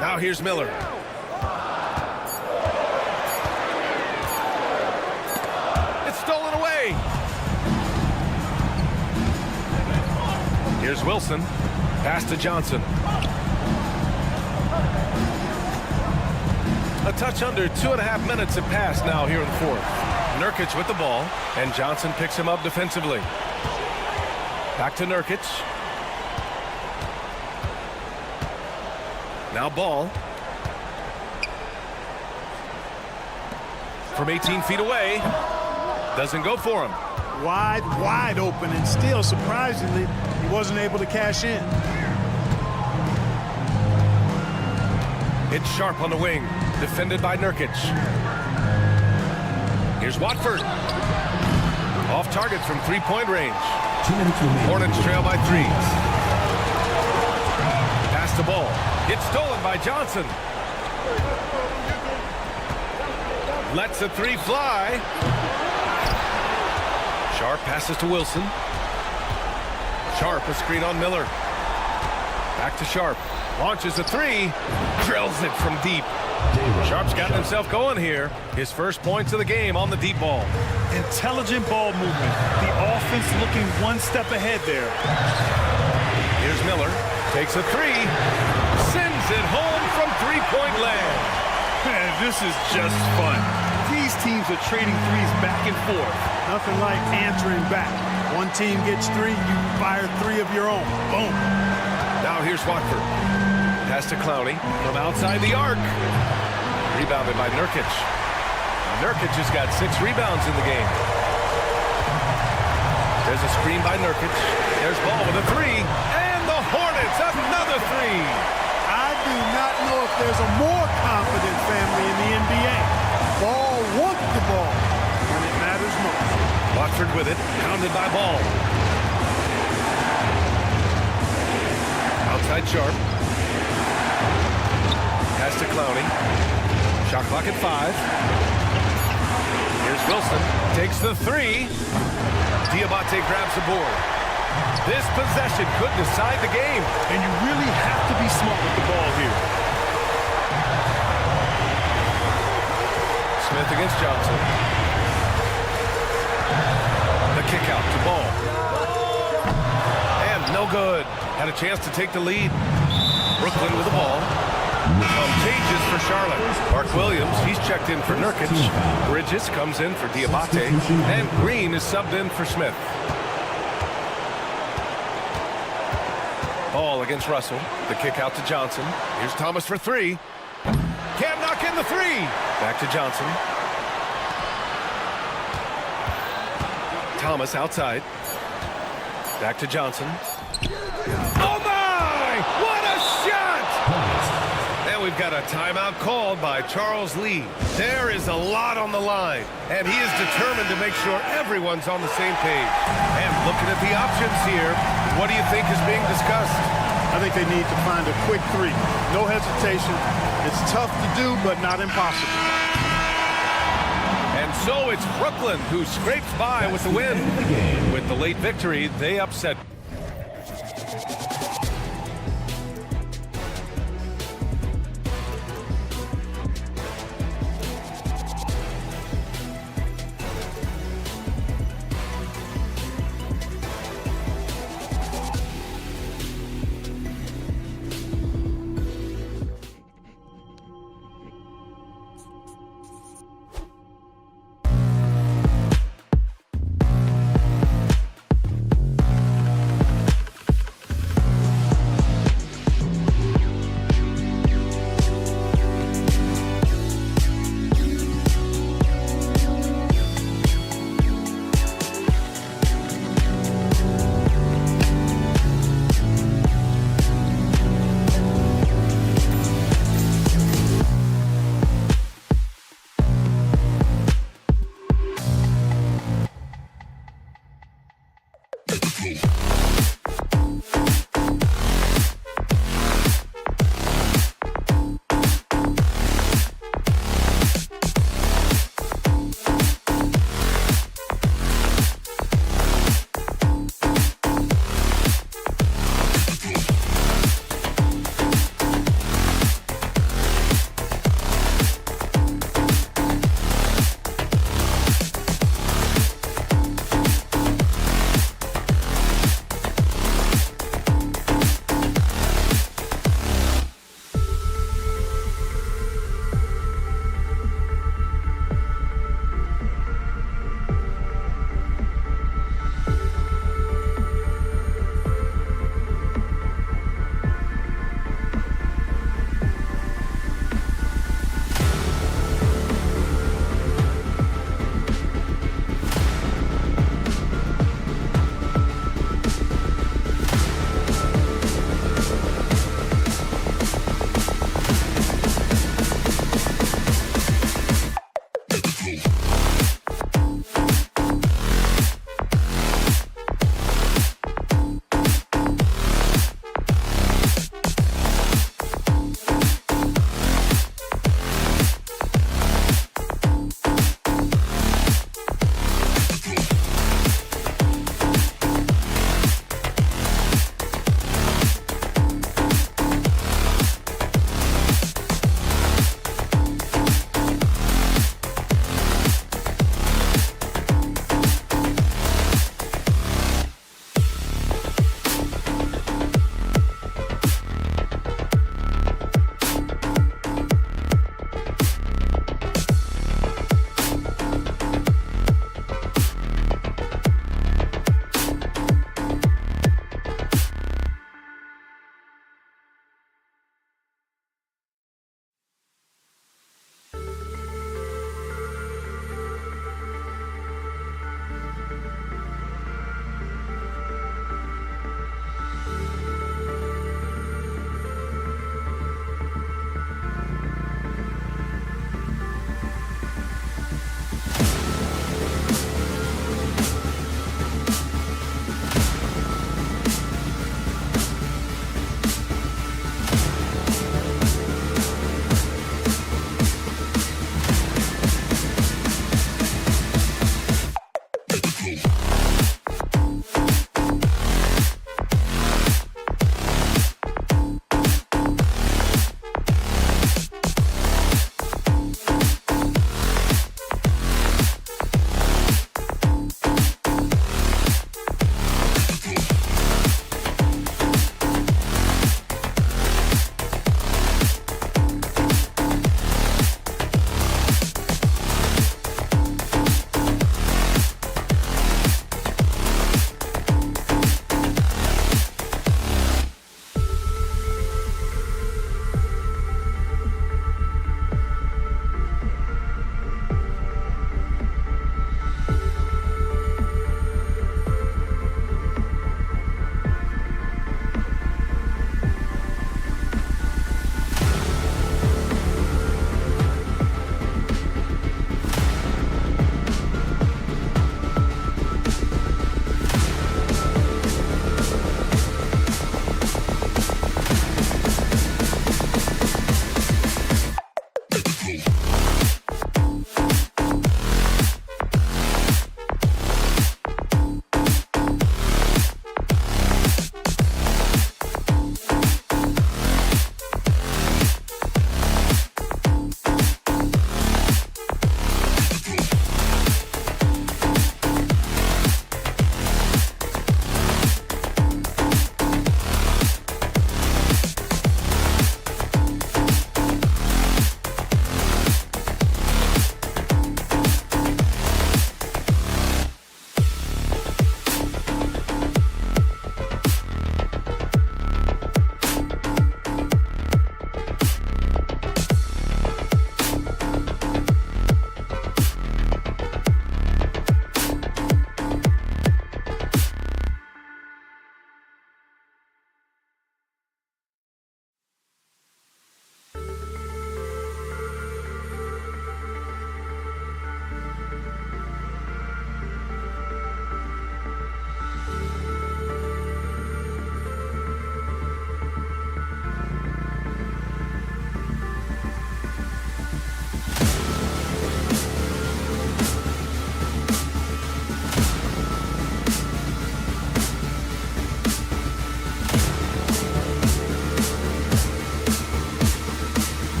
Now here's Miller. stolen away. Here's Wilson. Pass to Johnson. A touch under 2.5 minutes have passed now here in the fourth. Nurkic with the ball, and Johnson picks him up defensively. Back to Nurkic. Now Ball. From 18 feet away. Doesn't go for him. Wide open, and still, surprisingly, he wasn't able to cash in. It's Sharp on the wing, defended by Nurkic. Here's Watford. Off target from three-point range. Hornets trail by 3. Pass the ball. It's stolen by Johnson. Lets a 3 fly. Sharp passes to Wilson. Sharp, a screen on Miller. Back to Sharp. Launches a 3. Drills it from deep. Sharp's gotten himself going here. His first points of the game on the deep ball. Intelligent ball movement. The offense looking one step ahead there. Here's Miller. Takes a 3. Sends it home from three-point land. Man, this is just fun. These teams are trading threes back and forth. Nothing like answering back. One team gets 3, you fire 3 of your own. Boom. Now here's Watford. Pass to Clowney from outside the arc. Rebounded by Nurkic. Nurkic has got 6 rebounds in the game. There's a screen by Nurkic. There's Ball with a 3. And the Hornets, another 3. I do not know if there's a more confident family in the NBA. Ball wants the ball when it matters most. Watford with it, pounded by Ball. Outside Sharp. Pass to Clowney. Shot clock at 5. Here's Wilson. Takes the 3. Diabate grabs the board. This possession could decide the game. And you really have to be smart with the ball here. Smith against Johnson. The kick out to Ball. And no good. Had a chance to take the lead. Brooklyn with the ball. Some changes for Charlotte. Mark Williams, he's checked in for Nurkic. Bridges comes in for Diabate. And Green is subbed in for Smith. Ball against Russell. The kick out to Johnson. Here's Thomas for 3. Can't knock in the 3. Back to Johnson. Thomas outside. Back to Johnson. Oh my! What a shot! And we've got a timeout called by Charles Lee. There is a lot on the line, and he is determined to make sure everyone's on the same page. And looking at the options here, what do you think is being discussed? I think they need to find a quick 3. No hesitation. It's tough to do, but not impossible. And so it's Brooklyn who scrapes by with the win. With the late victory, they upset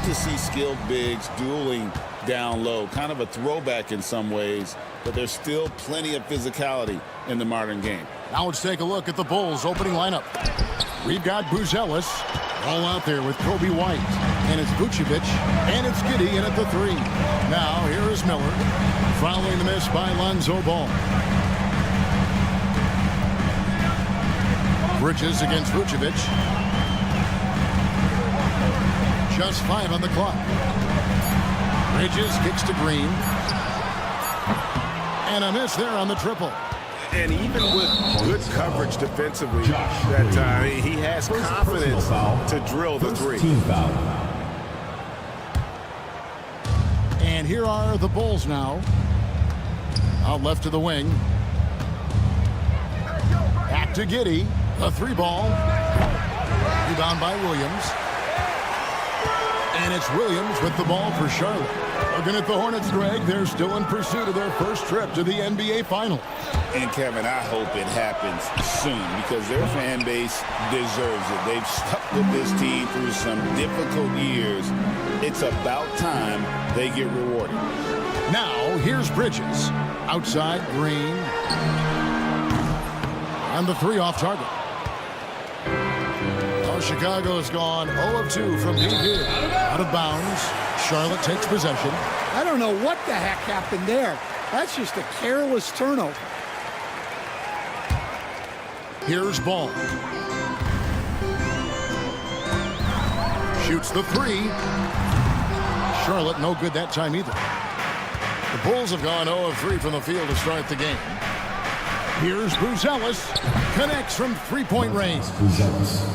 to see skilled bigs dueling down low. Kind of a throwback in some ways, but there's still plenty of physicality in the modern game. Now let's take a look at the Bulls opening lineup. We've got Buzelis all out there with Kobe White. And it's Vucevic. And it's Giddey in at the 3. Now here is Miller. Following the miss by Lonzo Ball. Bridges against Vucevic. Just 5 on the clock. Bridges kicks to Green. And a miss there on the triple. And even with good coverage defensively, that he has confidence to drill the 3. Team foul. And here are the Bulls now. Out left to the wing. Back to Giddey. A 3-ball. Rebound by Williams. And it's Williams with the ball for Charlotte. Looking at the Hornets, Greg, they're still in pursuit of their first trip to the NBA Finals. And, Kevin, I hope it happens soon because their fan base deserves it. They've stuck with this team through some difficult years. It's about time they get rewarded. Now, here's Bridges. Outside, Green. And the 3 off target. Oh, Chicago has gone 0 of 2 from deep here. Out of bounds. Charlotte takes possession. I don't know what the heck happened there. That's just a careless turnover. Here's Ball. Shoots the 3. Charlotte no good that time either. The Bulls have gone 0 of 3 from the field to start the game. Here's Buzelis. Connects from 3-point range.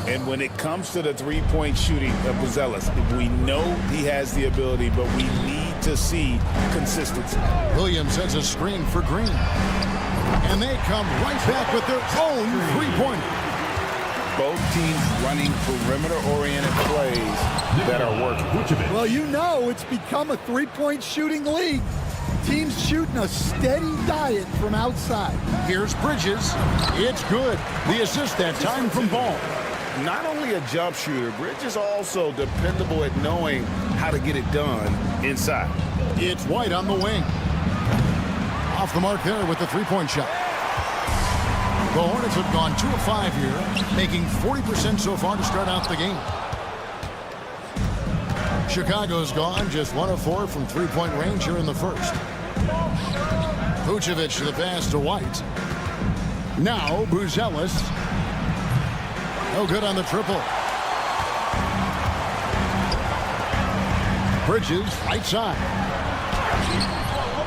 And when it comes to the 3-point shooting of Buzelis, we know he has the ability, but we need to see consistency. Williams sends a screen for Green. And they come right back with their own 3-pointer. Both teams running perimeter-oriented plays that are working. Well, you know it's become a 3-point shooting league. Teams shooting a steady diet from outside. Here's Bridges. It's good. The assist that time from Ball. Not only a jump shooter, Bridges also dependable at knowing how to get it done inside. It's White on the wing. Off the mark there with the 3-point shot. The Hornets have gone 2 of 5 here, making 40% so far to start out the game. Chicago's gone just 1 of 4 from 3-point range here in the first. Vucevic to the pass to White. Now Buzelis. No good on the triple. Bridges, right side.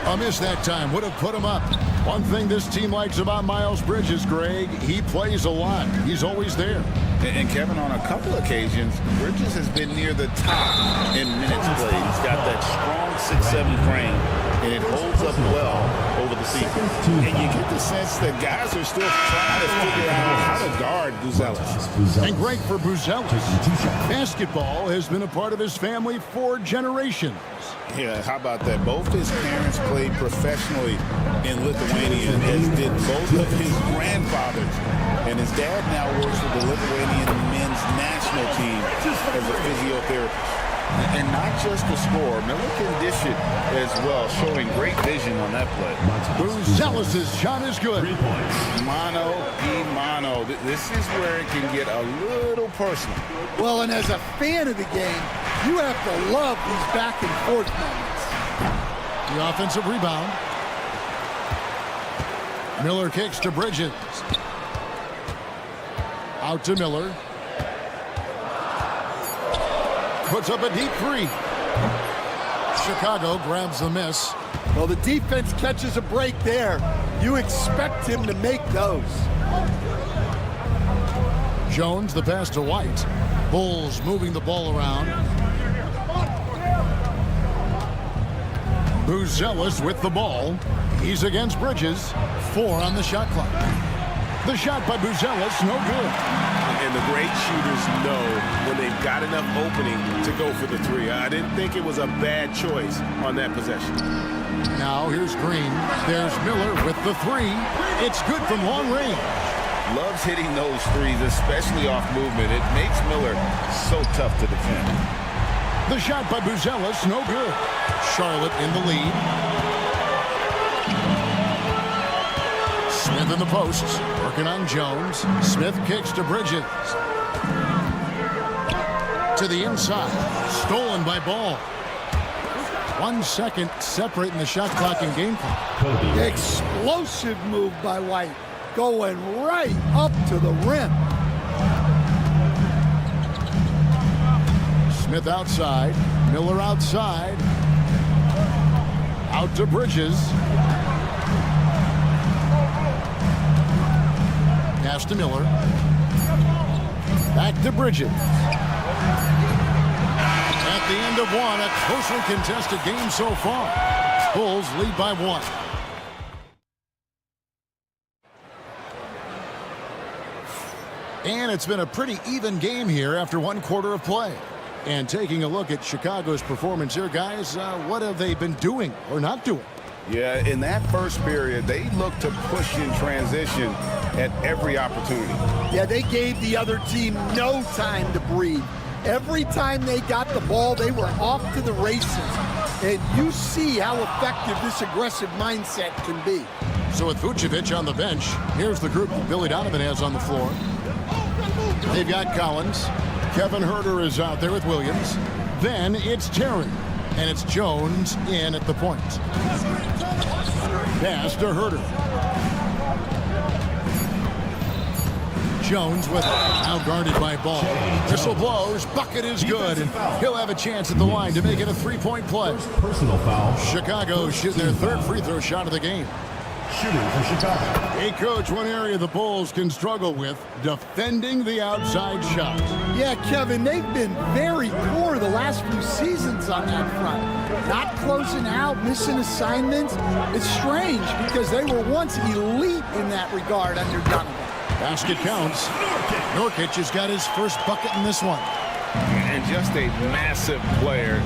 A miss that time. Would have put him up. One thing this team likes about Miles Bridges, Greg, he plays a lot. He's always there. And Kevin, on a couple occasions, Bridges has been near the top in minutes played. He's got that strong 6'7" frame, and it holds up well over the season. And you get the sense that guys are still trying to figure out how to guard Buzelis. And great for Buzelis. Basketball has been a part of his family for generations. Yeah, how about that? Both his parents played professionally in Lithuania, as did both of his grandfathers. And his dad now works with the Lithuanian men's national team as a physiotherapist. And not just the score, Miller can dish it as well, showing great vision on that play. Buzelis' shot is good. Mano a mano. This is where it can get a little personal. Well, and as a fan of the game, you have to love these back and forth moments. The offensive rebound. Miller kicks to Bridges. Out to Miller. Puts up a deep 3. Chicago grabs the miss. Well, the defense catches a break there. You expect him to make those. Jones, the pass to White. Bulls moving the ball around. Buzelis with the ball. He's against Bridges. 4 on the shot clock. The shot by Buzelis, no good. And the great shooters know when they've got enough opening to go for the 3. I didn't think it was a bad choice on that possession. Now here's Green. There's Miller with the 3. It's good from long range. Loves hitting those 3s, especially off movement. It makes Miller so tough to defend. The shot by Buzelis, no good. Charlotte in the lead. Smith in the posts, working on Jones. Smith kicks to Bridges. To the inside, stolen by Ball. 1 second separating the shot clock and game clock. Explosive move by White, going right up to the rim. Smith outside, Miller outside. Out to Bridges. Pass to Miller. Back to Bridges. At the end of one, a closely contested game so far. Bulls lead by 1. And it's been a pretty even game here after 1 quarter of play. And taking a look at Chicago's performance here, guys, what have they been doing or not doing? Yeah, in that first period, they looked to push in transition at every opportunity. Yeah, they gave the other team no time to breathe. Every time they got the ball, they were off to the races. And you see how effective this aggressive mindset can be. So with Vucevic on the bench, here's the group that Billy Donovan has on the floor. They've got Collins. Kevin Huerter is out there with Williams. Then it's Terry. And it's Jones in at the point. Pass to Huerter. Jones with it. Now guarded by Ball. Whistle blows. Bucket is good. And he'll have a chance at the line to make it a 3-point play. Personal foul. Chicago shooting their 3rd free throw shot of the game. Shooting for Chicago. Hey, Coach, one area the Bulls can struggle with, defending the outside shot. Yeah, Kevin, they've been very poor the last few seasons on that front. Not closing out, missing assignments. It's strange because they were once elite in that regard under Donovan. Basket counts. Nurkic has got his first bucket in this one. And just a massive player.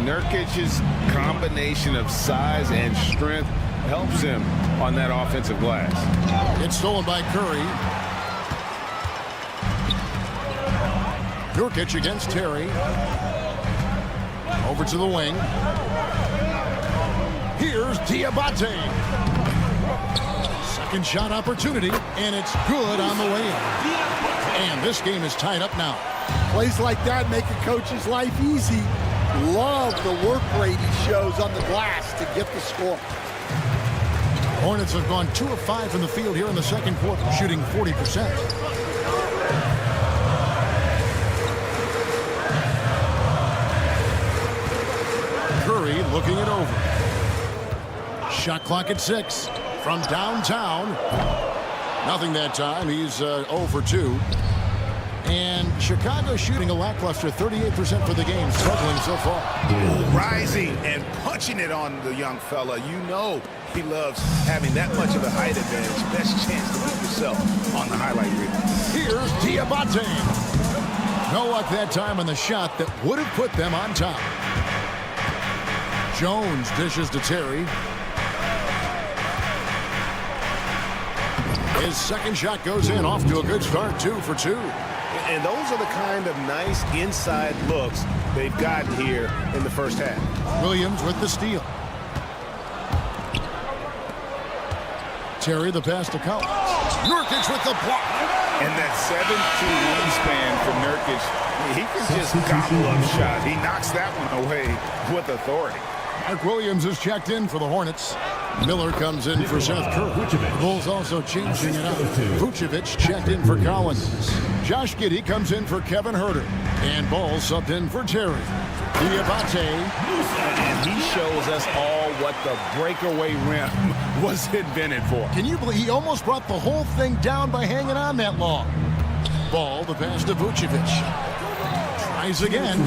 Nurkic's combination of size and strength helps him on that offensive glass. It's stolen by Curry. Nurkic against Terry. Over to the wing. Here's Diabate. Second shot opportunity, and it's good on the way in. And this game is tied up now. Plays like that make a coach's life easy. Love the work rate he shows on the glass to get the score. Hornets have gone 2 of 5 from the field here in the second quarter, shooting 40%. Curry looking it over. Shot clock at 6 from downtown. Nothing that time. He's 0 for 2. And Chicago shooting a lackluster 38% for the game, struggling so far. Rising and punching it on the young fella. You know he loves having that much of a height advantage. Best chance to put yourself on the highlight reel. Here's Diabate. No luck that time on the shot that would have put them on top. Jones dishes to Terry. His second shot goes in, off to a good start, 2 for 2. And those are the kind of nice inside looks they've gotten here in the first half. Williams with the steal. Terry the pass to Collins. Nurkic with the block. And that 7'2" wingspan for Nurkic, he can just gobble up shot. He knocks that one away with authority. Mark Williams is checked in for the Hornets. Miller comes in for Seth Curry. The Bulls also changing it up. Vucevic checked in for Collins. Josh Giddey comes in for Kevin Huerter. And Ball subbed in for Terry. Diabate. And he shows us all what the breakaway rim was invented for. Can you believe he almost brought the whole thing down by hanging on that long? Ball, the pass to Vucevic. Tries again,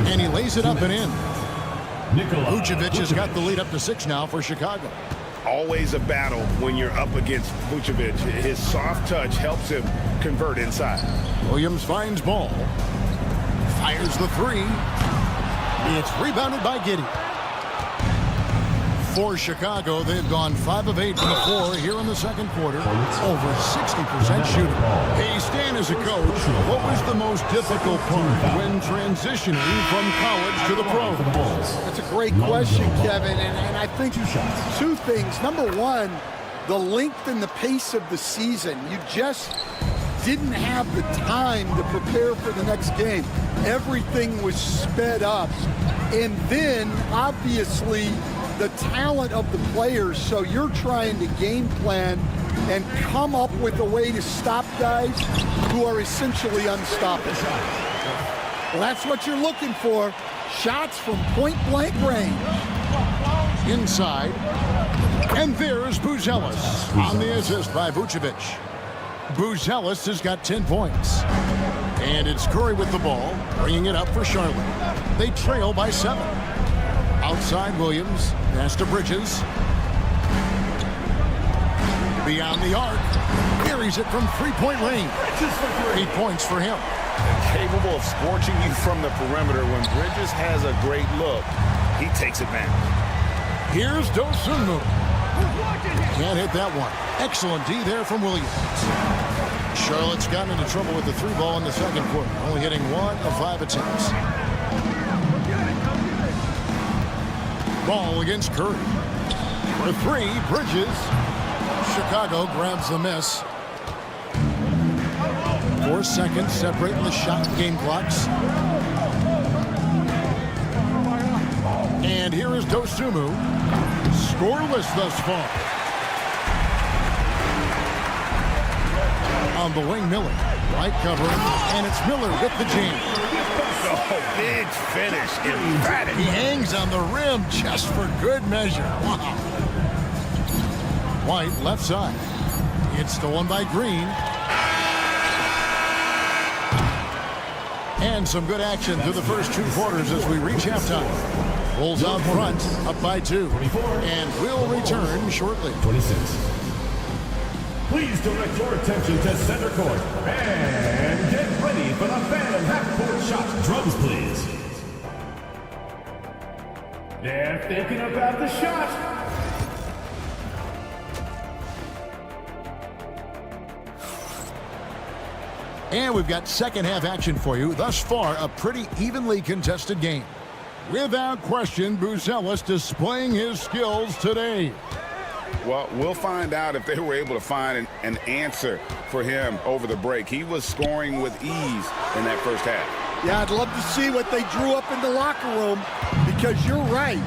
and he lays it up and in. Vucevic has got the lead up to 6 now for Chicago. Always a battle when you're up against Vucevic. His soft touch helps him convert inside. Williams finds Ball. Fires the 3. It's rebounded by Giddey. For Chicago, they've gone 5 of 8 from the floor here in the second quarter. Over 60% shooting. Hey, Stan, as a coach, what was the most difficult part when transitioning from college to the pros? That's a great question, Kevin, and I think two things. Number one, the length and the pace of the season. You just didn't have the time to prepare for the next game. Everything was sped up. And then, obviously, the talent of the players, so you're trying to game plan and come up with a way to stop guys who are essentially unstoppable. Well, that's what you're looking for. Shots from point-blank range. Inside. And there's Buzelis on the assist by Vucevic. Buzelis has got 10 points. And it's Curry with the ball, bringing it up for Charlotte. They trail by 7. Outside Williams, pass to Bridges. Beyond the arc, carries it from three-point range. 8 points for him. Capable of scorching you from the perimeter. When Bridges has a great look, he takes advantage. Here's Dosunmu. Can't hit that one. Excellent D there from Williams. Charlotte's gotten into trouble with the 3-ball in the second quarter, only hitting 1 of 5 attempts. Ball against Curry. For 3, Bridges. Chicago grabs the miss. 4 seconds separating the shot game clocks. And here is Dosunmu. Scoreless thus far. On the wing, Miller. Right cover, and it's Miller with the jam. Oh, big finish. Emphatic. He hangs on the rim just for good measure. Wow. White, left side. It's stolen by Green. And some good action through the first 2 quarters as we reach halftime. Bulls out front, up by 2. And we'll return shortly. 26. Please direct your attention to center court. And get ready for the Phantom half-court shot. Drums, please. They're thinking about the shot. And we've got second half action for you. Thus far, a pretty evenly contested game. Without question, Buzelis displaying his skills today. Well, we'll find out if they were able to find an answer for him over the break. He was scoring with ease in that first half. Yeah, I'd love to see what they drew up in the locker room, because you're right.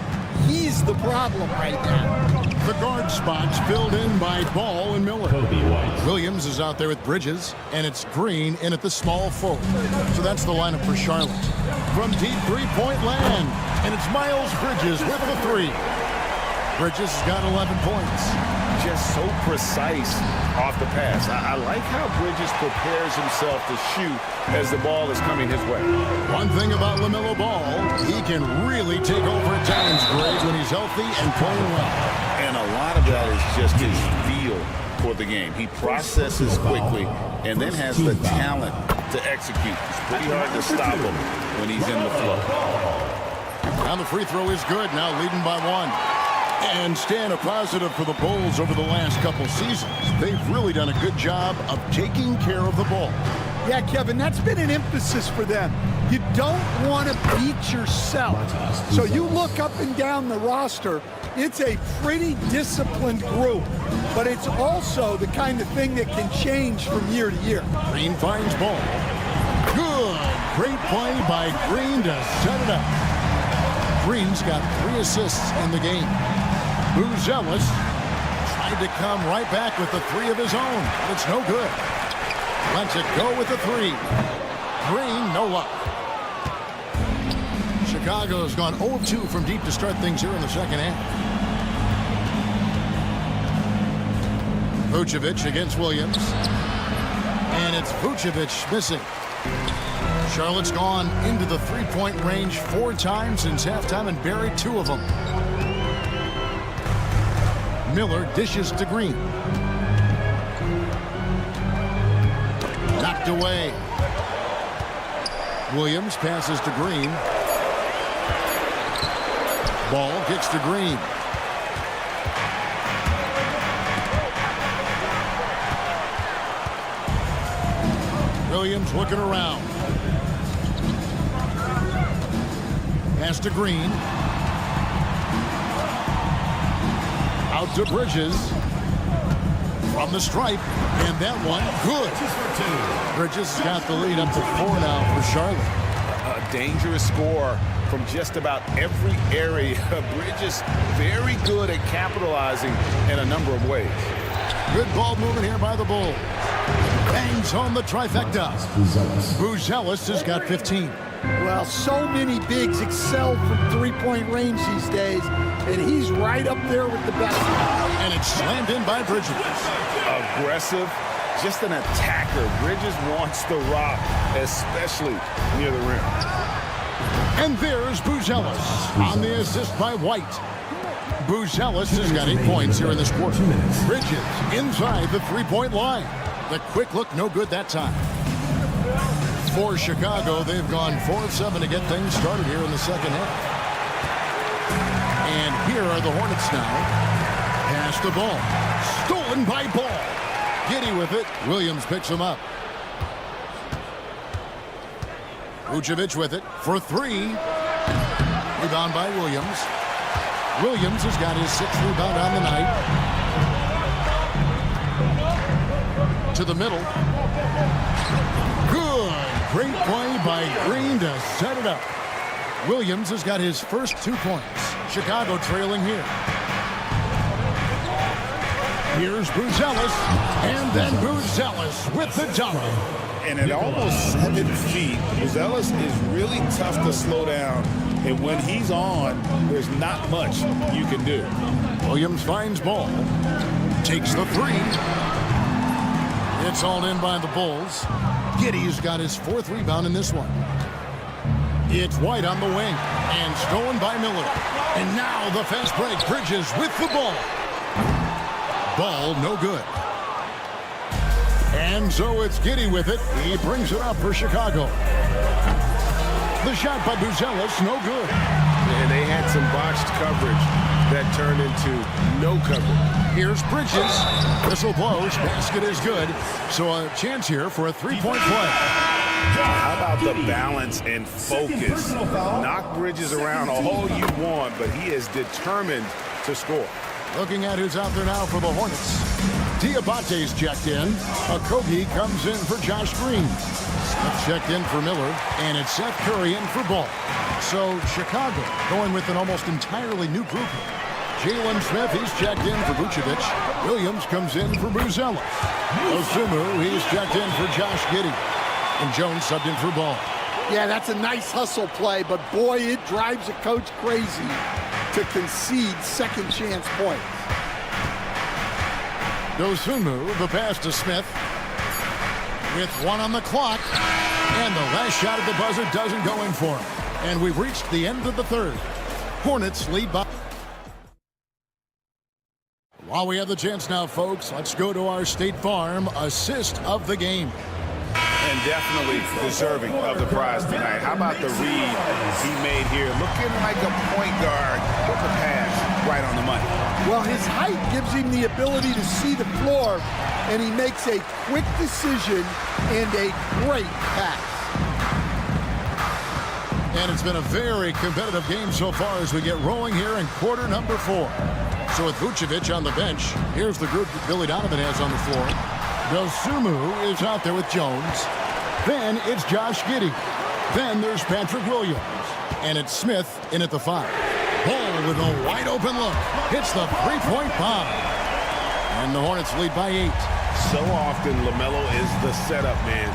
He's the problem right now. The guard spots filled in by Ball and Miller. Williams is out there with Bridges, and it's Green in at the small forward. So that's the lineup for Charlotte. From deep three-point land, and it's Miles Bridges with the 3. Bridges has got 11 points. Just so precise off the pass. I like how Bridges prepares himself to shoot as the ball is coming his way. One thing about LaMelo Ball, he can really take over at times, Greg, when he's healthy and playing well. And a lot of that is just his feel for the game. He processes quickly and then has the talent to execute. It's pretty hard to stop him when he's in the flow. Now the free throw is good, now leading by 1. And Stan, a positive for the Bulls over the last couple seasons. They've really done a good job of taking care of the ball. Yeah, Kevin, that's been an emphasis for them. You don't want to beat yourself. So you look up and down the roster, it's a pretty disciplined group, but it's also the kind of thing that can change from year to year. Green finds Ball. Good. Great play by Green to set it up. Green's got 3 assists in the game. Buzelis tried to come right back with the 3 of his own, but it's no good. Lets it go with the 3. Green, no luck. Chicago's gone 0-2 from deep to start things here in the second half. Vucevic against Williams. And it's Vucevic missing. Charlotte's gone into the 3-point range 4 times since halftime and buried 2 of them. Miller dishes to Green. Knocked away. Williams passes to Green. Ball gets to Green. Williams looking around. Pass to Green. Out to Bridges. From the stripe. And that one, good. Bridges has got the lead up to 4 now for Charlotte. A dangerous score from just about every area. Bridges very good at capitalizing in a number of ways. Good ball movement here by the Bulls. Bangs home the trifecta. Buzelis has got 15. Well, so many bigs excel from three-point range these days, and he's right up there with the best. And it's slammed in by Bridges. Aggressive, just an attacker. Bridges wants the rock, especially near the rim. And there's Buzelis on the assist by White. Buzelis has got 8 points here in this quarter. Bridges inside the three-point line. The quick look, no good that time. For Chicago, they've gone 4 of 7 to get things started here in the second half. And here are the Hornets now. Pass the ball. Stolen by Ball. Giddy with it. Williams picks him up. Vucevic with it for 3. Rebound by Williams. Williams has got his 6th rebound on the night. To the middle. Good. Great play by Green to set it up. Williams has got his first 2 points. Chicago trailing here. Here's Buzelis. And then Buzelis with the dunk. And at almost 7 feet, Buzelis is really tough to slow down. And when he's on, there's not much you can do. Williams finds Ball. Takes the 3. It's all in by the Bulls. Giddy's got his 4th rebound in this one. It's White on the wing. And stolen by Miller. And now the fast break. Bridges with the ball. Ball no good. And so it's Giddy with it. He brings it up for Chicago. The shot by Buzelis, no good. And they had some botched coverage that turned into no coverage. Here's Bridges. Whistle blows. Basket is good. So a chance here for a 3-point play. How about the balance and focus? Knock Bridges around all you want, but he is determined to score. Looking at who's out there now for the Hornets. Diabate's checked in. Okogie comes in for Josh Green. Smith checked in for Miller. And it's Seth Curry in for Ball. So Chicago going with an almost entirely new group. Jalen Smith, he's checked in for Vucevic. Williams comes in for Buzelis. Osumu, he's checked in for Josh Giddy. And Jones subbed in for Ball. Yeah, that's a nice hustle play, but boy, it drives a coach crazy to concede second chance points. Osumu, the pass to Smith. With 1 on the clock. And the last shot at the buzzer doesn't go in for him. And we've reached the end of the third. Hornets lead by... While we have the chance now, folks, let's go to our State Farm assist of the game. And definitely deserving of the prize tonight. How about the read he made here? Looking like a point guard with the pass right on the money. Well, his height gives him the ability to see the floor, and he makes a quick decision and a great pass. And it's been a very competitive game so far as we get rolling here in quarter number 4. So with Vucevic on the bench, here's the group that Billy Donovan has on the floor. Osumu is out there with Jones. Then it's Josh Giddy. Then there's Patrick Williams. And it's Smith in at the 5. Ball with a wide open look. Hits the 3-point bomb. And the Hornets lead by 8. So often LaMelo is the setup man.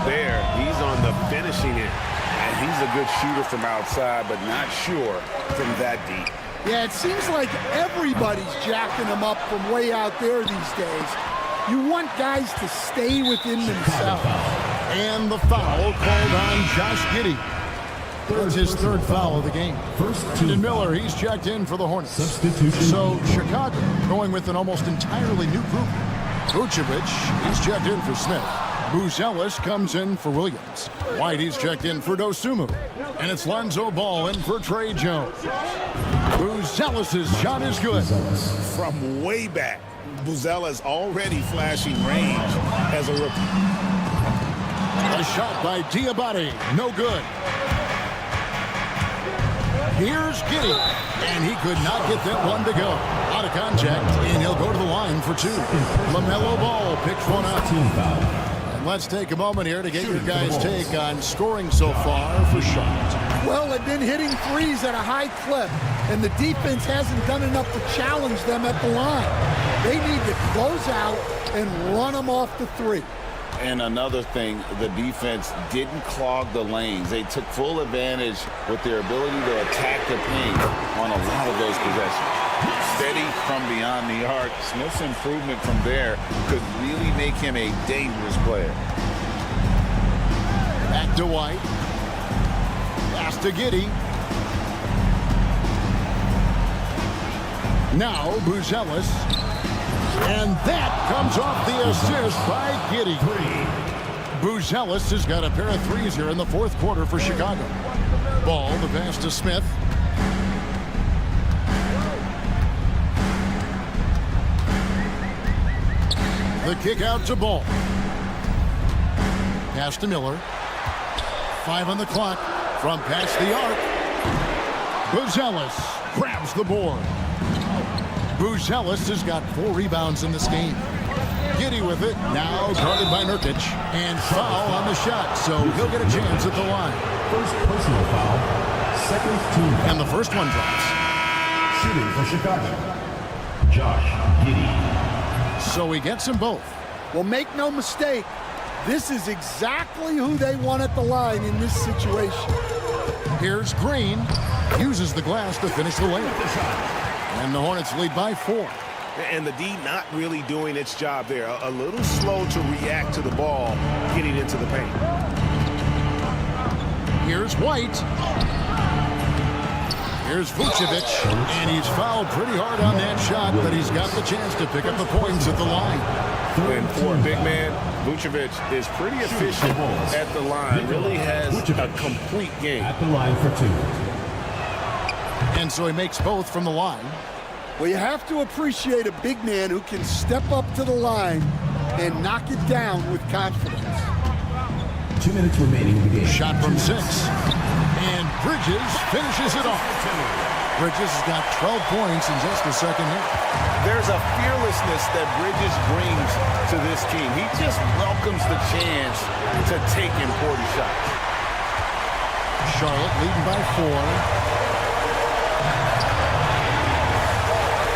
There, he's on the finishing end. And he's a good shooter from outside, but not sure from that deep. Yeah, it seems like everybody's jacking him up from way out there these days. You want guys to stay within themselves. And the foul called on Josh Giddy. That's his 3rd foul of the game. And Miller, he's checked in for the Hornets. So Chicago going with an almost entirely new group. Vucevic, he's checked in for Smith. Buzelis comes in for Williams. White, he's checked in for Osumu. And it's Lonzo Ball in for Trey Jones. Buzelis' shot is good. From way back, Buzelis already flashing range as a rookie. A shot by Diabate. No good. Here's Giddy. And he could not get that one to go. Out of contact, and he'll go to the line for 2. LaMelo Ball picks one up. And let's take a moment here to get your guys' take on scoring so far for Charlotte. Well, they've been hitting threes at a high clip, and the defense hasn't done enough to challenge them at the line. They need to close out and run them off the 3. And another thing, the defense didn't clog the lanes. They took full advantage with their ability to attack the paint on a lot of those possessions. Steady from beyond the arc. Smith's improvement from there could really make him a dangerous player. Back to White. Pass to Giddy. Now Buzelis. And that comes off the assist by Giddy. Buzelis has got a pair of threes here in the 4th quarter for Chicago. Ball, the pass to Smith. The kick out to Ball. Pass to Miller. 5 on the clock from past the arc. Buzelis grabs the board. Buzelis has got 4 rebounds in this game. Giddy with it, now guarded by Nurkic, and foul on the shot, so he'll get a chance at the line. First personal foul, second team foul. And the first one drops. Shooting for Chicago, Josh Giddey. So he gets them both. Well, make no mistake, this is exactly who they want at the line in this situation. Here's Green, uses the glass to finish the layup. And the Hornets lead by 4. And the D not really doing its job there. A little slow to react to the ball getting into the paint. Here's White. Here's Vucevic. And he's fouled pretty hard on that shot, but he's got the chance to pick up the points at the line. And for a big man, Vucevic is pretty efficient at the line. Really has a complete game. At the line for 2. And so he makes both from the line. Well, you have to appreciate a big man who can step up to the line and knock it down with confidence. 2 minutes remaining in the game. Shot from 6. And Bridges finishes it off. Bridges has got 12 points in just the second hit. There's a fearlessness that Bridges brings to this team. He just welcomes the chance to take important shots. Charlotte leading by 4.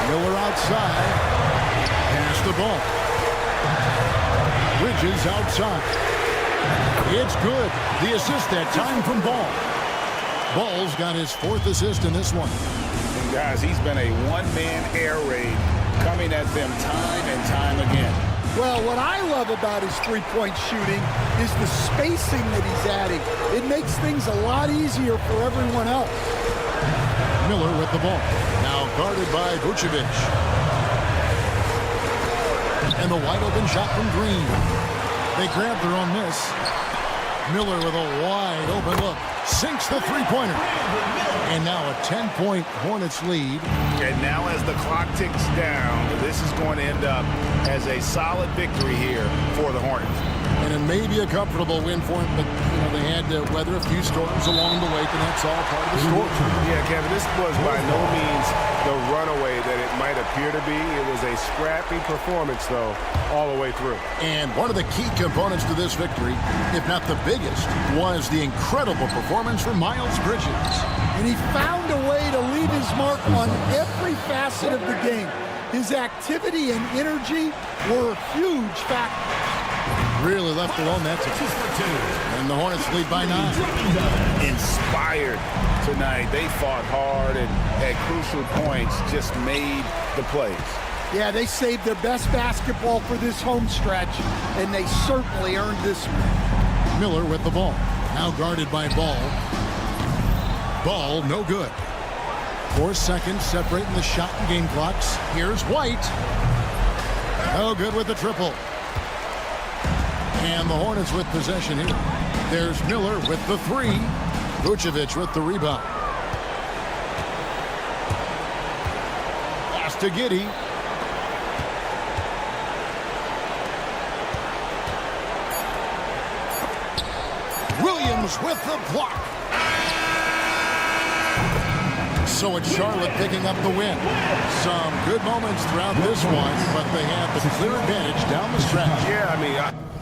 Miller outside. Pass the ball. Bridges outside. It's good. The assist that time from Ball. Ball's got his 4th assist in this one. And guys, he's been a one-man air raid coming at them time and time again. Well, what I love about his three-point shooting is the spacing that he's adding. It makes things a lot easier for everyone else. Miller with the ball. Now guarded by Vucevic. And the wide open shot from Green. They grab their own miss. Miller with a wide open look. Sinks the three-pointer. And now a 10-point Hornets lead. And now as the clock ticks down, this is going to end up as a solid victory here for the Hornets. And it may be a comfortable win for them, but they had to weather a few storms along the way, and that's all part of the story. Yeah, Kevin, this was by no means the runaway that it might appear to be. It was a scrappy performance, though, all the way through. And one of the key components to this victory, if not the biggest, was the incredible performance from Miles Bridges. And he found a way to leave his mark on every facet of the game. His activity and energy were huge factors. Really left alone that time. And the Hornets lead by 9. Inspired tonight. They fought hard and at crucial points just made the plays. Yeah, they saved their best basketball for this home stretch, and they certainly earned this one. Miller with the ball. Now guarded by Ball. Ball no good. 4 seconds separating the shot and game clocks. Here's White. No good with the triple. And the Hornets with possession here. There's Miller with the 3. Vucevic with the rebound. Pass to Giddey. Williams with the block. So it's Charlotte picking up the win. Some good moments throughout this one, but they have the clear advantage down the stretch. Yeah, I mean,